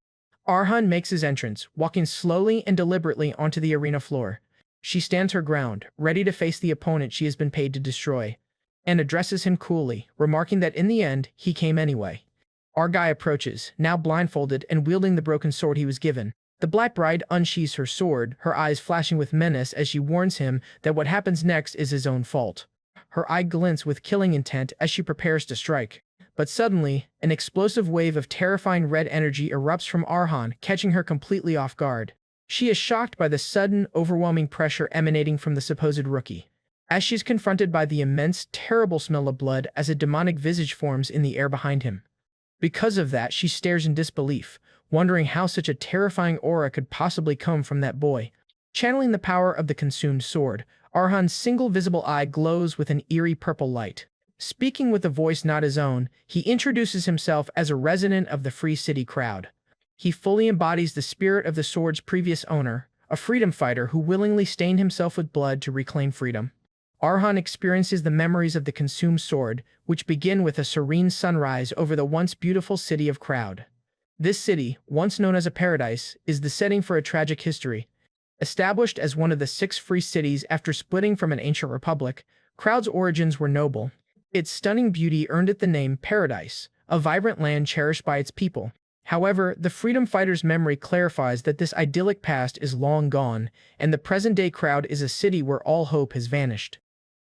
Arhan makes his entrance, walking slowly and deliberately onto the arena floor. She stands her ground, ready to face the opponent she has been paid to destroy, and addresses him coolly, remarking that in the end, he came anyway. Our guy approaches, now blindfolded and wielding the broken sword he was given. The Black Bride unsheathes her sword, her eyes flashing with menace as she warns him that what happens next is his own fault. Her eye glints with killing intent as she prepares to strike. But suddenly, an explosive wave of terrifying red energy erupts from Arhan, catching her completely off guard. She is shocked by the sudden, overwhelming pressure emanating from the supposed rookie. As she's confronted by the immense, terrible smell of blood as a demonic visage forms in the air behind him. Because of that, she stares in disbelief, wondering how such a terrifying aura could possibly come from that boy. Channeling the power of the consumed sword, Arhan's single visible eye glows with an eerie purple light. Speaking with a voice not his own, he introduces himself as a resident of the Free City crowd. He fully embodies the spirit of the sword's previous owner, a freedom fighter who willingly stained himself with blood to reclaim freedom. Arhan experiences the memories of the consumed sword, which begin with a serene sunrise over the once beautiful city of Crowd. This city, once known as a paradise, is the setting for a tragic history. Established as one of the 6 free cities after splitting from an ancient republic, Crowd's origins were noble. Its stunning beauty earned it the name Paradise, a vibrant land cherished by its people. However, the freedom fighter's memory clarifies that this idyllic past is long gone, and the present-day Crowd is a city where all hope has vanished.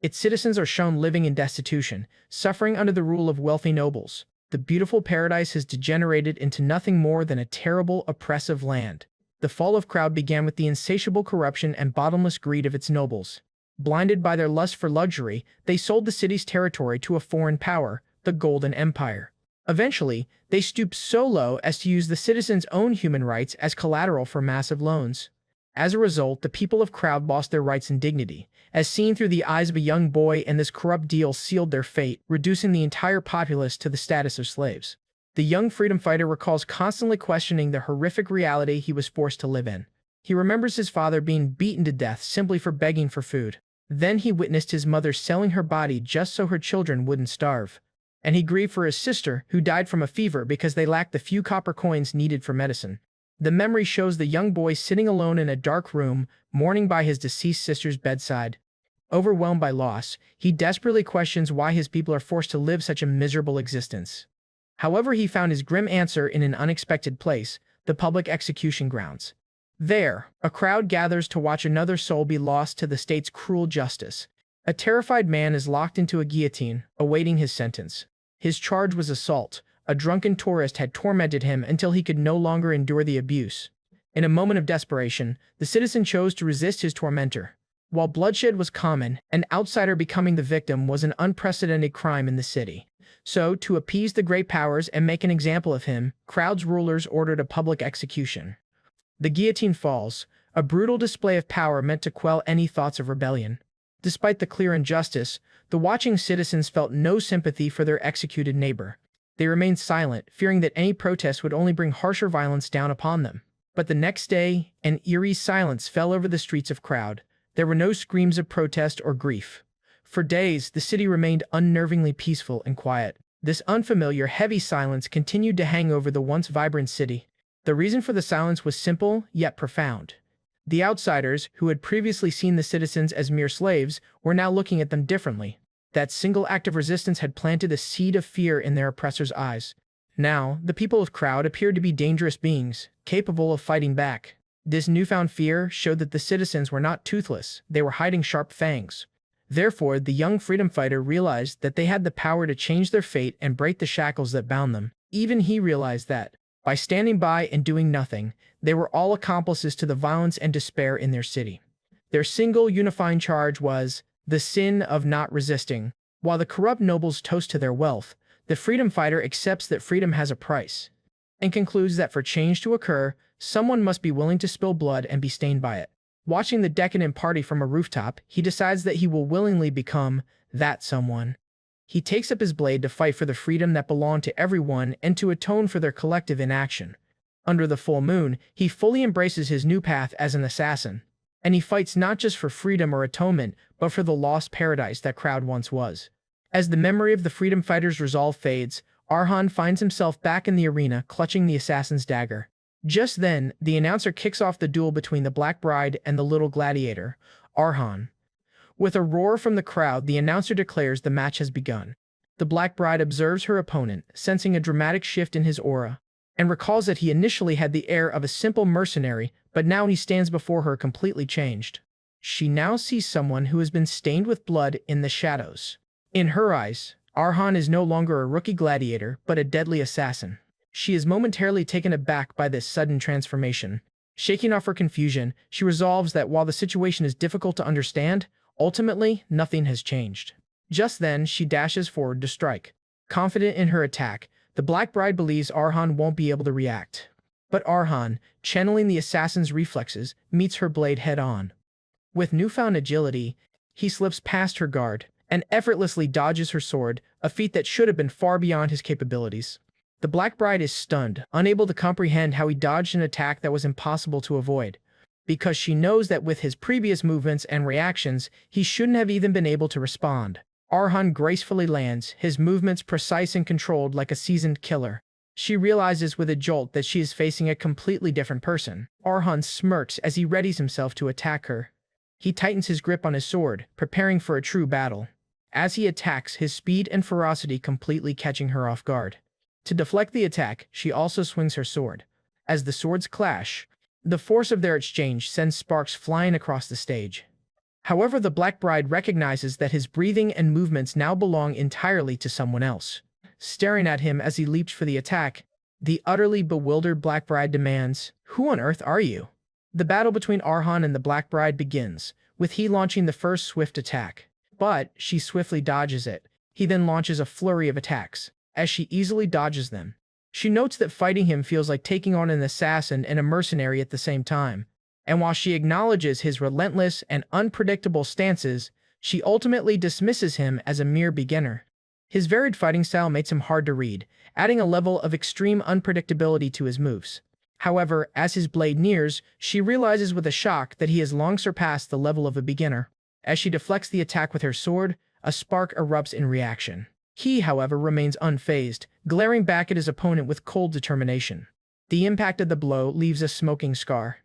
Its citizens are shown living in destitution, suffering under the rule of wealthy nobles. The beautiful paradise has degenerated into nothing more than a terrible, oppressive land. The fall of Crowd began with the insatiable corruption and bottomless greed of its nobles. Blinded by their lust for luxury, they sold the city's territory to a foreign power, the Golden Empire. Eventually, they stooped so low as to use the citizens' own human rights as collateral for massive loans. As a result, the people of Crowd lost their rights and dignity, as seen through the eyes of a young boy, and this corrupt deal sealed their fate, reducing the entire populace to the status of slaves. The young freedom fighter recalls constantly questioning the horrific reality he was forced to live in. He remembers his father being beaten to death simply for begging for food. Then he witnessed his mother selling her body just so her children wouldn't starve. And he grieved for his sister, who died from a fever because they lacked the few copper coins needed for medicine. The memory shows the young boy sitting alone in a dark room, mourning by his deceased sister's bedside. Overwhelmed by loss, he desperately questions why his people are forced to live such a miserable existence. However, he found his grim answer in an unexpected place, the public execution grounds. There, a crowd gathers to watch another soul be lost to the state's cruel justice. A terrified man is locked into a guillotine, awaiting his sentence. His charge was assault. A drunken tourist had tormented him until he could no longer endure the abuse. In a moment of desperation, the citizen chose to resist his tormentor. While bloodshed was common, an outsider becoming the victim was an unprecedented crime in the city. So, to appease the great powers and make an example of him, Crowd's rulers ordered a public execution. The guillotine falls, a brutal display of power meant to quell any thoughts of rebellion. Despite the clear injustice, the watching citizens felt no sympathy for their executed neighbor. They remained silent, fearing that any protest would only bring harsher violence down upon them. But the next day, an eerie silence fell over the streets of Crowd. There were no screams of protest or grief. For days, the city remained unnervingly peaceful and quiet. This unfamiliar, heavy silence continued to hang over the once vibrant city. The reason for the silence was simple, yet profound. The outsiders, who had previously seen the citizens as mere slaves, were now looking at them differently. That single act of resistance had planted a seed of fear in their oppressors' eyes. Now, the people of Crowd appeared to be dangerous beings, capable of fighting back. This newfound fear showed that the citizens were not toothless, they were hiding sharp fangs. Therefore, the young freedom fighter realized that they had the power to change their fate and break the shackles that bound them. Even he realized that, by standing by and doing nothing, they were all accomplices to the violence and despair in their city. Their single unifying charge was the sin of not resisting. While the corrupt nobles toast to their wealth, the freedom fighter accepts that freedom has a price, and concludes that for change to occur, someone must be willing to spill blood and be stained by it. Watching the decadent party from a rooftop, he decides that he will willingly become that someone. He takes up his blade to fight for the freedom that belonged to everyone and to atone for their collective inaction. Under the full moon, he fully embraces his new path as an assassin, and he fights not just for freedom or atonement, but for the lost paradise that Crowd once was. As the memory of the freedom fighter's resolve fades, Arhan finds himself back in the arena clutching the assassin's dagger. Just then, the announcer kicks off the duel between the Black Bride and the little gladiator, Arhan. With a roar from the crowd, the announcer declares the match has begun. The Black Bride observes her opponent, sensing a dramatic shift in his aura, and recalls that he initially had the air of a simple mercenary, but now he stands before her completely changed. She now sees someone who has been stained with blood in the shadows. In her eyes, Arhan is no longer a rookie gladiator, but a deadly assassin. She is momentarily taken aback by this sudden transformation. Shaking off her confusion, she resolves that while the situation is difficult to understand, ultimately, nothing has changed. Just then, she dashes forward to strike. Confident in her attack, the Black Bride believes Arhan won't be able to react. But Arhan, channeling the assassin's reflexes, meets her blade head-on. With newfound agility, he slips past her guard and effortlessly dodges her sword, a feat that should have been far beyond his capabilities. The Black Bride is stunned, unable to comprehend how he dodged an attack that was impossible to avoid, because she knows that with his previous movements and reactions, he shouldn't have even been able to respond. Arhan gracefully lands, his movements precise and controlled like a seasoned killer. She realizes with a jolt that she is facing a completely different person. Arhan smirks as he readies himself to attack her. He tightens his grip on his sword, preparing for a true battle. As he attacks, his speed and ferocity completely catching her off guard. To deflect the attack, she also swings her sword. As the swords clash, the force of their exchange sends sparks flying across the stage. However, the Black Bride recognizes that his breathing and movements now belong entirely to someone else. Staring at him as he leaps for the attack, the utterly bewildered Black Bride demands, "Who on earth are you?" The battle between Arhan and the Black Bride begins, with he launching the first swift attack. But she swiftly dodges it. He then launches a flurry of attacks. As she easily dodges them, she notes that fighting him feels like taking on an assassin and a mercenary at the same time. And while she acknowledges his relentless and unpredictable stances, she ultimately dismisses him as a mere beginner. His varied fighting style makes him hard to read, adding a level of extreme unpredictability to his moves. However, as his blade nears, she realizes with a shock that he has long surpassed the level of a beginner. As she deflects the attack with her sword, a spark erupts in reaction. He, however, remains unfazed, glaring back at his opponent with cold determination. The impact of the blow leaves a smoking scar.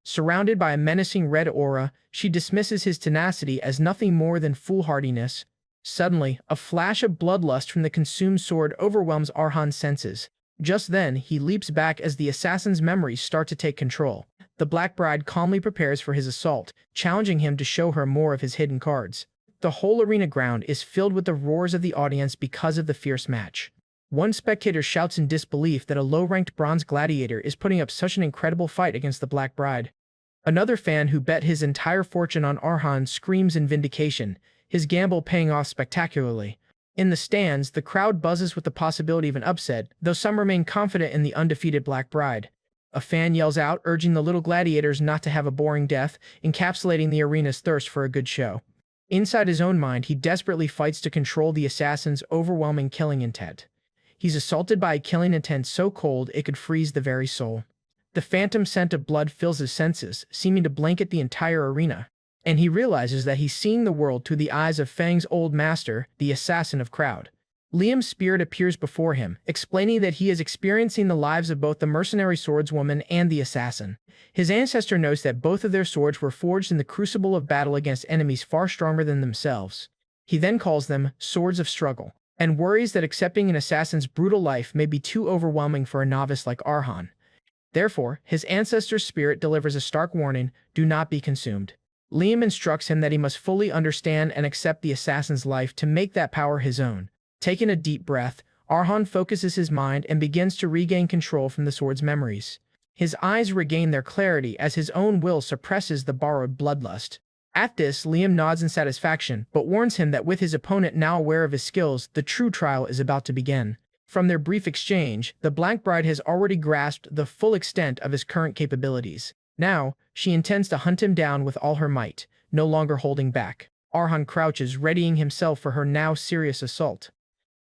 Surrounded by a menacing red aura, she dismisses his tenacity as nothing more than foolhardiness. Suddenly, a flash of bloodlust from the consumed sword overwhelms Arhan's senses. Just then, he leaps back as the assassin's memories start to take control. The Black Bride calmly prepares for his assault, challenging him to show her more of his hidden cards. The whole arena ground is filled with the roars of the audience because of the fierce match. One spectator shouts in disbelief that a low-ranked bronze gladiator is putting up such an incredible fight against the Black Bride. Another fan who bet his entire fortune on Arhan screams in vindication, his gamble paying off spectacularly. In the stands, the crowd buzzes with the possibility of an upset, though some remain confident in the undefeated Black Bride. A fan yells out, urging the little gladiators not to have a boring death, encapsulating the arena's thirst for a good show. Inside his own mind, he desperately fights to control the assassin's overwhelming killing intent. He's assaulted by a killing intent so cold it could freeze the very soul. The phantom scent of blood fills his senses, seeming to blanket the entire arena, and he realizes that he's seeing the world through the eyes of Fang's old master, the assassin of Crowd. Liam's spirit appears before him, explaining that he is experiencing the lives of both the mercenary swordswoman and the assassin. His ancestor notes that both of their swords were forged in the crucible of battle against enemies far stronger than themselves. He then calls them swords of struggle, and worries that accepting an assassin's brutal life may be too overwhelming for a novice like Arhan. Therefore, his ancestor's spirit delivers a stark warning: do not be consumed. Liam instructs him that he must fully understand and accept the assassin's life to make that power his own. Taking a deep breath, Arhan focuses his mind and begins to regain control from the sword's memories. His eyes regain their clarity as his own will suppresses the borrowed bloodlust. At this, Liam nods in satisfaction, but warns him that with his opponent now aware of his skills, the true trial is about to begin. From their brief exchange, the Black Bride has already grasped the full extent of his current capabilities. Now, she intends to hunt him down with all her might, no longer holding back. Arhan crouches, readying himself for her now serious assault.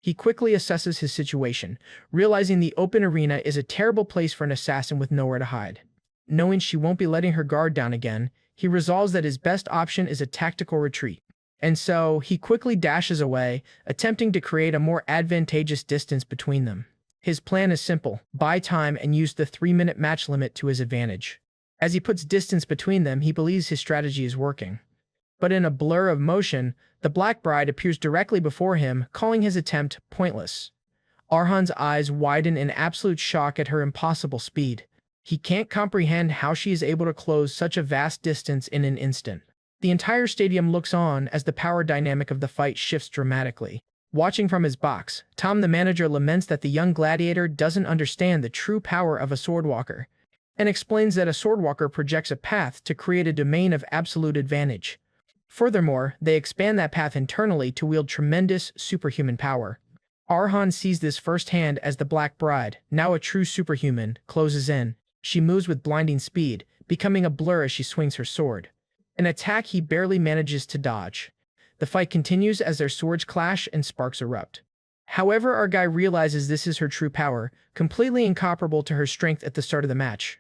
He quickly assesses his situation, realizing the open arena is a terrible place for an assassin with nowhere to hide. Knowing she won't be letting her guard down again, he resolves that his best option is a tactical retreat. And so, he quickly dashes away, attempting to create a more advantageous distance between them. His plan is simple: buy time and use the 3-minute match limit to his advantage. As he puts distance between them, he believes his strategy is working. But in a blur of motion, the Black Bride appears directly before him, calling his attempt pointless. Arhan's eyes widen in absolute shock at her impossible speed. He can't comprehend how she is able to close such a vast distance in an instant. The entire stadium looks on as the power dynamic of the fight shifts dramatically. Watching from his box, Tom the manager laments that the young gladiator doesn't understand the true power of a swordwalker, and explains that a swordwalker projects a path to create a domain of absolute advantage. Furthermore, they expand that path internally to wield tremendous superhuman power. Arhan sees this firsthand as the Black Bride, now a true superhuman, closes in. She moves with blinding speed, becoming a blur as she swings her sword. An attack he barely manages to dodge. The fight continues as their swords clash and sparks erupt. However, our guy realizes this is her true power, completely incomparable to her strength at the start of the match,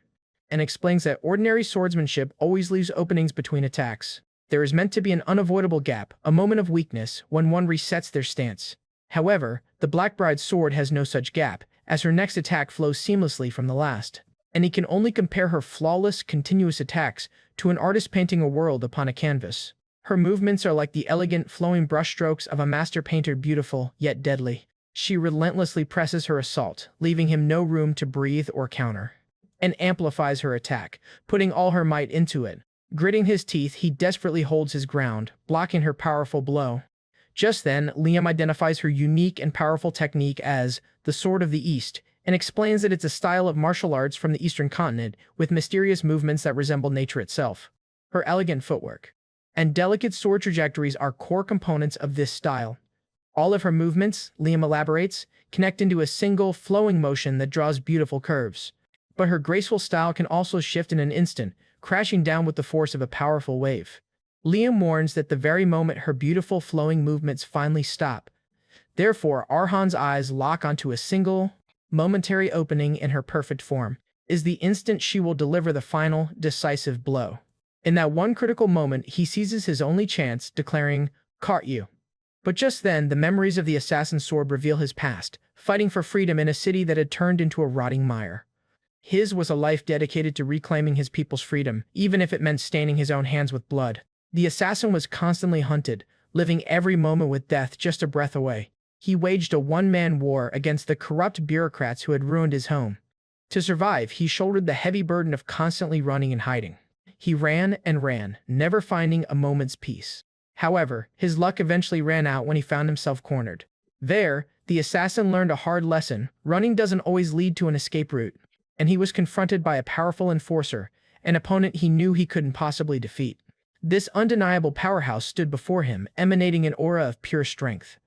and explains that ordinary swordsmanship always leaves openings between attacks. There is meant to be an unavoidable gap, a moment of weakness, when one resets their stance. However, the Black Bride's sword has no such gap, as her next attack flows seamlessly from the last, and he can only compare her flawless, continuous attacks to an artist painting a world upon a canvas. Her movements are like the elegant, flowing brushstrokes of a master painter, beautiful, yet deadly. She relentlessly presses her assault, leaving him no room to breathe or counter, and amplifies her attack, putting all her might into it. Gritting his teeth, he desperately holds his ground, blocking her powerful blow. Just then, Liam identifies her unique and powerful technique as the Sword of the East, and explains that it's a style of martial arts from the Eastern continent with mysterious movements that resemble nature itself. Her elegant footwork and delicate sword trajectories are core components of this style. All of her movements, Liam elaborates, connect into a single, flowing motion that draws beautiful curves. But her graceful style can also shift in an instant, crashing down with the force of a powerful wave. Liam warns that the very moment her beautiful flowing movements finally stop. Therefore, Arhan's eyes lock onto a single, momentary opening in her perfect form, is the instant she will deliver the final, decisive blow. In that one critical moment, he seizes his only chance, declaring, "Caught you." But just then, the memories of the assassin's sword reveal his past, fighting for freedom in a city that had turned into a rotting mire. His was a life dedicated to reclaiming his people's freedom, even if it meant staining his own hands with blood. The assassin was constantly hunted, living every moment with death just a breath away. He waged a one-man war against the corrupt bureaucrats who had ruined his home. To survive, he shouldered the heavy burden of constantly running and hiding. He ran and ran, never finding a moment's peace. However, his luck eventually ran out when he found himself cornered. There, the assassin learned a hard lesson: running doesn't always lead to an escape route, and he was confronted by a powerful enforcer, an opponent he knew he couldn't possibly defeat. This undeniable powerhouse stood before him, emanating an aura of pure strength.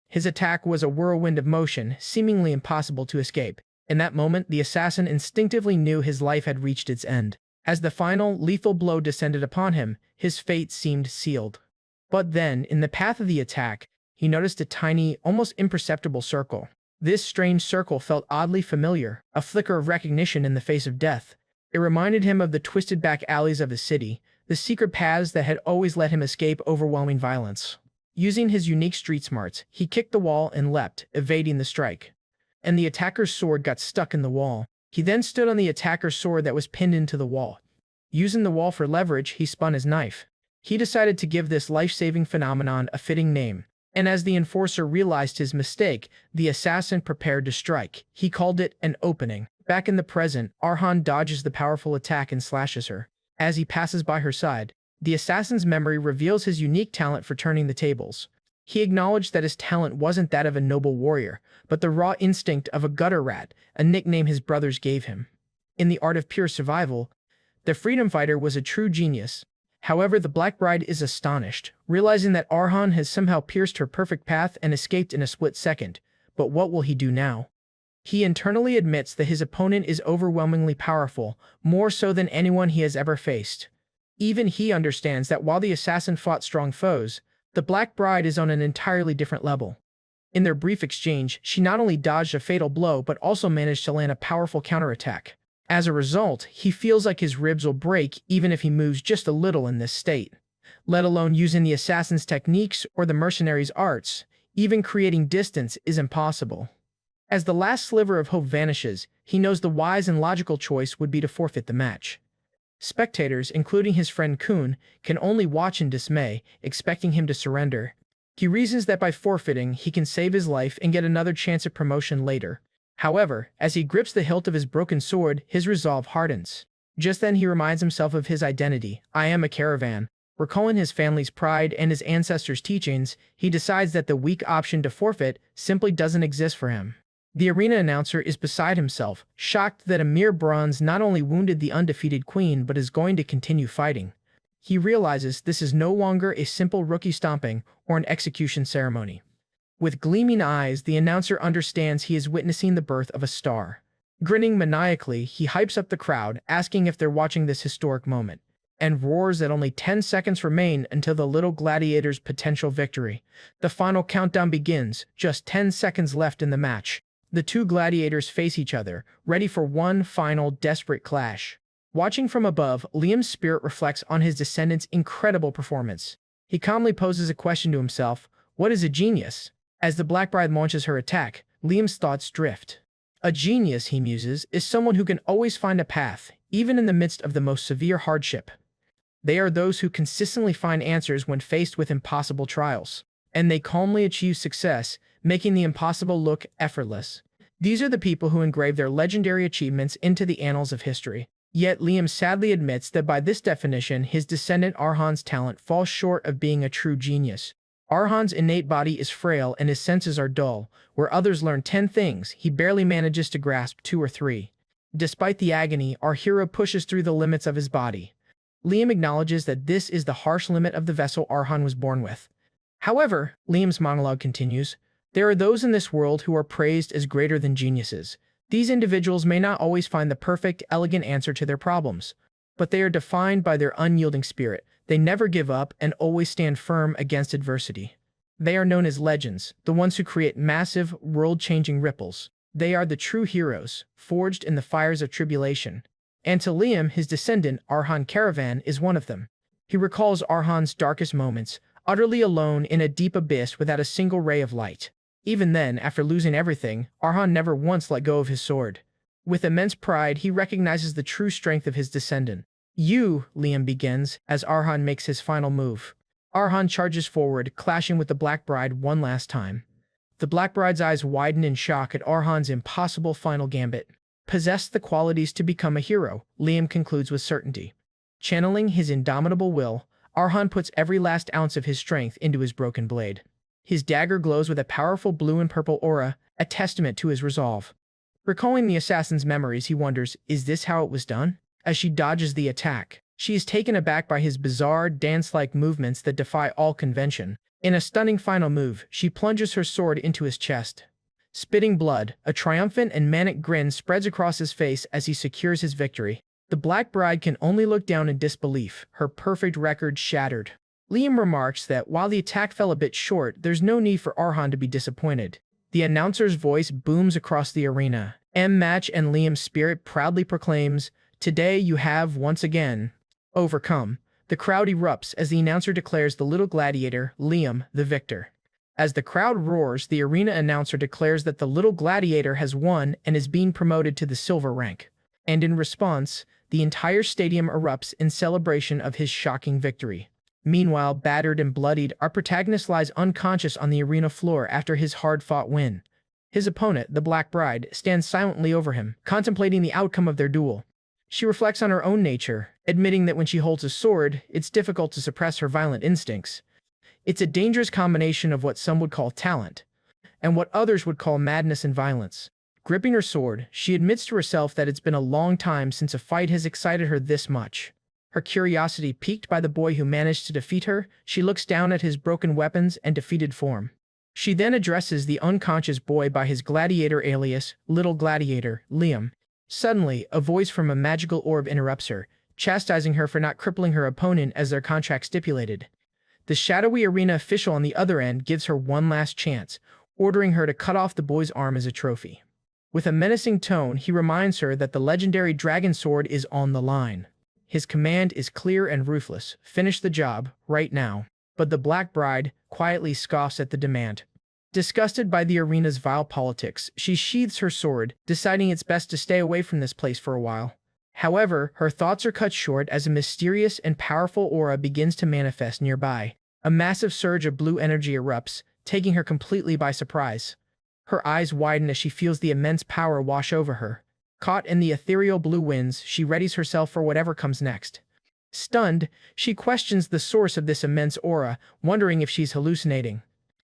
His attack was a whirlwind of motion, seemingly impossible to escape. In that moment, the assassin instinctively knew his life had reached its end. As the final, lethal blow descended upon him, his fate seemed sealed. But then, in the path of the attack, he noticed a tiny, almost imperceptible circle. This strange circle felt oddly familiar, a flicker of recognition in the face of death. It reminded him of the twisted back alleys of his city, the secret paths that had always let him escape overwhelming violence. Using his unique street smarts, he kicked the wall and leapt, evading the strike. And the attacker's sword got stuck in the wall. He then stood on the attacker's sword that was pinned into the wall. Using the wall for leverage, he spun his knife. He decided to give this life-saving phenomenon a fitting name: And as the enforcer realized his mistake, the assassin prepared to strike. He called it an opening. Back in the present, Arhan dodges the powerful attack and slashes her. As he passes by her side, the assassin's memory reveals his unique talent for turning the tables. He acknowledged that his talent wasn't that of a noble warrior, but the raw instinct of a gutter rat, a nickname his brothers gave him. In the art of pure survival, the freedom fighter was a true genius. However, the Black Bride is astonished, realizing that Arhan has somehow pierced her perfect path and escaped in a split second. But what will he do now? He internally admits that his opponent is overwhelmingly powerful, more so than anyone he has ever faced. Even he understands that while the assassin fought strong foes, the Black Bride is on an entirely different level. In their brief exchange, she not only dodged a fatal blow but also managed to land a powerful counterattack. As a result, he feels like his ribs will break even if he moves just a little in this state. Let alone using the assassin's techniques or the mercenary's arts, even creating distance is impossible. As the last sliver of hope vanishes, he knows the wise and logical choice would be to forfeit the match. Spectators, including his friend Kun, can only watch in dismay, expecting him to surrender. He reasons that by forfeiting, he can save his life and get another chance at promotion later. However, as he grips the hilt of his broken sword, his resolve hardens. Just then he reminds himself of his identity. I am a caravan. Recalling his family's pride and his ancestors' teachings, he decides that the weak option to forfeit simply doesn't exist for him. The arena announcer is beside himself, shocked that a mere bronze not only wounded the undefeated queen but is going to continue fighting. He realizes this is no longer a simple rookie stomping or an execution ceremony. With gleaming eyes, the announcer understands he is witnessing the birth of a star. Grinning maniacally, he hypes up the crowd, asking if they're watching this historic moment, and roars that only 10 seconds remain until the little gladiator's potential victory. The final countdown begins, just 10 seconds left in the match. The two gladiators face each other, ready for one final desperate clash. Watching from above, Liam's spirit reflects on his descendant's incredible performance. He calmly poses a question to himself: what is a genius? As the Black Bride launches her attack, Liam's thoughts drift. A genius, he muses, is someone who can always find a path, even in the midst of the most severe hardship. They are those who consistently find answers when faced with impossible trials, and they calmly achieve success, making the impossible look effortless. These are the people who engrave their legendary achievements into the annals of history. Yet Liam sadly admits that by this definition, his descendant Arhan's talent falls short of being a true genius. Arhan's innate body is frail and his senses are dull. Where others learn 10 things, he barely manages to grasp 2 or 3. Despite the agony, our hero pushes through the limits of his body. Liam acknowledges that this is the harsh limit of the vessel Arhan was born with. However, Liam's monologue continues, there are those in this world who are praised as greater than geniuses. These individuals may not always find the perfect, elegant answer to their problems, but they are defined by their unyielding spirit. They never give up and always stand firm against adversity. They are known as legends, the ones who create massive, world-changing ripples. They are the true heroes, forged in the fires of tribulation. And to Liam, his descendant, Arhan Karavan, is one of them. He recalls Arhan's darkest moments, utterly alone in a deep abyss without a single ray of light. Even then, after losing everything, Arhan never once let go of his sword. With immense pride, he recognizes the true strength of his descendant. You, Liam begins, as Arhan makes his final move. Arhan charges forward, clashing with the Black Bride one last time. The Black Bride's eyes widen in shock at Arhan's impossible final gambit. Possessed the qualities to become a hero, Liam concludes with certainty. Channeling his indomitable will, Arhan puts every last ounce of his strength into his broken blade. His dagger glows with a powerful blue and purple aura, a testament to his resolve. Recalling the assassin's memories, he wonders, is this how it was done? As she dodges the attack, she is taken aback by his bizarre, dance-like movements that defy all convention. In a stunning final move, she plunges her sword into his chest. Spitting blood, a triumphant and manic grin spreads across his face as he secures his victory. The Black Bride can only look down in disbelief, her perfect record shattered. Liam remarks that while the attack fell a bit short, there's no need for Arhan to be disappointed. The announcer's voice booms across the arena. M-Match and Liam's spirit proudly proclaims, today you have, once again, overcome. The crowd erupts as the announcer declares the little gladiator, Liam, the victor. As the crowd roars, the arena announcer declares that the little gladiator has won and is being promoted to the silver rank. And in response, the entire stadium erupts in celebration of his shocking victory. Meanwhile, battered and bloodied, our protagonist lies unconscious on the arena floor after his hard-fought win. His opponent, the Black Bride, stands silently over him, contemplating the outcome of their duel. She reflects on her own nature, admitting that when she holds a sword, it's difficult to suppress her violent instincts. It's a dangerous combination of what some would call talent, and what others would call madness and violence. Gripping her sword, she admits to herself that it's been a long time since a fight has excited her this much. Her curiosity piqued by the boy who managed to defeat her, she looks down at his broken weapons and defeated form. She then addresses the unconscious boy by his gladiator alias, Little Gladiator, Liam. Suddenly, a voice from a magical orb interrupts her, chastising her for not crippling her opponent as their contract stipulated. The shadowy arena official on the other end gives her one last chance, ordering her to cut off the boy's arm as a trophy. With a menacing tone, he reminds her that the legendary dragon sword is on the line. His command is clear and ruthless: finish the job, right now. But the Black Bride quietly scoffs at the demand. Disgusted by the arena's vile politics, she sheathes her sword, deciding it's best to stay away from this place for a while. However, her thoughts are cut short as a mysterious and powerful aura begins to manifest nearby. A massive surge of blue energy erupts, taking her completely by surprise. Her eyes widen as she feels the immense power wash over her. Caught in the ethereal blue winds, she readies herself for whatever comes next. Stunned, she questions the source of this immense aura, wondering if she's hallucinating.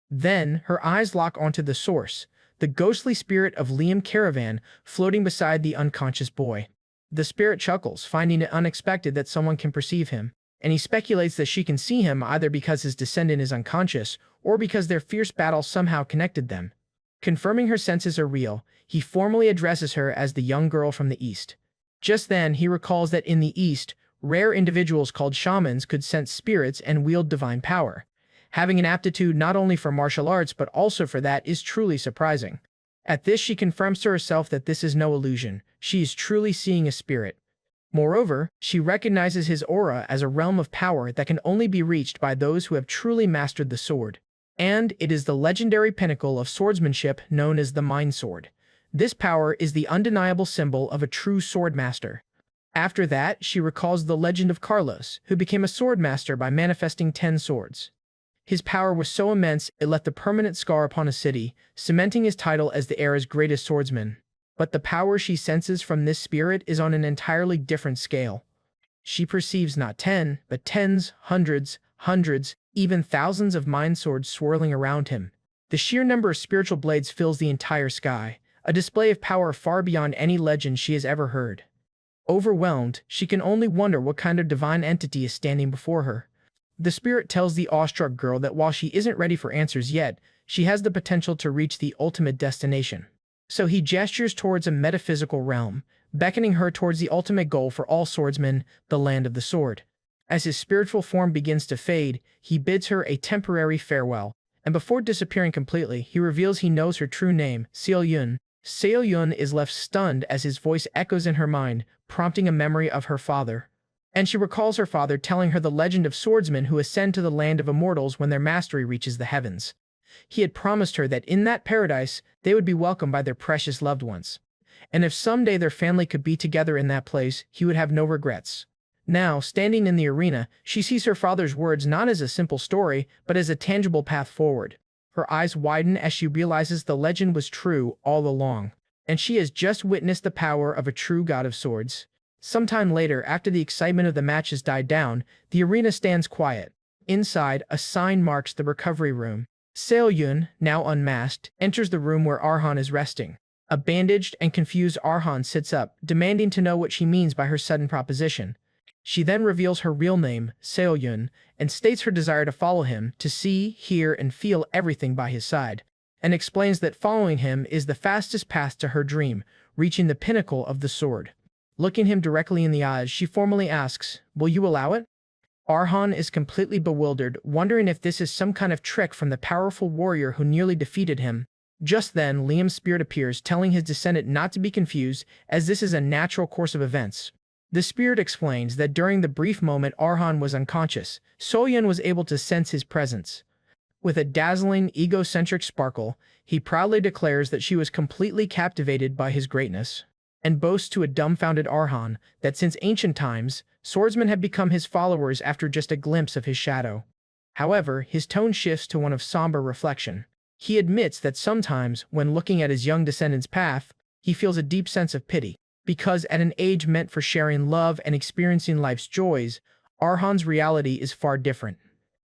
Then, her eyes lock onto the source, the ghostly spirit of Arhan Karavan floating beside the unconscious boy. The spirit chuckles, finding it unexpected that someone can perceive him, and he speculates that she can see him either because his descendant is unconscious or because their fierce battle somehow connected them. Confirming her senses are real, he formally addresses her as the young girl from the East. Just then, he recalls that in the East, rare individuals called shamans could sense spirits and wield divine power. Having an aptitude not only for martial arts but also for that is truly surprising. At this, she confirms to herself that this is no illusion. She is truly seeing a spirit. Moreover, she recognizes his aura as a realm of power that can only be reached by those who have truly mastered the sword. And it is the legendary pinnacle of swordsmanship known as the Mind Sword. This power is the undeniable symbol of a true swordmaster. After that, she recalls the legend of Carlos, who became a swordmaster by manifesting 10 swords. His power was so immense it left a permanent scar upon a city, cementing his title as the era's greatest swordsman. But the power she senses from this spirit is on an entirely different scale. She perceives not 10, but tens, hundreds, even thousands of mind swords swirling around him. The sheer number of spiritual blades fills the entire sky, a display of power far beyond any legend she has ever heard. Overwhelmed, she can only wonder what kind of divine entity is standing before her. The spirit tells the awestruck girl that while she isn't ready for answers yet, she has the potential to reach the ultimate destination. So he gestures towards a metaphysical realm, beckoning her towards the ultimate goal for all swordsmen, the land of the sword. As his spiritual form begins to fade, he bids her a temporary farewell, and before disappearing completely, he reveals he knows her true name, Seo-yun. Seo-yun is left stunned as his voice echoes in her mind, prompting a memory of her father. And she recalls her father telling her the legend of swordsmen who ascend to the land of immortals when their mastery reaches the heavens. He had promised her that in that paradise, they would be welcomed by their precious loved ones. And if someday their family could be together in that place, he would have no regrets. Now, standing in the arena, she sees her father's words not as a simple story, but as a tangible path forward. Her eyes widen as she realizes the legend was true all along, and she has just witnessed the power of a true god of swords. Sometime later, after the excitement of the match has died down, the arena stands quiet. Inside, a sign marks the recovery room. Seo-yun, now unmasked, enters the room where Arhan is resting. A bandaged and confused Arhan sits up, demanding to know what she means by her sudden proposition. She then reveals her real name, Seo-yun, and states her desire to follow him, to see, hear, and feel everything by his side, and explains that following him is the fastest path to her dream, reaching the pinnacle of the sword. Looking him directly in the eyes, she formally asks, "Will you allow it?" Arhan is completely bewildered, wondering if this is some kind of trick from the powerful warrior who nearly defeated him. Just then, Liam's spirit appears, telling his descendant not to be confused, as this is a natural course of events. The spirit explains that during the brief moment Arhan was unconscious, Seo-yun was able to sense his presence. With a dazzling, egocentric sparkle, he proudly declares that she was completely captivated by his greatness, and boasts to a dumbfounded Arhan that since ancient times, Swordsmen have become his followers after just a glimpse of his shadow. However, his tone shifts to one of somber reflection. He admits that sometimes, when looking at his young descendant's path, he feels a deep sense of pity, because at an age meant for sharing love and experiencing life's joys, Arhan's reality is far different.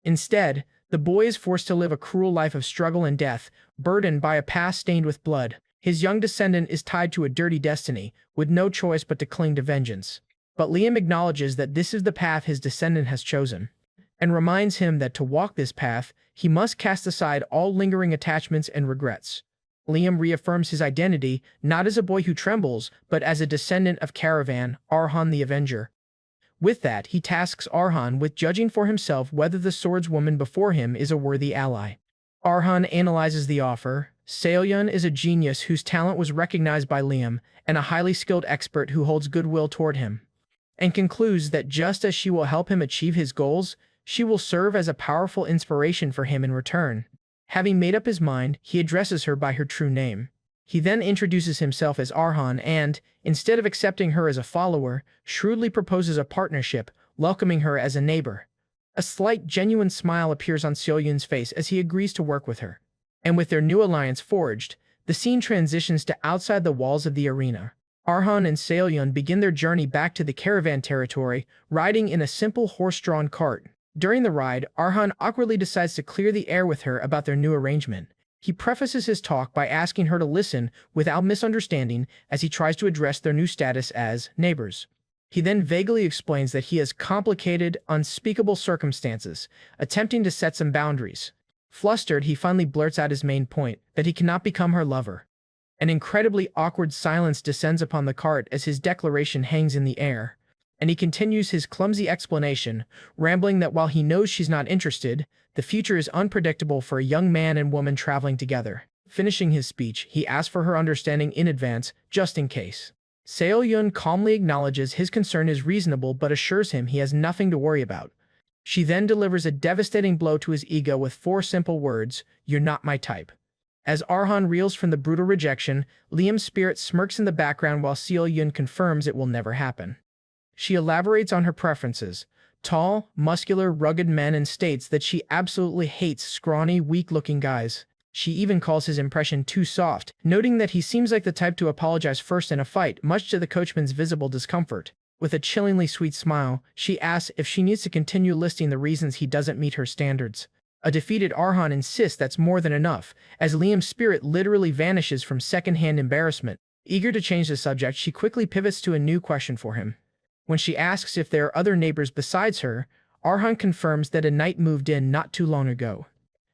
Instead, the boy is forced to live a cruel life of struggle and death, burdened by a past stained with blood. His young descendant is tied to a dirty destiny, with no choice but to cling to vengeance. But Liam acknowledges that this is the path his descendant has chosen, and reminds him that to walk this path, he must cast aside all lingering attachments and regrets. Liam reaffirms his identity, not as a boy who trembles, but as a descendant of Karavan, Arhan the Avenger. With that, he tasks Arhan with judging for himself whether the swordswoman before him is a worthy ally. Arhan analyzes the offer. Seoyun is a genius whose talent was recognized by Liam, and a highly skilled expert who holds goodwill toward him, and concludes that just as she will help him achieve his goals, she will serve as a powerful inspiration for him in return. Having made up his mind, he addresses her by her true name. He then introduces himself as Arhan and, instead of accepting her as a follower, shrewdly proposes a partnership, welcoming her as a neighbor. A slight, genuine smile appears on Seoyun's face as he agrees to work with her. And with their new alliance forged, the scene transitions to outside the walls of the arena. Arhan and Seoyun begin their journey back to the caravan territory, riding in a simple horse-drawn cart. During the ride, Arhan awkwardly decides to clear the air with her about their new arrangement. He prefaces his talk by asking her to listen without misunderstanding as he tries to address their new status as neighbors. He then vaguely explains that he has complicated, unspeakable circumstances, attempting to set some boundaries. Flustered, he finally blurts out his main point, that he cannot become her lover. An incredibly awkward silence descends upon the cart as his declaration hangs in the air, and he continues his clumsy explanation, rambling that while he knows she's not interested, the future is unpredictable for a young man and woman traveling together. Finishing his speech, he asks for her understanding in advance, just in case. Seoyun calmly acknowledges his concern is reasonable but assures him he has nothing to worry about. She then delivers a devastating blow to his ego with 4 simple words, "You're not my type." As Arhan reels from the brutal rejection, Liam's spirit smirks in the background while Seoyun confirms it will never happen. She elaborates on her preferences, tall, muscular, rugged men, and states that she absolutely hates scrawny, weak-looking guys. She even calls his impression too soft, noting that he seems like the type to apologize first in a fight, much to the coachman's visible discomfort. With a chillingly sweet smile, she asks if she needs to continue listing the reasons he doesn't meet her standards. A defeated Arhan insists that's more than enough, as Liam's spirit literally vanishes from second-hand embarrassment. Eager to change the subject, she quickly pivots to a new question for him. When she asks if there are other neighbors besides her, Arhan confirms that a knight moved in not too long ago,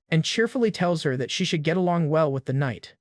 and cheerfully tells her that she should get along well with the knight.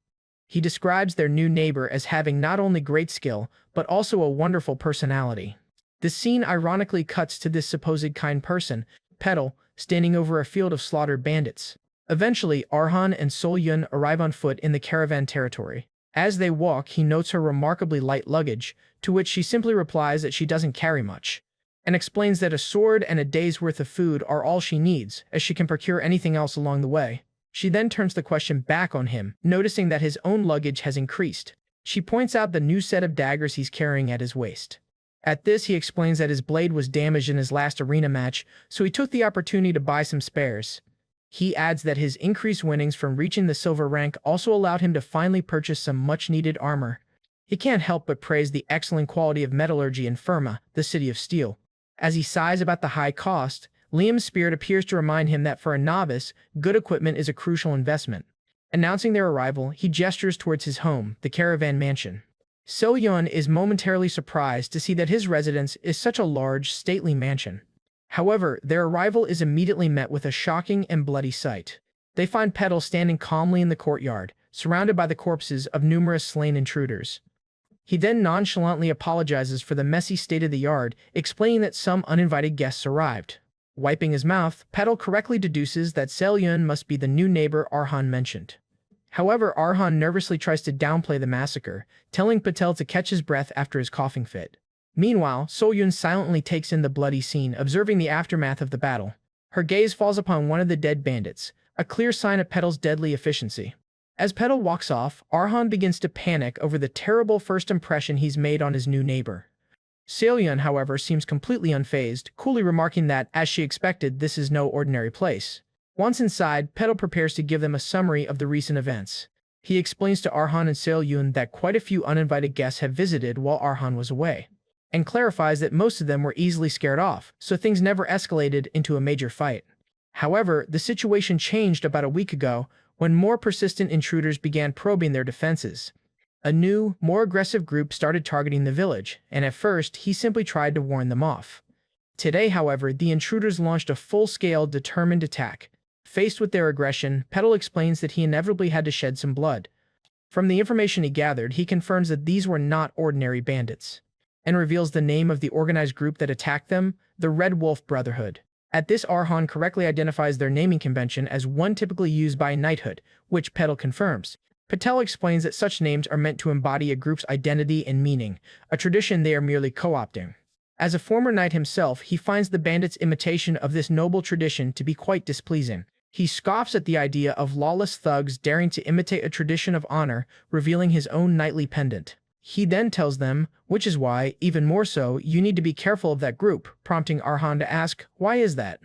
He describes their new neighbor as having not only great skill, but also a wonderful personality. The scene ironically cuts to this supposed kind person, Patel, standing over a field of slaughtered bandits. Eventually, Arhan and Seoyun arrive on foot in the caravan territory. As they walk, he notes her remarkably light luggage, to which she simply replies that she doesn't carry much, and explains that a sword and a day's worth of food are all she needs, as she can procure anything else along the way. She then turns the question back on him, noticing that his own luggage has increased. She points out the new set of daggers he's carrying at his waist. At this, he explains that his blade was damaged in his last arena match, so he took the opportunity to buy some spares. He adds that his increased winnings from reaching the silver rank also allowed him to finally purchase some much-needed armor. He can't help but praise the excellent quality of metallurgy in Firma, the city of steel. As he sighs about the high cost, Liam's spirit appears to remind him that for a novice, good equipment is a crucial investment. Announcing their arrival, he gestures towards his home, the caravan mansion. Seoyun is momentarily surprised to see that his residence is such a large, stately mansion. However, their arrival is immediately met with a shocking and bloody sight. They find Patel standing calmly in the courtyard, surrounded by the corpses of numerous slain intruders. He then nonchalantly apologizes for the messy state of the yard, explaining that some uninvited guests arrived. Wiping his mouth, Patel correctly deduces that Seoyun must be the new neighbor Arhan mentioned. However, Arhan nervously tries to downplay the massacre, telling Patel to catch his breath after his coughing fit. Meanwhile, Seoyun silently takes in the bloody scene, observing the aftermath of the battle. Her gaze falls upon one of the dead bandits, a clear sign of Patel's deadly efficiency. As Patel walks off, Arhan begins to panic over the terrible first impression he's made on his new neighbor. Seohyun, however, seems completely unfazed, coolly remarking that, as she expected, this is no ordinary place. Once inside, Patel prepares to give them a summary of the recent events. He explains to Arhan and Seohyun that quite a few uninvited guests have visited while Arhan was away, and clarifies that most of them were easily scared off, so things never escalated into a major fight. However, the situation changed about a week ago when more persistent intruders began probing their defenses. A new, more aggressive group started targeting the village, and at first, he simply tried to warn them off. Today, however, the intruders launched a full-scale, determined attack. Faced with their aggression, Patel explains that he inevitably had to shed some blood. From the information he gathered, he confirms that these were not ordinary bandits, and reveals the name of the organized group that attacked them, the Red Wolf Brotherhood. At this, Arhan correctly identifies their naming convention as one typically used by knighthood, which Patel confirms. Patel explains that such names are meant to embody a group's identity and meaning, a tradition they are merely co-opting. As a former knight himself, he finds the bandits' imitation of this noble tradition to be quite displeasing. He scoffs at the idea of lawless thugs daring to imitate a tradition of honor, revealing his own knightly pendant. He then tells them, which is why, even more so, you need to be careful of that group, prompting Arhan to ask, why is that?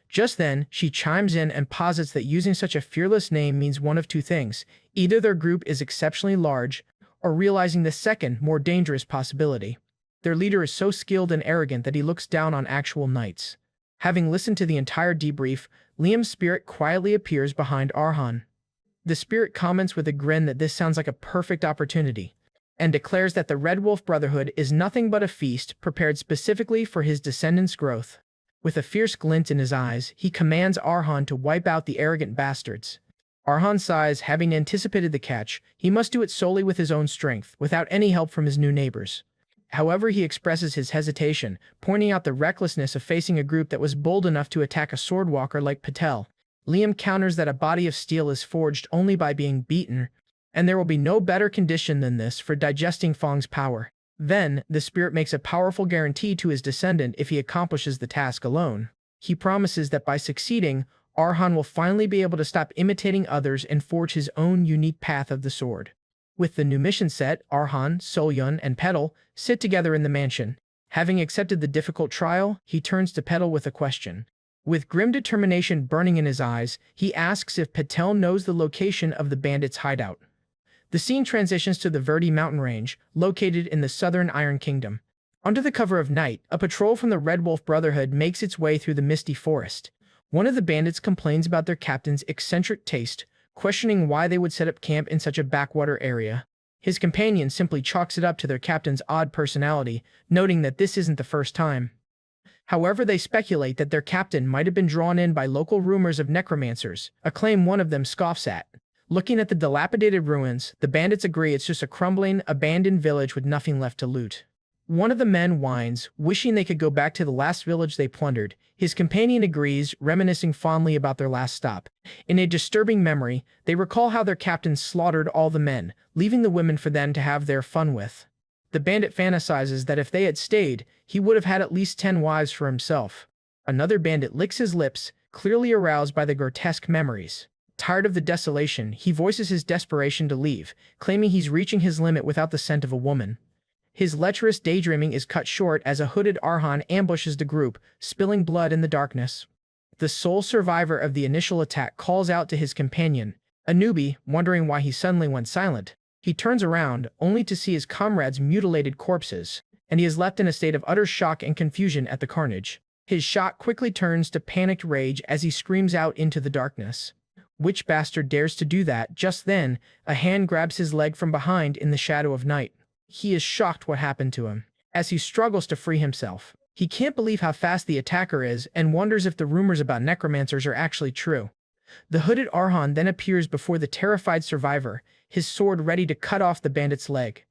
Just then, she chimes in and posits that using such a fearless name means one of two things. Either their group is exceptionally large, or realizing the second, more dangerous possibility. Their leader is so skilled and arrogant that he looks down on actual knights. Having listened to the entire debrief, Liam's spirit quietly appears behind Arhan. The spirit comments with a grin that this sounds like a perfect opportunity, and declares that the Red Wolf Brotherhood is nothing but a feast prepared specifically for his descendants' growth. With a fierce glint in his eyes, he commands Arhan to wipe out the arrogant bastards. Arhan sighs, having anticipated the catch. He must do it solely with his own strength, without any help from his new neighbors. However, he expresses his hesitation, pointing out the recklessness of facing a group that was bold enough to attack a swordwalker like Patel. Liam counters that a body of steel is forged only by being beaten, and there will be no better condition than this for digesting Fong's power. Then, the spirit makes a powerful guarantee to his descendant if he accomplishes the task alone. He promises that by succeeding, Arhan will finally be able to stop imitating others and forge his own unique path of the sword. With the new mission set, Arhan, Seohyun, and Patel sit together in the mansion. Having accepted the difficult trial, he turns to Patel with a question. With grim determination burning in his eyes, he asks if Patel knows the location of the bandits' hideout. The scene transitions to the Verde mountain range, located in the southern Iron Kingdom. Under the cover of night, a patrol from the Red Wolf Brotherhood makes its way through the misty forest. One of the bandits complains about their captain's eccentric taste, questioning why they would set up camp in such a backwater area. His companion simply chalks it up to their captain's odd personality, noting that this isn't the first time. However, they speculate that their captain might have been drawn in by local rumors of necromancers, a claim one of them scoffs at. Looking at the dilapidated ruins, the bandits agree it's just a crumbling, abandoned village with nothing left to loot. One of the men whines, wishing they could go back to the last village they plundered. His companion agrees, reminiscing fondly about their last stop. In a disturbing memory, they recall how their captain slaughtered all the men, leaving the women for them to have their fun with. The bandit fantasizes that if they had stayed, he would have had at least 10 wives for himself. Another bandit licks his lips, clearly aroused by the grotesque memories. Tired of the desolation, he voices his desperation to leave, claiming he's reaching his limit without the scent of a woman. His lecherous daydreaming is cut short as a hooded Arhan ambushes the group, spilling blood in the darkness. The sole survivor of the initial attack calls out to his companion, a newbie, wondering why he suddenly went silent. He turns around, only to see his comrades' mutilated corpses, and he is left in a state of utter shock and confusion at the carnage. His shock quickly turns to panicked rage as he screams out into the darkness. Which bastard dares to do that? Just then, a hand grabs his leg from behind in the shadow of night. He is shocked what happened to him, as he struggles to free himself. He can't believe how fast the attacker is and wonders if the rumors about necromancers are actually true. The hooded Arhan then appears before the terrified survivor, his sword ready to cut off the bandit's leg.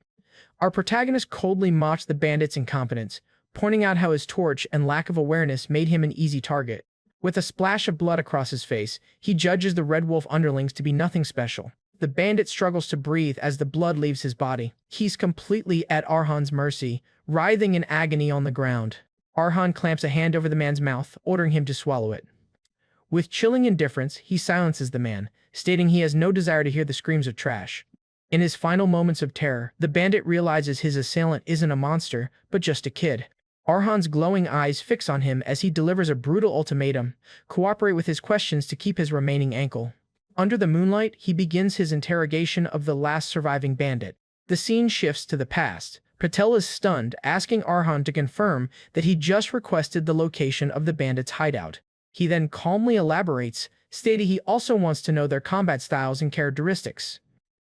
Our protagonist coldly mocks the bandit's incompetence, pointing out how his torch and lack of awareness made him an easy target. With a splash of blood across his face, he judges the Red Wolf underlings to be nothing special. The bandit struggles to breathe as the blood leaves his body. He's completely at Arhan's mercy, writhing in agony on the ground. Arhan clamps a hand over the man's mouth, ordering him to swallow it. With chilling indifference, he silences the man, stating he has no desire to hear the screams of trash. In his final moments of terror, the bandit realizes his assailant isn't a monster, but just a kid. Arhan's glowing eyes fix on him as he delivers a brutal ultimatum: cooperate with his questions to keep his remaining ankle. Under the moonlight, he begins his interrogation of the last surviving bandit. The scene shifts to the past. Patel is stunned, asking Arhan to confirm that he just requested the location of the bandit's hideout. He then calmly elaborates, stating he also wants to know their combat styles and characteristics.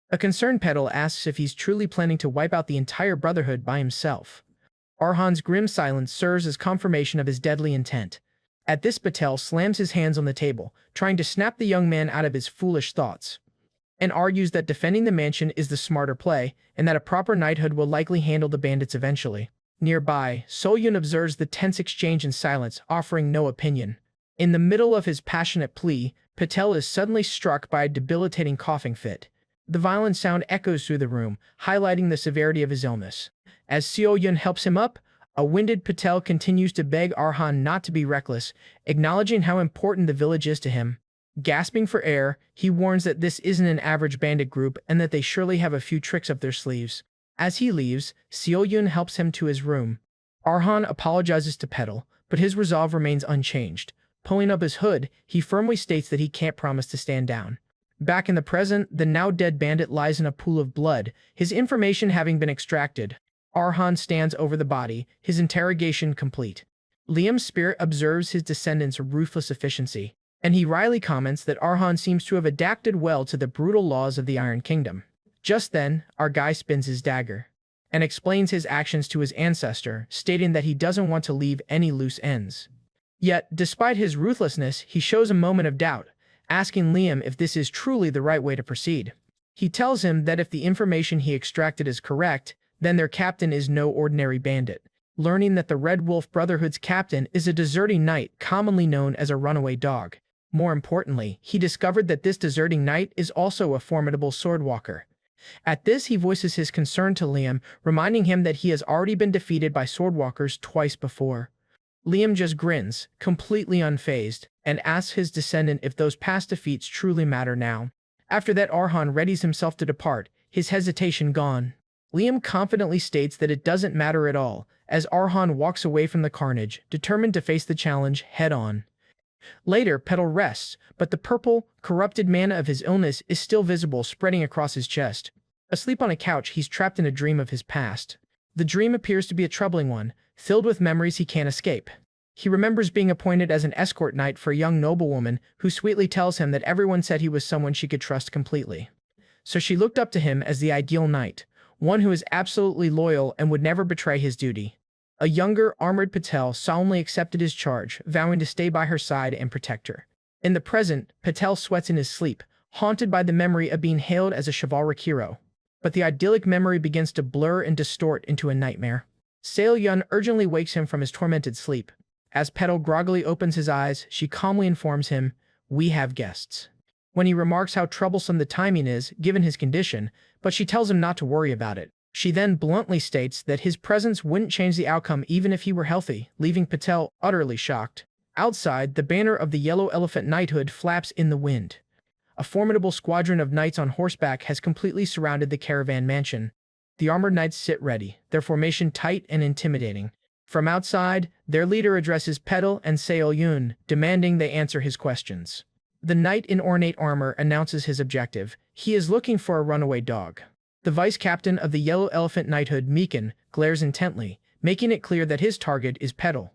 A concerned Patel asks if he's truly planning to wipe out the entire Brotherhood by himself. Arhan's grim silence serves as confirmation of his deadly intent. At this, Patel slams his hands on the table, trying to snap the young man out of his foolish thoughts, and argues that defending the mansion is the smarter play, and that a proper knighthood will likely handle the bandits eventually. Nearby, So-Yun observes the tense exchange in silence, offering no opinion. In the middle of his passionate plea, Patel is suddenly struck by a debilitating coughing fit. The violent sound echoes through the room, highlighting the severity of his illness. As So-Yun helps him up, a winded Patel continues to beg Arhan not to be reckless, acknowledging how important the village is to him. Gasping for air, he warns that this isn't an average bandit group and that they surely have a few tricks up their sleeves. As he leaves, So-Yun helps him to his room. Arhan apologizes to Patel, but his resolve remains unchanged. Pulling up his hood, he firmly states that he can't promise to stand down. Back in the present, the now-dead bandit lies in a pool of blood, his information having been extracted. Arhan stands over the body, his interrogation complete. Liam's spirit observes his descendants' ruthless efficiency, and he wryly comments that Arhan seems to have adapted well to the brutal laws of the Iron Kingdom. Just then, our guy spins his dagger and explains his actions to his ancestor, stating that he doesn't want to leave any loose ends. Yet, despite his ruthlessness, he shows a moment of doubt, asking Liam if this is truly the right way to proceed. He tells him that if the information he extracted is correct, then their captain is no ordinary bandit. Learning that the Red Wolf Brotherhood's captain is a deserting knight commonly known as a runaway dog. More importantly, he discovered that this deserting knight is also a formidable swordwalker. At this, he voices his concern to Liam, reminding him that he has already been defeated by swordwalkers twice before. Liam just grins, completely unfazed, and asks his descendant if those past defeats truly matter now. After that, Arhan readies himself to depart, his hesitation gone. Liam confidently states that it doesn't matter at all, as Arhan walks away from the carnage, determined to face the challenge head-on. Later, Patel rests, but the purple, corrupted mana of his illness is still visible, spreading across his chest. Asleep on a couch, he's trapped in a dream of his past. The dream appears to be a troubling one, filled with memories he can't escape. He remembers being appointed as an escort knight for a young noblewoman who sweetly tells him that everyone said he was someone she could trust completely. So she looked up to him as the ideal knight, one who is absolutely loyal and would never betray his duty. A younger, armored Patel solemnly accepted his charge, vowing to stay by her side and protect her. In the present, Patel sweats in his sleep, haunted by the memory of being hailed as a chivalric hero. But the idyllic memory begins to blur and distort into a nightmare. So-Yun urgently wakes him from his tormented sleep. As Patel groggily opens his eyes, she calmly informs him, "We have guests." When he remarks how troublesome the timing is, given his condition, but she tells him not to worry about it. She then bluntly states that his presence wouldn't change the outcome even if he were healthy, leaving Patel utterly shocked. Outside, the banner of the Yellow Elephant Knighthood flaps in the wind. A formidable squadron of knights on horseback has completely surrounded the caravan mansion. The armored knights sit ready, their formation tight and intimidating. From outside, their leader addresses Patel and So-Yun, demanding they answer his questions. The knight in ornate armor announces his objective. He is looking for a runaway dog. The vice-captain of the Yellow Elephant Knighthood, Meekin, glares intently, making it clear that his target is Patel.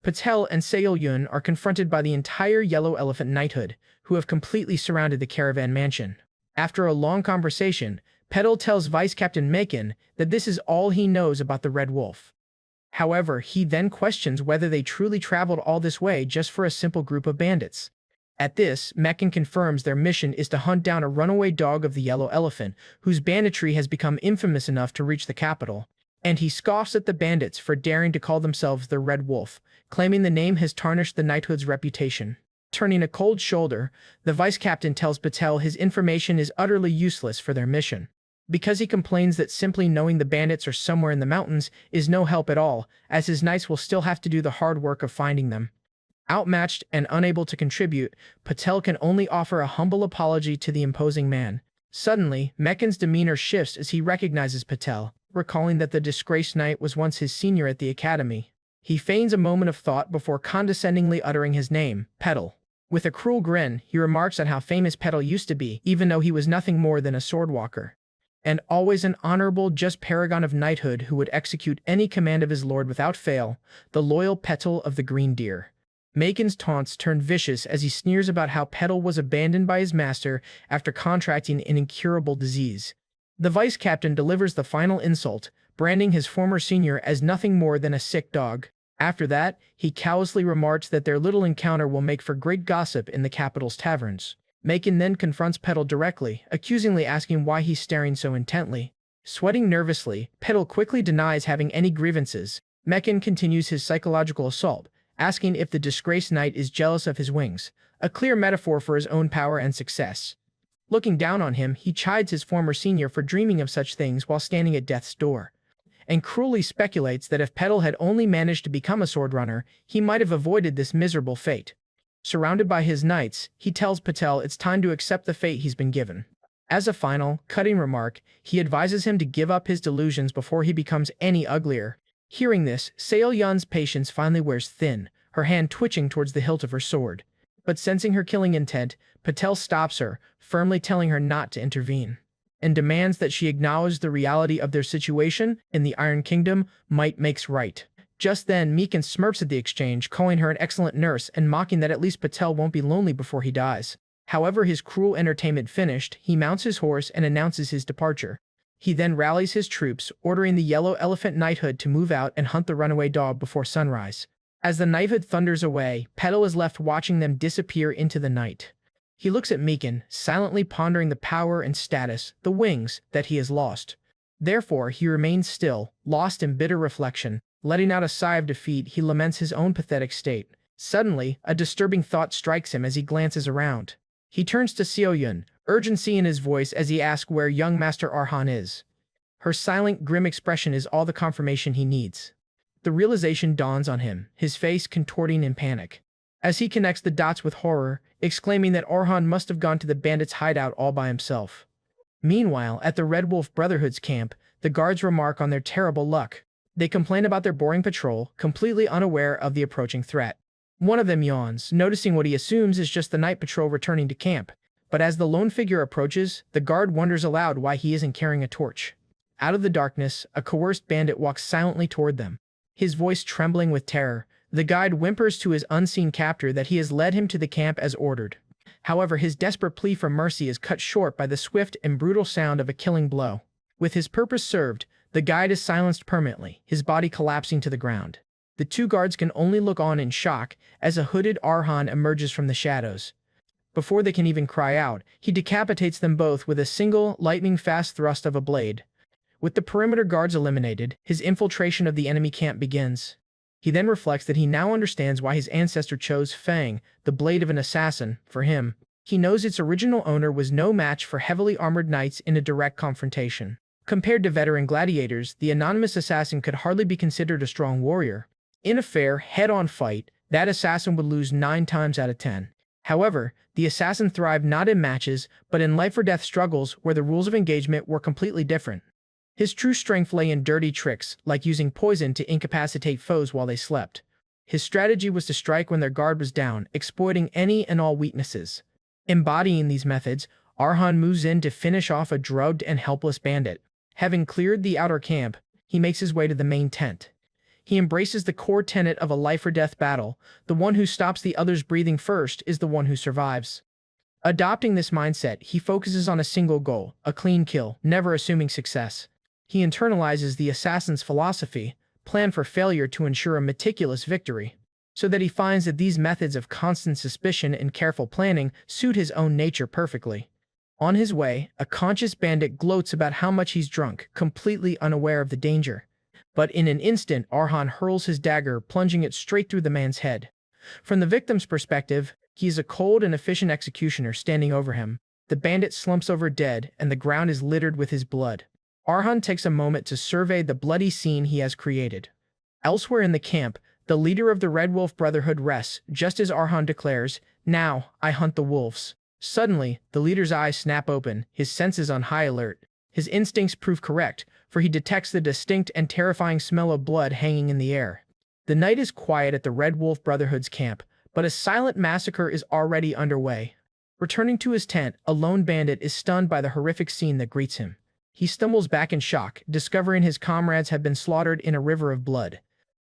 Patel and So-Yun are confronted by the entire Yellow Elephant Knighthood, who have completely surrounded the caravan mansion. After a long conversation, Patel tells Vice-Captain Meekin that this is all he knows about the Red Wolf. However, he then questions whether they truly traveled all this way just for a simple group of bandits. At this, Meekin confirms their mission is to hunt down a runaway dog of the Yellow Elephant, whose banditry has become infamous enough to reach the capital, and he scoffs at the bandits for daring to call themselves the Red Wolf, claiming the name has tarnished the knighthood's reputation. Turning a cold shoulder, the vice-captain tells Patel his information is utterly useless for their mission, because he complains that simply knowing the bandits are somewhere in the mountains is no help at all, as his knights will still have to do the hard work of finding them. Outmatched and unable to contribute, Patel can only offer a humble apology to the imposing man, Suddenly, Meccan's demeanor shifts as he recognizes Patel, recalling that the disgraced knight was once his senior at the academy. He feigns a moment of thought before condescendingly uttering his name, Patel. With a cruel grin, he remarks on how famous Patel used to be, even though he was nothing more than a swordwalker. And always an honorable, just paragon of knighthood who would execute any command of his lord without fail, the loyal Patel of the Green Deer. Meccan's taunts turn vicious as he sneers about how Patel was abandoned by his master after contracting an incurable disease. The vice captain delivers the final insult, branding his former senior as nothing more than a sick dog. After that, he callously remarks that their little encounter will make for great gossip in the capital's taverns. Meccan then confronts Patel directly, accusingly asking why he's staring so intently. Sweating nervously, Patel quickly denies having any grievances. Meccan continues his psychological assault, asking if the disgraced knight is jealous of his wings, a clear metaphor for his own power and success. Looking down on him, he chides his former senior for dreaming of such things while standing at death's door, and cruelly speculates that if Patel had only managed to become a swordrunner, he might have avoided this miserable fate. Surrounded by his knights, he tells Patel it's time to accept the fate he's been given. As a final, cutting remark, he advises him to give up his delusions before he becomes any uglier. Hearing this, Seo Yun's patience finally wears thin, her hand twitching towards the hilt of her sword. But sensing her killing intent, Patel stops her, firmly telling her not to intervene, and demands that she acknowledge the reality of their situation. In the Iron Kingdom, might makes right. Just then, Meccan smirks at the exchange, calling her an excellent nurse and mocking that at least Patel won't be lonely before he dies. However, his cruel entertainment finished, he mounts his horse and announces his departure. He then rallies his troops, ordering the Yellow Elephant Knighthood to move out and hunt the runaway dog before sunrise. As the knighthood thunders away, Patel is left watching them disappear into the night. He looks at Meccan, silently pondering the power and status, the wings, that he has lost. Therefore, he remains still, lost in bitter reflection. Letting out a sigh of defeat, he laments his own pathetic state. Suddenly, a disturbing thought strikes him as he glances around. He turns to Seo Yun, urgency in his voice as he asks where young Master Arhan is. Her silent, grim expression is all the confirmation he needs. The realization dawns on him, his face contorting in panic, as he connects the dots with horror, exclaiming that Arhan must have gone to the bandits' hideout all by himself. Meanwhile, at the Red Wolf Brotherhood's camp, the guards remark on their terrible luck. They complain about their boring patrol, completely unaware of the approaching threat. One of them yawns, noticing what he assumes is just the night patrol returning to camp. But as the lone figure approaches, the guard wonders aloud why he isn't carrying a torch. Out of the darkness, a coerced bandit walks silently toward them. His voice trembling with terror, the guide whimpers to his unseen captor that he has led him to the camp as ordered. However, his desperate plea for mercy is cut short by the swift and brutal sound of a killing blow. With his purpose served, the guide is silenced permanently, his body collapsing to the ground. The two guards can only look on in shock as a hooded Arhan emerges from the shadows. Before they can even cry out, he decapitates them both with a single, lightning-fast thrust of a blade. With the perimeter guards eliminated, his infiltration of the enemy camp begins. He then reflects that he now understands why his ancestor chose Fang, the blade of an assassin, for him. He knows its original owner was no match for heavily armored knights in a direct confrontation. Compared to veteran gladiators, the anonymous assassin could hardly be considered a strong warrior. In a fair, head-on fight, that assassin would lose 9 times out of 10. However, the assassin thrived not in matches, but in life-or-death struggles where the rules of engagement were completely different. His true strength lay in dirty tricks, like using poison to incapacitate foes while they slept. His strategy was to strike when their guard was down, exploiting any and all weaknesses. Embodying these methods, Arhan moves in to finish off a drugged and helpless bandit. Having cleared the outer camp, he makes his way to the main tent. He embraces the core tenet of a life-or-death battle. The one who stops the others breathing first is the one who survives. Adopting this mindset, he focuses on a single goal, a clean kill, never assuming success. He internalizes the assassin's philosophy, plan for failure to ensure a meticulous victory, so that he finds that these methods of constant suspicion and careful planning suit his own nature perfectly. On his way, a conscious bandit gloats about how much he's drunk, completely unaware of the danger. But in an instant, Arhan hurls his dagger, plunging it straight through the man's head. From the victim's perspective, he is a cold and efficient executioner standing over him. The bandit slumps over dead, and the ground is littered with his blood. Arhan takes a moment to survey the bloody scene he has created. Elsewhere in the camp, the leader of the Red Wolf Brotherhood rests, just as Arhan declares, "Now, I hunt the wolves." Suddenly, the leader's eyes snap open, his senses on high alert. His instincts prove correct, for he detects the distinct and terrifying smell of blood hanging in the air. The night is quiet at the Red Wolf Brotherhood's camp, but a silent massacre is already underway. Returning to his tent, a lone bandit is stunned by the horrific scene that greets him. He stumbles back in shock, discovering his comrades have been slaughtered in a river of blood.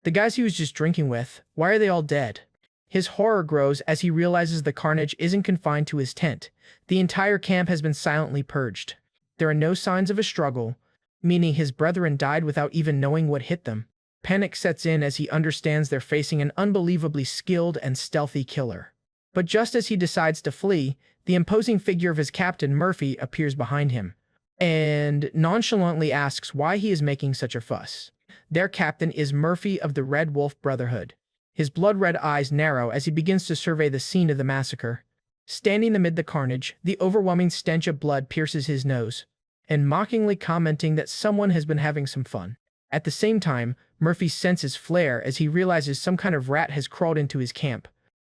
The guys he was just drinking with, why are they all dead? His horror grows as he realizes the carnage isn't confined to his tent. The entire camp has been silently purged. There are no signs of a struggle, meaning his brethren died without even knowing what hit them. Panic sets in as he understands they're facing an unbelievably skilled and stealthy killer. But just as he decides to flee, the imposing figure of his captain, Murphy, appears behind him and nonchalantly asks why he is making such a fuss. Their captain is Murphy of the Red Wolf Brotherhood. His blood-red eyes narrow as he begins to survey the scene of the massacre. Standing amid the carnage, the overwhelming stench of blood pierces his nose, and mockingly commenting that someone has been having some fun. At the same time, Murphy's senses flare as he realizes some kind of rat has crawled into his camp.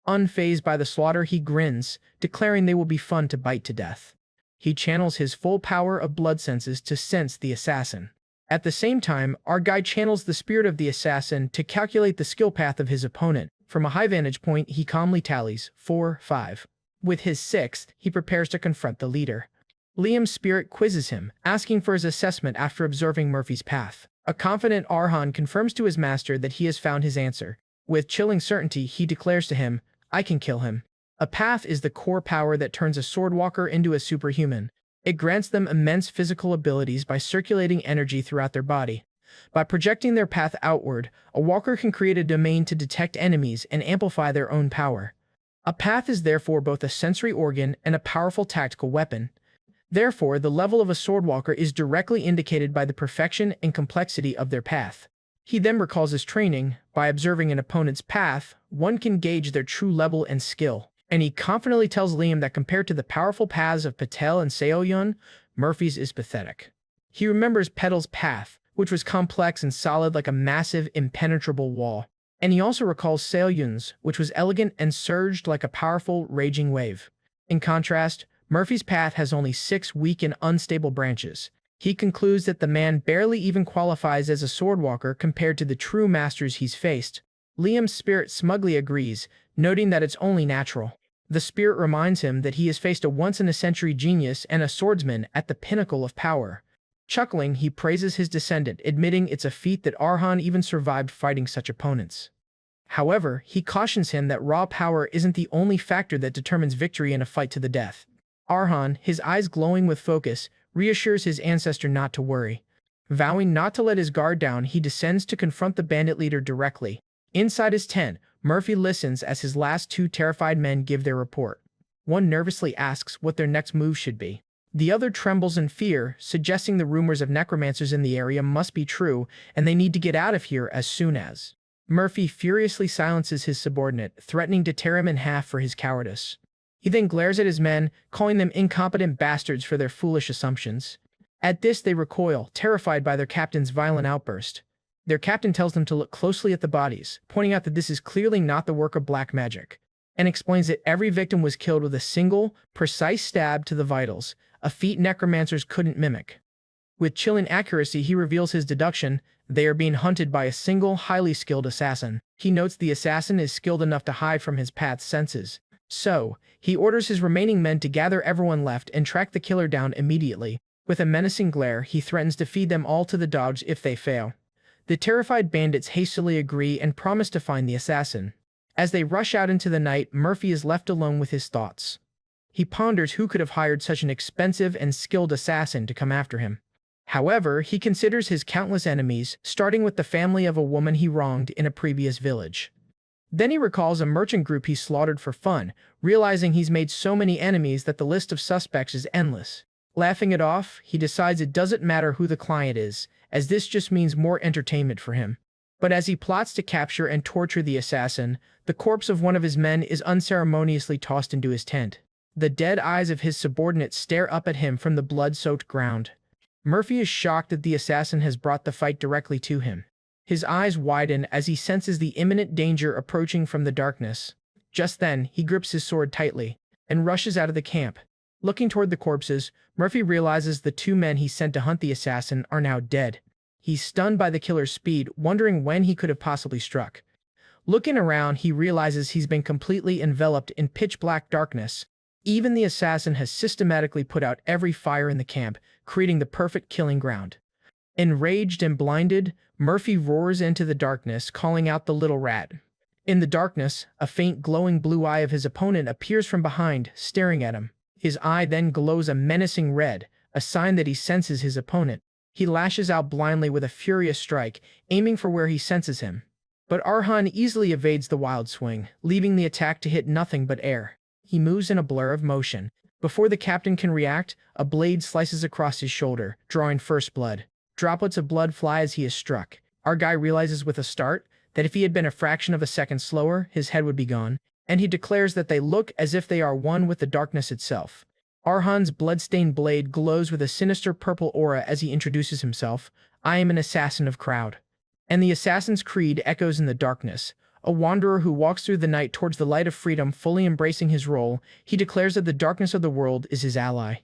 Unfazed by the slaughter, he grins, declaring they will be fun to bite to death. He channels his full power of blood senses to sense the assassin. At the same time, our guy channels the spirit of the assassin to calculate the skill path of his opponent. From a high vantage point, he calmly tallies 4, 5. With his 6th, he prepares to confront the leader. Liam's spirit quizzes him, asking for his assessment after observing Murphy's path. A confident Arhan confirms to his master that he has found his answer. With chilling certainty, he declares to him, "I can kill him." A path is the core power that turns a swordwalker into a superhuman. It grants them immense physical abilities by circulating energy throughout their body. By projecting their path outward, a walker can create a domain to detect enemies and amplify their own power. A path is therefore both a sensory organ and a powerful tactical weapon. Therefore, the level of a swordwalker is directly indicated by the perfection and complexity of their path. He then recalls his training. By observing an opponent's path, one can gauge their true level and skill. And he confidently tells Liam that compared to the powerful paths of Patel and Seoyun, Murphy's is pathetic. He remembers Patel's path, which was complex and solid like a massive, impenetrable wall. And he also recalls Seoyun's, which was elegant and surged like a powerful, raging wave. In contrast, Murphy's path has only 6 weak and unstable branches. He concludes that the man barely even qualifies as a swordwalker compared to the true masters he's faced. Liam's spirit smugly agrees, noting that it's only natural. The spirit reminds him that he has faced a once-in-a-century genius and a swordsman at the pinnacle of power. Chuckling, he praises his descendant, admitting it's a feat that Arhan even survived fighting such opponents. However, he cautions him that raw power isn't the only factor that determines victory in a fight to the death. Arhan, his eyes glowing with focus, reassures his ancestor not to worry. Vowing not to let his guard down, he descends to confront the bandit leader directly. Inside his tent, Murphy listens as his last 2 terrified men give their report. One nervously asks what their next move should be. The other trembles in fear, suggesting the rumors of necromancers in the area must be true, and they need to get out of here as soon as. Murphy furiously silences his subordinate, threatening to tear him in half for his cowardice. He then glares at his men, calling them incompetent bastards for their foolish assumptions. At this, they recoil, terrified by their captain's violent outburst. Their captain tells them to look closely at the bodies, pointing out that this is clearly not the work of black magic, and explains that every victim was killed with a single, precise stab to the vitals, a feat necromancers couldn't mimic. With chilling accuracy, he reveals his deduction: they are being hunted by a single, highly skilled assassin. He notes the assassin is skilled enough to hide from his path's senses. So, he orders his remaining men to gather everyone left and track the killer down immediately. With a menacing glare, he threatens to feed them all to the dogs if they fail. The terrified bandits hastily agree and promise to find the assassin. As they rush out into the night, Murphy is left alone with his thoughts. He ponders who could have hired such an expensive and skilled assassin to come after him. However, he considers his countless enemies, starting with the family of a woman he wronged in a previous village. Then he recalls a merchant group he slaughtered for fun, realizing he's made so many enemies that the list of suspects is endless. Laughing it off, he decides it doesn't matter who the client is, as this just means more entertainment for him. But as he plots to capture and torture the assassin, the corpse of one of his men is unceremoniously tossed into his tent. The dead eyes of his subordinates stare up at him from the blood-soaked ground. Murphy is shocked that the assassin has brought the fight directly to him. His eyes widen as he senses the imminent danger approaching from the darkness. Just then, he grips his sword tightly. and rushes out of the camp. Looking toward the corpses, Murphy realizes the two men he sent to hunt the assassin are now dead. He's stunned by the killer's speed, wondering when he could have possibly struck. Looking around, he realizes he's been completely enveloped in pitch-black darkness. Even the assassin has systematically put out every fire in the camp, creating the perfect killing ground. Enraged and blinded, Murphy roars into the darkness, calling out the little rat. In the darkness, a faint glowing blue eye of his opponent appears from behind, staring at him. His eye then glows a menacing red, a sign that he senses his opponent. He lashes out blindly with a furious strike, aiming for where he senses him. But Arhan easily evades the wild swing, leaving the attack to hit nothing but air. He moves in a blur of motion. Before the captain can react, a blade slices across his shoulder, drawing first blood. Droplets of blood fly as he is struck. Our guy realizes with a start that if he had been a fraction of a second slower, his head would be gone, and he declares that they look as if they are one with the darkness itself. Arhan's blood-stained blade glows with a sinister purple aura as he introduces himself. "I am an assassin of crowd." And the assassin's creed echoes in the darkness. A wanderer who walks through the night towards the light of freedom, fully embracing his role, he declares that the darkness of the world is his ally.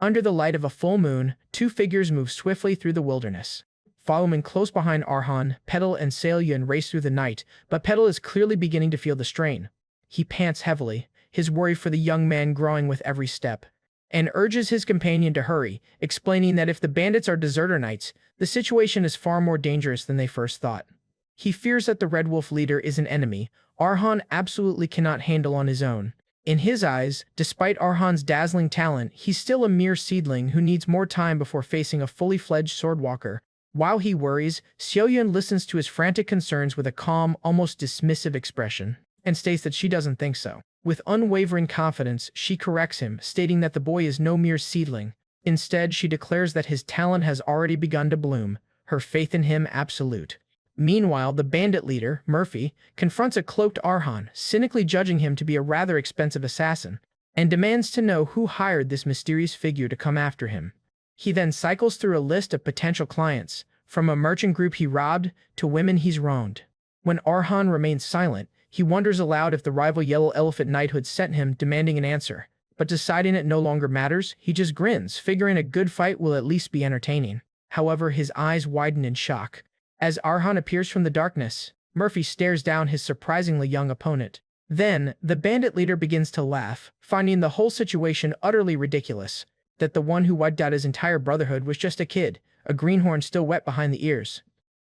Under the light of a full moon, two figures move swiftly through the wilderness. Following close behind Arhan, Patel and Saelyun race through the night, but Patel is clearly beginning to feel the strain. He pants heavily, his worry for the young man growing with every step, and urges his companion to hurry, explaining that if the bandits are deserter knights, the situation is far more dangerous than they first thought. He fears that the Red Wolf leader is an enemy Arhan absolutely cannot handle on his own. In his eyes, despite Arhan's dazzling talent, he's still a mere seedling who needs more time before facing a fully fledged swordwalker. While he worries, Saelyun listens to his frantic concerns with a calm, almost dismissive expression, and states that she doesn't think so. With unwavering confidence, she corrects him, stating that the boy is no mere seedling. Instead, she declares that his talent has already begun to bloom, her faith in him absolute. Meanwhile, the bandit leader, Murphy, confronts a cloaked Arhan, cynically judging him to be a rather expensive assassin, and demands to know who hired this mysterious figure to come after him. He then cycles through a list of potential clients, from a merchant group he robbed to women he's wronged. When Arhan remains silent, he wonders aloud if the rival Yellow Elephant Knighthood sent him, demanding an answer. But deciding it no longer matters, he just grins, figuring a good fight will at least be entertaining. However, his eyes widen in shock. As Arhan appears from the darkness, Murphy stares down his surprisingly young opponent. Then, the bandit leader begins to laugh, finding the whole situation utterly ridiculous. That the one who wiped out his entire brotherhood was just a kid, a greenhorn still wet behind the ears.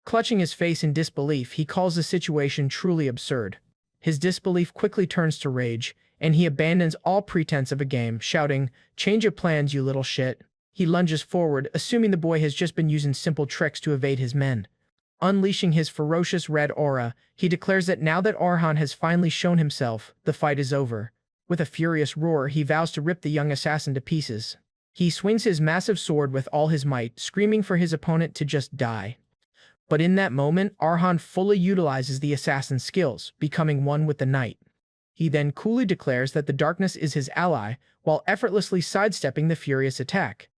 Clutching his face in disbelief, he calls the situation truly absurd. His disbelief quickly turns to rage, and he abandons all pretense of a game, shouting, "Change of plans, you little shit." He lunges forward, assuming the boy has just been using simple tricks to evade his men. Unleashing his ferocious red aura, he declares that now that Arhan has finally shown himself, the fight is over. With a furious roar, he vows to rip the young assassin to pieces. He swings his massive sword with all his might, screaming for his opponent to just die. But in that moment, Arhan fully utilizes the assassin's skills, becoming one with the knight. He then coolly declares that the darkness is his ally, while effortlessly sidestepping the furious attack.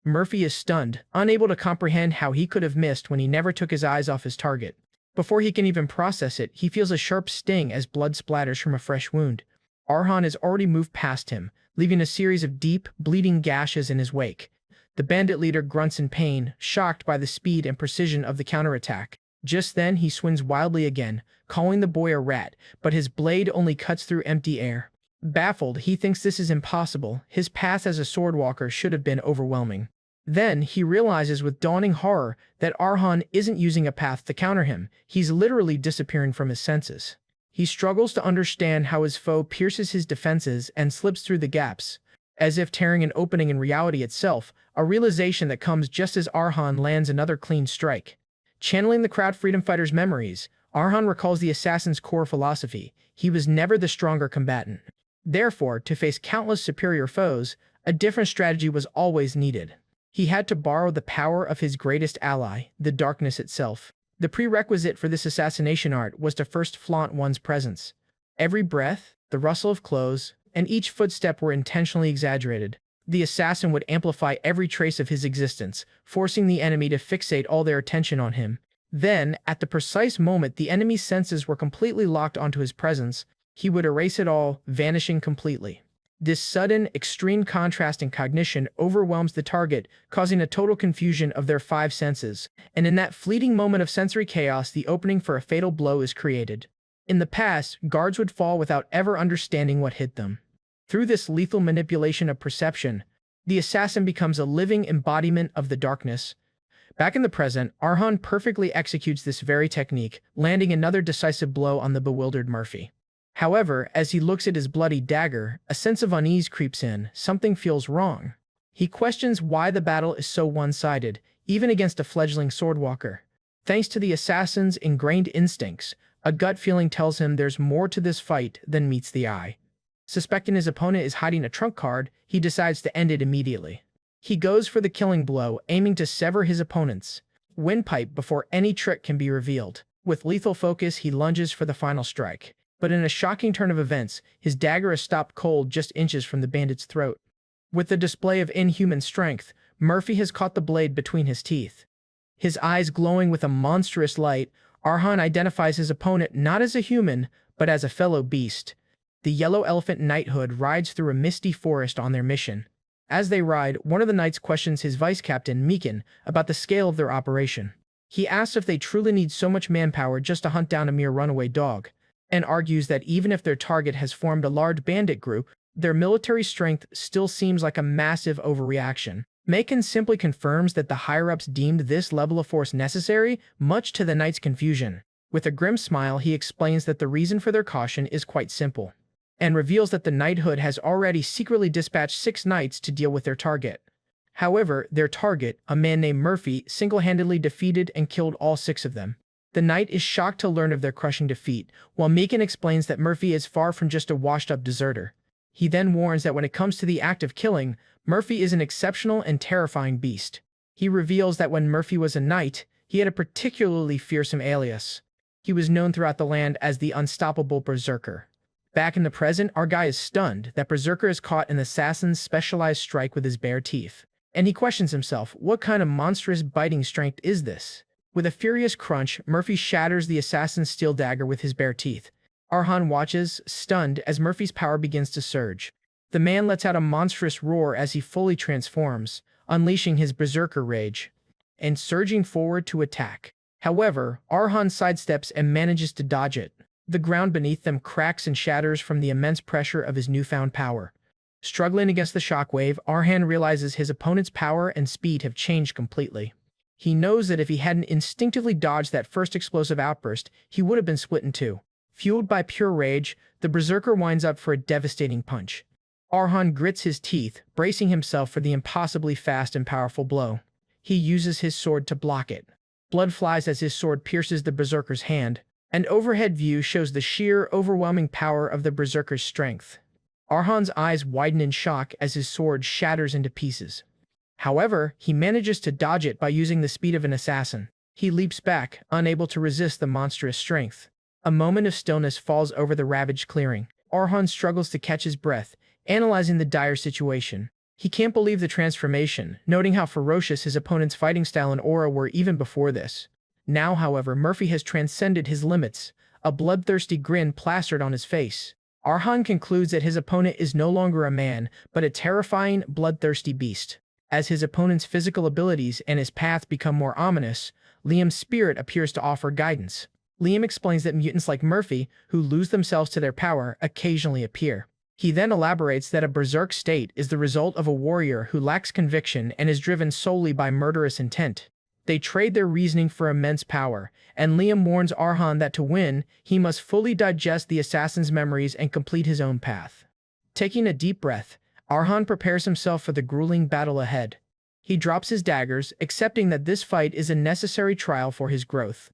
Murphy is stunned, unable to comprehend how he could have missed when he never took his eyes off his target. Before he can even process it, he feels a sharp sting as blood splatters from a fresh wound. Arhan has already moved past him, leaving a series of deep, bleeding gashes in his wake. The bandit leader grunts in pain, shocked by the speed and precision of the counterattack. Just then, he swings wildly again, calling the boy a rat, but his blade only cuts through empty air. Baffled, he thinks this is impossible. His path as a swordwalker should have been overwhelming. Then, he realizes with dawning horror that Arhan isn't using a path to counter him. He's literally disappearing from his senses. He struggles to understand how his foe pierces his defenses and slips through the gaps, as if tearing an opening in reality itself, a realization that comes just as Arhan lands another clean strike. Channeling the crowd freedom fighter's memories, Arhan recalls the assassin's core philosophy: he was never the stronger combatant. Therefore, to face countless superior foes, a different strategy was always needed. He had to borrow the power of his greatest ally, the darkness itself. The prerequisite for this assassination art was to first flaunt one's presence. Every breath, the rustle of clothes, and each footstep were intentionally exaggerated. The assassin would amplify every trace of his existence, forcing the enemy to fixate all their attention on him. Then, at the precise moment the enemy's senses were completely locked onto his presence, he would erase it all, vanishing completely. This sudden, extreme contrast in cognition overwhelms the target, causing a total confusion of their five senses, and in that fleeting moment of sensory chaos, the opening for a fatal blow is created. In the past, guards would fall without ever understanding what hit them. Through this lethal manipulation of perception, the assassin becomes a living embodiment of the darkness. Back in the present, Arhan perfectly executes this very technique, landing another decisive blow on the bewildered Murphy. However, as he looks at his bloody dagger, a sense of unease creeps in. Something feels wrong. He questions why the battle is so one-sided, even against a fledgling swordwalker. Thanks to the assassin's ingrained instincts, a gut feeling tells him there's more to this fight than meets the eye. Suspecting his opponent is hiding a trump card, he decides to end it immediately. He goes for the killing blow, aiming to sever his opponent's windpipe before any trick can be revealed. With lethal focus, he lunges for the final strike. But in a shocking turn of events, his dagger is stopped cold just inches from the bandit's throat. With the display of inhuman strength, Murphy has caught the blade between his teeth. His eyes glowing with a monstrous light, Arhan identifies his opponent not as a human, but as a fellow beast. The Yellow Elephant Knighthood rides through a misty forest on their mission. As they ride, one of the knights questions his vice-captain, Meekin, about the scale of their operation. He asks if they truly need so much manpower just to hunt down a mere runaway dog, and argues that even if their target has formed a large bandit group, their military strength still seems like a massive overreaction. Meekin simply confirms that the higher-ups deemed this level of force necessary, much to the knight's confusion. With a grim smile, he explains that the reason for their caution is quite simple, and reveals that the knighthood has already secretly dispatched 6 knights to deal with their target. However, their target, a man named Murphy, single-handedly defeated and killed all 6 of them. The knight is shocked to learn of their crushing defeat, while Meekin explains that Murphy is far from just a washed-up deserter. He then warns that when it comes to the act of killing, Murphy is an exceptional and terrifying beast. He reveals that when Murphy was a knight, he had a particularly fearsome alias. He was known throughout the land as the unstoppable berserker. Back in the present, our guy is stunned that berserker has caught an assassin's specialized strike with his bare teeth, and he questions himself, what kind of monstrous biting strength is this? With a furious crunch, Murphy shatters the assassin's steel dagger with his bare teeth. Arhan watches, stunned, as Murphy's power begins to surge. The man lets out a monstrous roar as he fully transforms, unleashing his berserker rage, and surging forward to attack. However, Arhan sidesteps and manages to dodge it. The ground beneath them cracks and shatters from the immense pressure of his newfound power. Struggling against the shockwave, Arhan realizes his opponent's power and speed have changed completely. He knows that if he hadn't instinctively dodged that first explosive outburst, he would have been split in two. Fueled by pure rage, the berserker winds up for a devastating punch. Arhan grits his teeth, bracing himself for the impossibly fast and powerful blow. He uses his sword to block it. Blood flies as his sword pierces the berserker's hand. An overhead view shows the sheer, overwhelming power of the berserker's strength. Arhan's eyes widen in shock as his sword shatters into pieces. However, he manages to dodge it by using the speed of an assassin. He leaps back, unable to resist the monstrous strength. A moment of stillness falls over the ravaged clearing. Arhan struggles to catch his breath, analyzing the dire situation. He can't believe the transformation, noting how ferocious his opponent's fighting style and aura were even before this. Now, however, Murphy has transcended his limits, a bloodthirsty grin plastered on his face. Arhan concludes that his opponent is no longer a man, but a terrifying, bloodthirsty beast. As his opponent's physical abilities and his path become more ominous, Liam's spirit appears to offer guidance. Liam explains that mutants like Murphy, who lose themselves to their power, occasionally appear. He then elaborates that a berserk state is the result of a warrior who lacks conviction and is driven solely by murderous intent. They trade their reasoning for immense power, and Liam warns Arhan that to win, he must fully digest the assassin's memories and complete his own path. Taking a deep breath, Arhan prepares himself for the grueling battle ahead. He drops his daggers, accepting that this fight is a necessary trial for his growth.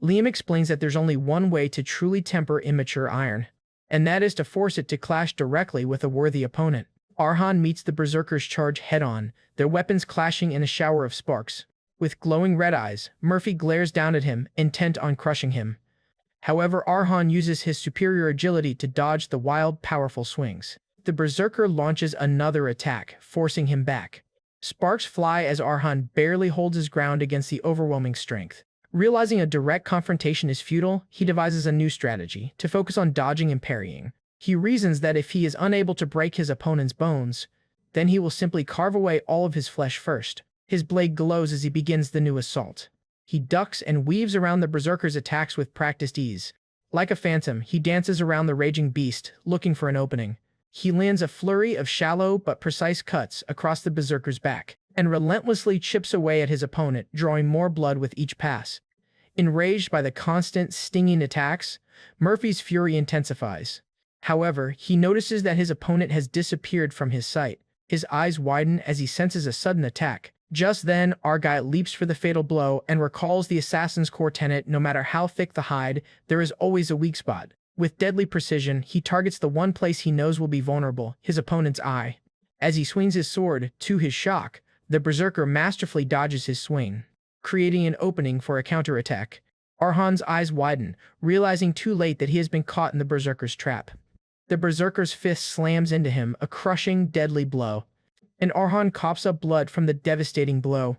Liam explains that there's only one way to truly temper immature iron, and that is to force it to clash directly with a worthy opponent. Arhan meets the berserker's charge head-on, their weapons clashing in a shower of sparks. With glowing red eyes, Murphy glares down at him, intent on crushing him. However, Arhan uses his superior agility to dodge the wild, powerful swings. The berserker launches another attack, forcing him back. Sparks fly as Arhan barely holds his ground against the overwhelming strength. Realizing a direct confrontation is futile, he devises a new strategy, to focus on dodging and parrying. He reasons that if he is unable to break his opponent's bones, then he will simply carve away all of his flesh first. His blade glows as he begins the new assault. He ducks and weaves around the berserker's attacks with practiced ease. Like a phantom, he dances around the raging beast, looking for an opening. He lands a flurry of shallow but precise cuts across the berserker's back, and relentlessly chips away at his opponent, drawing more blood with each pass. Enraged by the constant, stinging attacks, Murphy's fury intensifies. However, he notices that his opponent has disappeared from his sight. His eyes widen as he senses a sudden attack. Just then, Argyle leaps for the fatal blow and recalls the assassin's core tenet: no matter how thick the hide, there is always a weak spot. With deadly precision, he targets the one place he knows will be vulnerable, his opponent's eye. As he swings his sword, to his shock, the berserker masterfully dodges his swing, creating an opening for a counterattack. Arhan's eyes widen, realizing too late that he has been caught in the berserker's trap. The berserker's fist slams into him, a crushing, deadly blow, and Arhan coughs up blood from the devastating blow.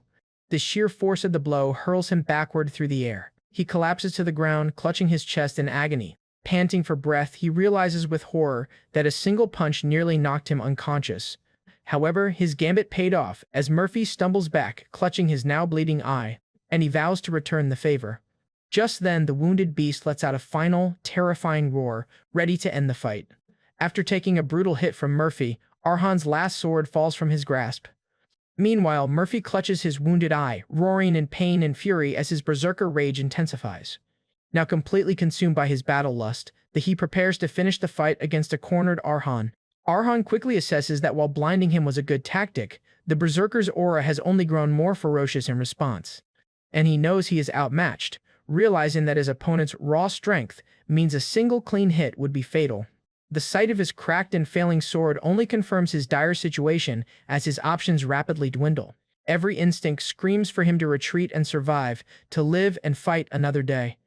The sheer force of the blow hurls him backward through the air. He collapses to the ground, clutching his chest in agony. Panting for breath, he realizes with horror that a single punch nearly knocked him unconscious. However, his gambit paid off as Murphy stumbles back, clutching his now bleeding eye, and he vows to return the favor. Just then, the wounded beast lets out a final, terrifying roar, ready to end the fight. After taking a brutal hit from Murphy, Arhan's last sword falls from his grasp. Meanwhile, Murphy clutches his wounded eye, roaring in pain and fury as his berserker rage intensifies. Now completely consumed by his battle lust, he prepares to finish the fight against a cornered Arhan. Arhan quickly assesses that while blinding him was a good tactic, the berserker's aura has only grown more ferocious in response. And he knows he is outmatched, realizing that his opponent's raw strength means a single clean hit would be fatal. The sight of his cracked and failing sword only confirms his dire situation as his options rapidly dwindle. Every instinct screams for him to retreat and survive, to live and fight another day.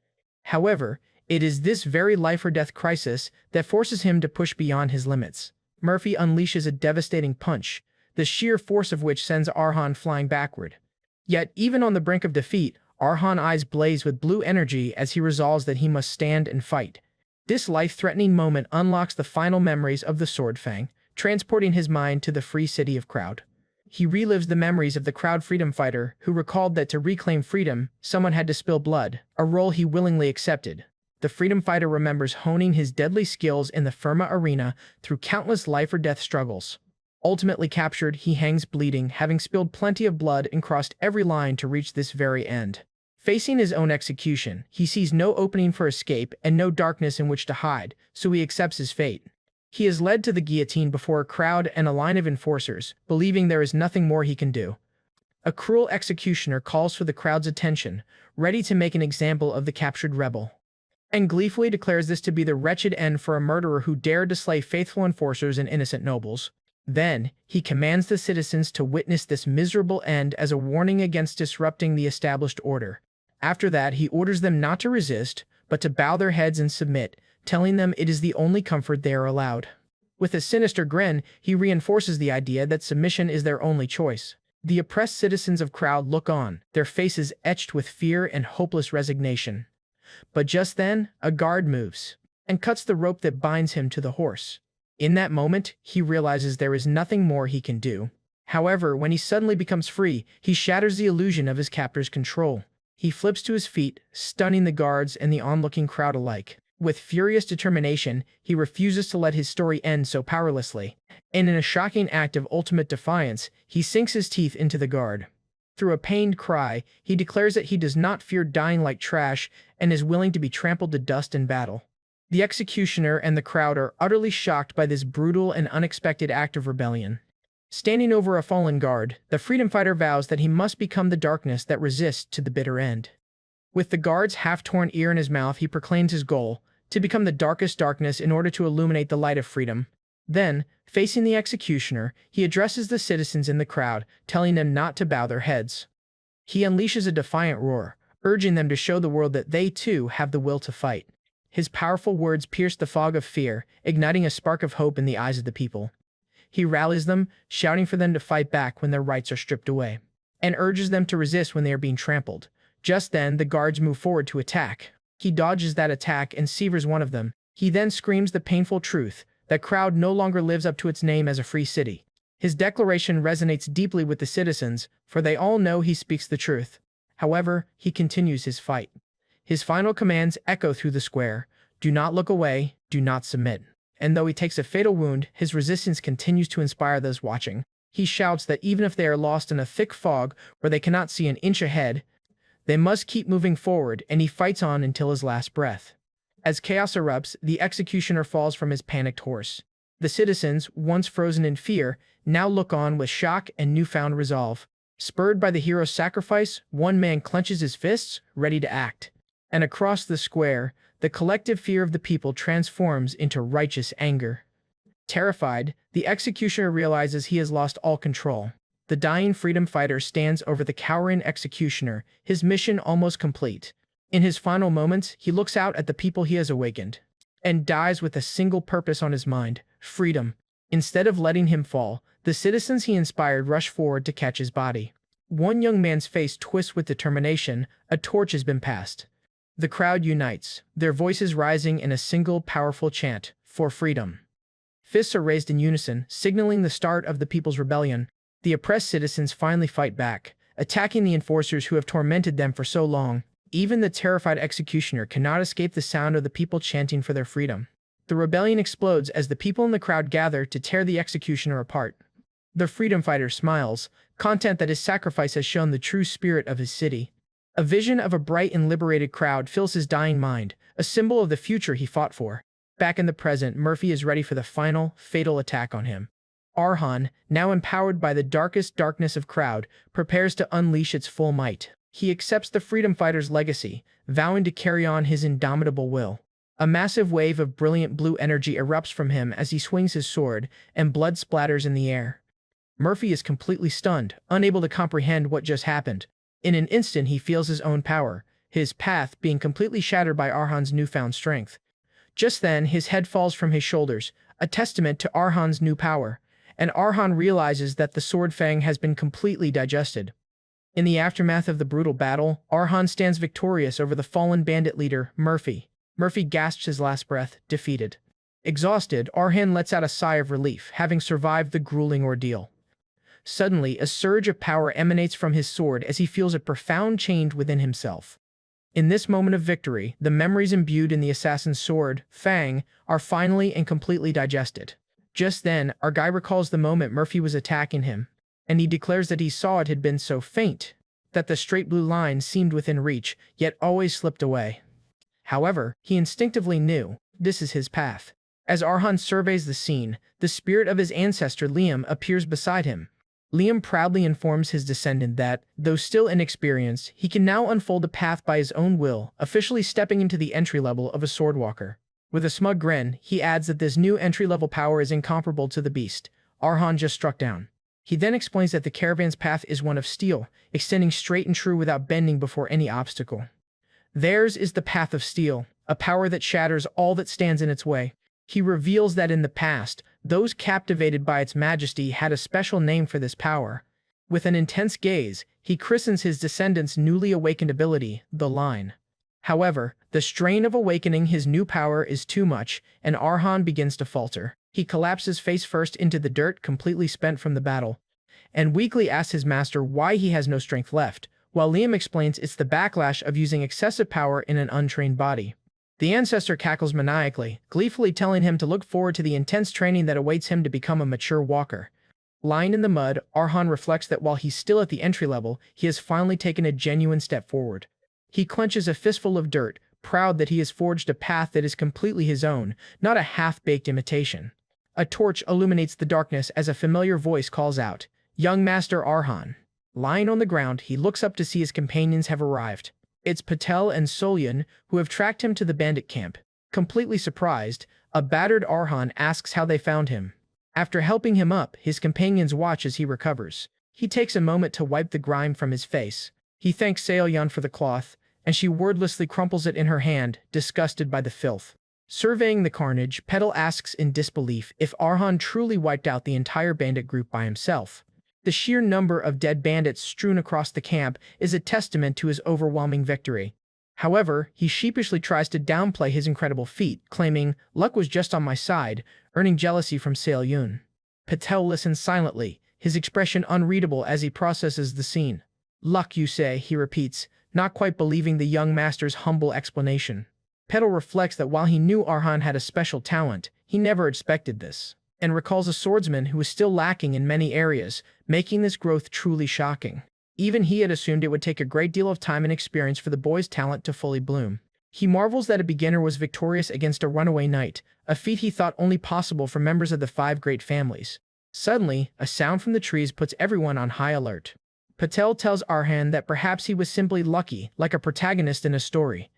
However, it is this very life-or-death crisis that forces him to push beyond his limits. Murphy unleashes a devastating punch, the sheer force of which sends Arhan flying backward. Yet, even on the brink of defeat, Arhan's eyes blaze with blue energy as he resolves that he must stand and fight. This life-threatening moment unlocks the final memories of the Sword Fang, transporting his mind to the free city of Crowd. He relives the memories of the Crowd freedom fighter who recalled that to reclaim freedom, someone had to spill blood, a role he willingly accepted. The freedom fighter remembers honing his deadly skills in the Firma arena through countless life-or-death struggles. Ultimately captured, he hangs bleeding, having spilled plenty of blood and crossed every line to reach this very end. Facing his own execution, he sees no opening for escape and no darkness in which to hide, so he accepts his fate. He is led to the guillotine before a crowd and a line of enforcers, believing there is nothing more he can do. A cruel executioner calls for the crowd's attention, ready to make an example of the captured rebel, and gleefully declares this to be the wretched end for a murderer who dared to slay faithful enforcers and innocent nobles. Then, he commands the citizens to witness this miserable end as a warning against disrupting the established order. After that, he orders them not to resist, but to bow their heads and submit, telling them it is the only comfort they are allowed. With a sinister grin, he reinforces the idea that submission is their only choice. The oppressed citizens of Crowd look on, their faces etched with fear and hopeless resignation. But just then, a guard moves, and cuts the rope that binds him to the horse. In that moment, he realizes there is nothing more he can do. However, when he suddenly becomes free, he shatters the illusion of his captor's control. He flips to his feet, stunning the guards and the onlooking crowd alike. With furious determination, he refuses to let his story end so powerlessly, and in a shocking act of ultimate defiance, he sinks his teeth into the guard. Through a pained cry, he declares that he does not fear dying like trash and is willing to be trampled to dust in battle. The executioner and the crowd are utterly shocked by this brutal and unexpected act of rebellion. Standing over a fallen guard, the freedom fighter vows that he must become the darkness that resists to the bitter end. With the guard's half-torn ear in his mouth, he proclaims his goal, to become the darkest darkness in order to illuminate the light of freedom. Then, facing the executioner, he addresses the citizens in the crowd, telling them not to bow their heads. He unleashes a defiant roar, urging them to show the world that they, too, have the will to fight. His powerful words pierce the fog of fear, igniting a spark of hope in the eyes of the people. He rallies them, shouting for them to fight back when their rights are stripped away, and urges them to resist when they are being trampled. Just then, the guards move forward to attack. He dodges that attack and severs one of them. He then screams the painful truth that crowd no longer lives up to its name as a free city. His declaration resonates deeply with the citizens, for they all know he speaks the truth. However, he continues his fight. His final commands echo through the square: do not look away, do not submit. And though he takes a fatal wound, his resistance continues to inspire those watching. He shouts that even if they are lost in a thick fog where they cannot see an inch ahead, they must keep moving forward, and he fights on until his last breath. As chaos erupts, the executioner falls from his panicked horse. The citizens, once frozen in fear, now look on with shock and newfound resolve. Spurred by the hero's sacrifice, one man clenches his fists, ready to act. And across the square, the collective fear of the people transforms into righteous anger. Terrified, the executioner realizes he has lost all control. The dying freedom fighter stands over the cowering executioner, his mission almost complete. In his final moments, he looks out at the people he has awakened, and dies with a single purpose on his mind: freedom. Instead of letting him fall, the citizens he inspired rush forward to catch his body. One young man's face twists with determination. A torch has been passed. The crowd unites, their voices rising in a single powerful chant: for freedom. Fists are raised in unison, signaling the start of the people's rebellion. The oppressed citizens finally fight back, attacking the enforcers who have tormented them for so long. Even the terrified executioner cannot escape the sound of the people chanting for their freedom. The rebellion explodes as the people in the crowd gather to tear the executioner apart. The freedom fighter smiles, content that his sacrifice has shown the true spirit of his city. A vision of a bright and liberated crowd fills his dying mind, a symbol of the future he fought for. Back in the present, Murphy is ready for the final, fatal attack on him. Arhan, now empowered by the darkest darkness of crowd, prepares to unleash its full might. He accepts the freedom fighter's legacy, vowing to carry on his indomitable will. A massive wave of brilliant blue energy erupts from him as he swings his sword, and blood splatters in the air. Murphy is completely stunned, unable to comprehend what just happened. In an instant he feels his own power, his path being completely shattered by Arhan's newfound strength. Just then, his head falls from his shoulders, a testament to Arhan's new power, and Arhan realizes that the sword fang has been completely digested. In the aftermath of the brutal battle, Arhan stands victorious over the fallen bandit leader, Murphy. Murphy gasps his last breath, defeated. Exhausted, Arhan lets out a sigh of relief, having survived the grueling ordeal. Suddenly, a surge of power emanates from his sword as he feels a profound change within himself. In this moment of victory, the memories imbued in the assassin's sword, Fang, are finally and completely digested. Just then, our guy recalls the moment Murphy was attacking him, and he declares that he saw it had been so faint that the straight blue line seemed within reach, yet always slipped away. However, he instinctively knew this is his path. As Arhan surveys the scene, the spirit of his ancestor Liam appears beside him. Liam proudly informs his descendant that, though still inexperienced, he can now unfold a path by his own will, officially stepping into the entry level of a swordwalker. With a smug grin, he adds that this new entry-level power is incomparable to the beast Arhan just struck down. He then explains that the caravan's path is one of steel, extending straight and true without bending before any obstacle. Theirs is the path of steel, a power that shatters all that stands in its way. He reveals that in the past, those captivated by its majesty had a special name for this power. With an intense gaze, he christens his descendants' newly awakened ability, the Line. However, the strain of awakening his new power is too much, and Arhan begins to falter. He collapses face first into the dirt, completely spent from the battle, and weakly asks his master why he has no strength left, while Liam explains it's the backlash of using excessive power in an untrained body. The ancestor cackles maniacally, gleefully telling him to look forward to the intense training that awaits him to become a mature walker. Lying in the mud, Arhan reflects that while he's still at the entry level, he has finally taken a genuine step forward. He clenches a fistful of dirt, proud that he has forged a path that is completely his own, not a half-baked imitation. A torch illuminates the darkness as a familiar voice calls out, "Young Master Arhan." Lying on the ground, he looks up to see his companions have arrived. It's Patel and Solyan, who have tracked him to the bandit camp. Completely surprised, a battered Arhan asks how they found him. After helping him up, his companions watch as he recovers. He takes a moment to wipe the grime from his face. He thanks Solyan for the cloth, and she wordlessly crumples it in her hand, disgusted by the filth. Surveying the carnage, Patel asks in disbelief if Arhan truly wiped out the entire bandit group by himself. The sheer number of dead bandits strewn across the camp is a testament to his overwhelming victory. However, he sheepishly tries to downplay his incredible feat, claiming, "Luck was just on my side," earning jealousy from Seo Yun. Patel listens silently, his expression unreadable as he processes the scene. "Luck, you say," he repeats, not quite believing the young master's humble explanation. Patel reflects that while he knew Arhan had a special talent, he never expected this, and recalls a swordsman who was still lacking in many areas, making this growth truly shocking. Even he had assumed it would take a great deal of time and experience for the boy's talent to fully bloom. He marvels that a beginner was victorious against a runaway knight, a feat he thought only possible for members of the 5 great families. Suddenly, a sound from the trees puts everyone on high alert. Patel tells Arhan that perhaps he was simply lucky, like a protagonist in a story.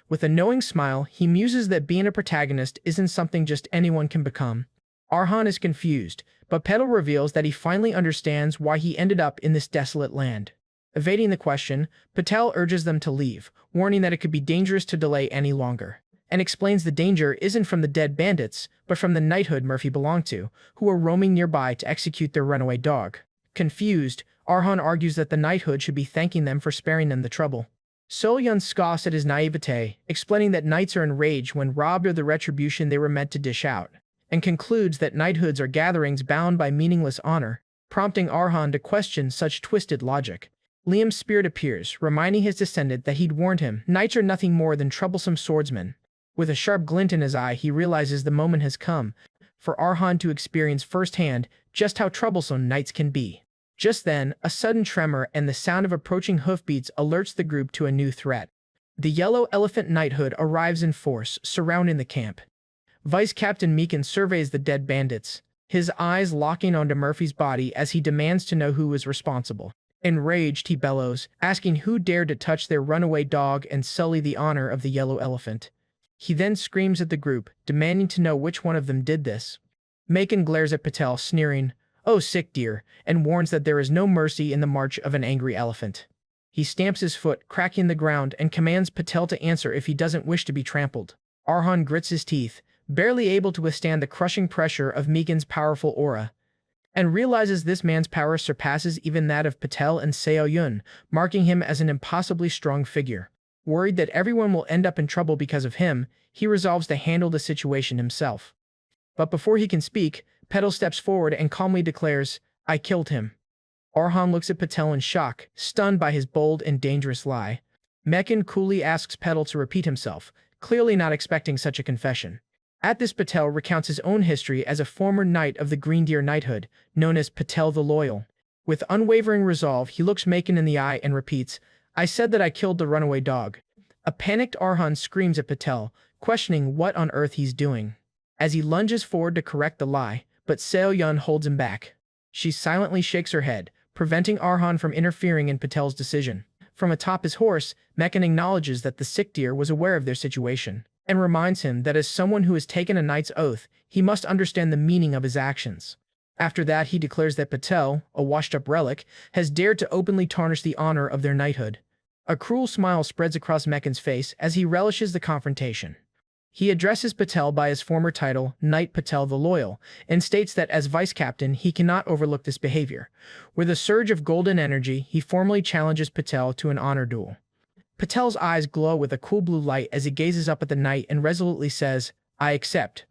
With a knowing smile, he muses that being a protagonist isn't something just anyone can become. Arhan is confused, but Patel reveals that he finally understands why he ended up in this desolate land. Evading the question, Patel urges them to leave, warning that it could be dangerous to delay any longer, and explains the danger isn't from the dead bandits, but from the knighthood Murphy belonged to, who are roaming nearby to execute their runaway dog. Confused, Arhan argues that the knighthood should be thanking them for sparing them the trouble. Seo Yun scoffs at his naivete, explaining that knights are enraged when robbed of the retribution they were meant to dish out, and concludes that knighthoods are gatherings bound by meaningless honor, prompting Arhan to question such twisted logic. Liam's spirit appears, reminding his descendant that he'd warned him, "Knights are nothing more than troublesome swordsmen." With a sharp glint in his eye, he realizes the moment has come for Arhan to experience firsthand just how troublesome knights can be. Just then, a sudden tremor and the sound of approaching hoofbeats alerts the group to a new threat. The Yellow Elephant Knighthood arrives in force, surrounding the camp. Vice Captain Meekin surveys the dead bandits, his eyes locking onto Murphy's body as he demands to know who was responsible. Enraged, he bellows, asking who dared to touch their runaway dog and sully the honor of the Yellow Elephant. He then screams at the group, demanding to know which one of them did this. Meekin glares at Patel, sneering, "Oh, sick dear," and warns that there is no mercy in the march of an angry elephant. He stamps his foot, cracking the ground, and commands Patel to answer if he doesn't wish to be trampled. Arhan grits his teeth, barely able to withstand the crushing pressure of Meekin's powerful aura, and realizes this man's power surpasses even that of Patel and Seo Yun, marking him as an impossibly strong figure. Worried that everyone will end up in trouble because of him, he resolves to handle the situation himself. But before he can speak, Patel steps forward and calmly declares, "I killed him." Arhan looks at Patel in shock, stunned by his bold and dangerous lie. Meekin coolly asks Patel to repeat himself, clearly not expecting such a confession. At this, Patel recounts his own history as a former knight of the Green Deer Knighthood, known as Patel the Loyal. With unwavering resolve, he looks Meekin in the eye and repeats, "I said that I killed the runaway dog." A panicked Arhan screams at Patel, questioning what on earth he's doing, as he lunges forward to correct the lie, but Seo Yun holds him back. She silently shakes her head, preventing Arhan from interfering in Patel's decision. From atop his horse, Meekin acknowledges that the sick deer was aware of their situation, and reminds him that as someone who has taken a knight's oath, he must understand the meaning of his actions. After that, he declares that Patel, a washed-up relic, has dared to openly tarnish the honor of their knighthood. A cruel smile spreads across Meekin's face as he relishes the confrontation. He addresses Patel by his former title, Knight Patel the Loyal, and states that as vice captain, he cannot overlook this behavior. With a surge of golden energy, he formally challenges Patel to an honor duel. Patel's eyes glow with a cool blue light as he gazes up at the knight and resolutely says, "I accept."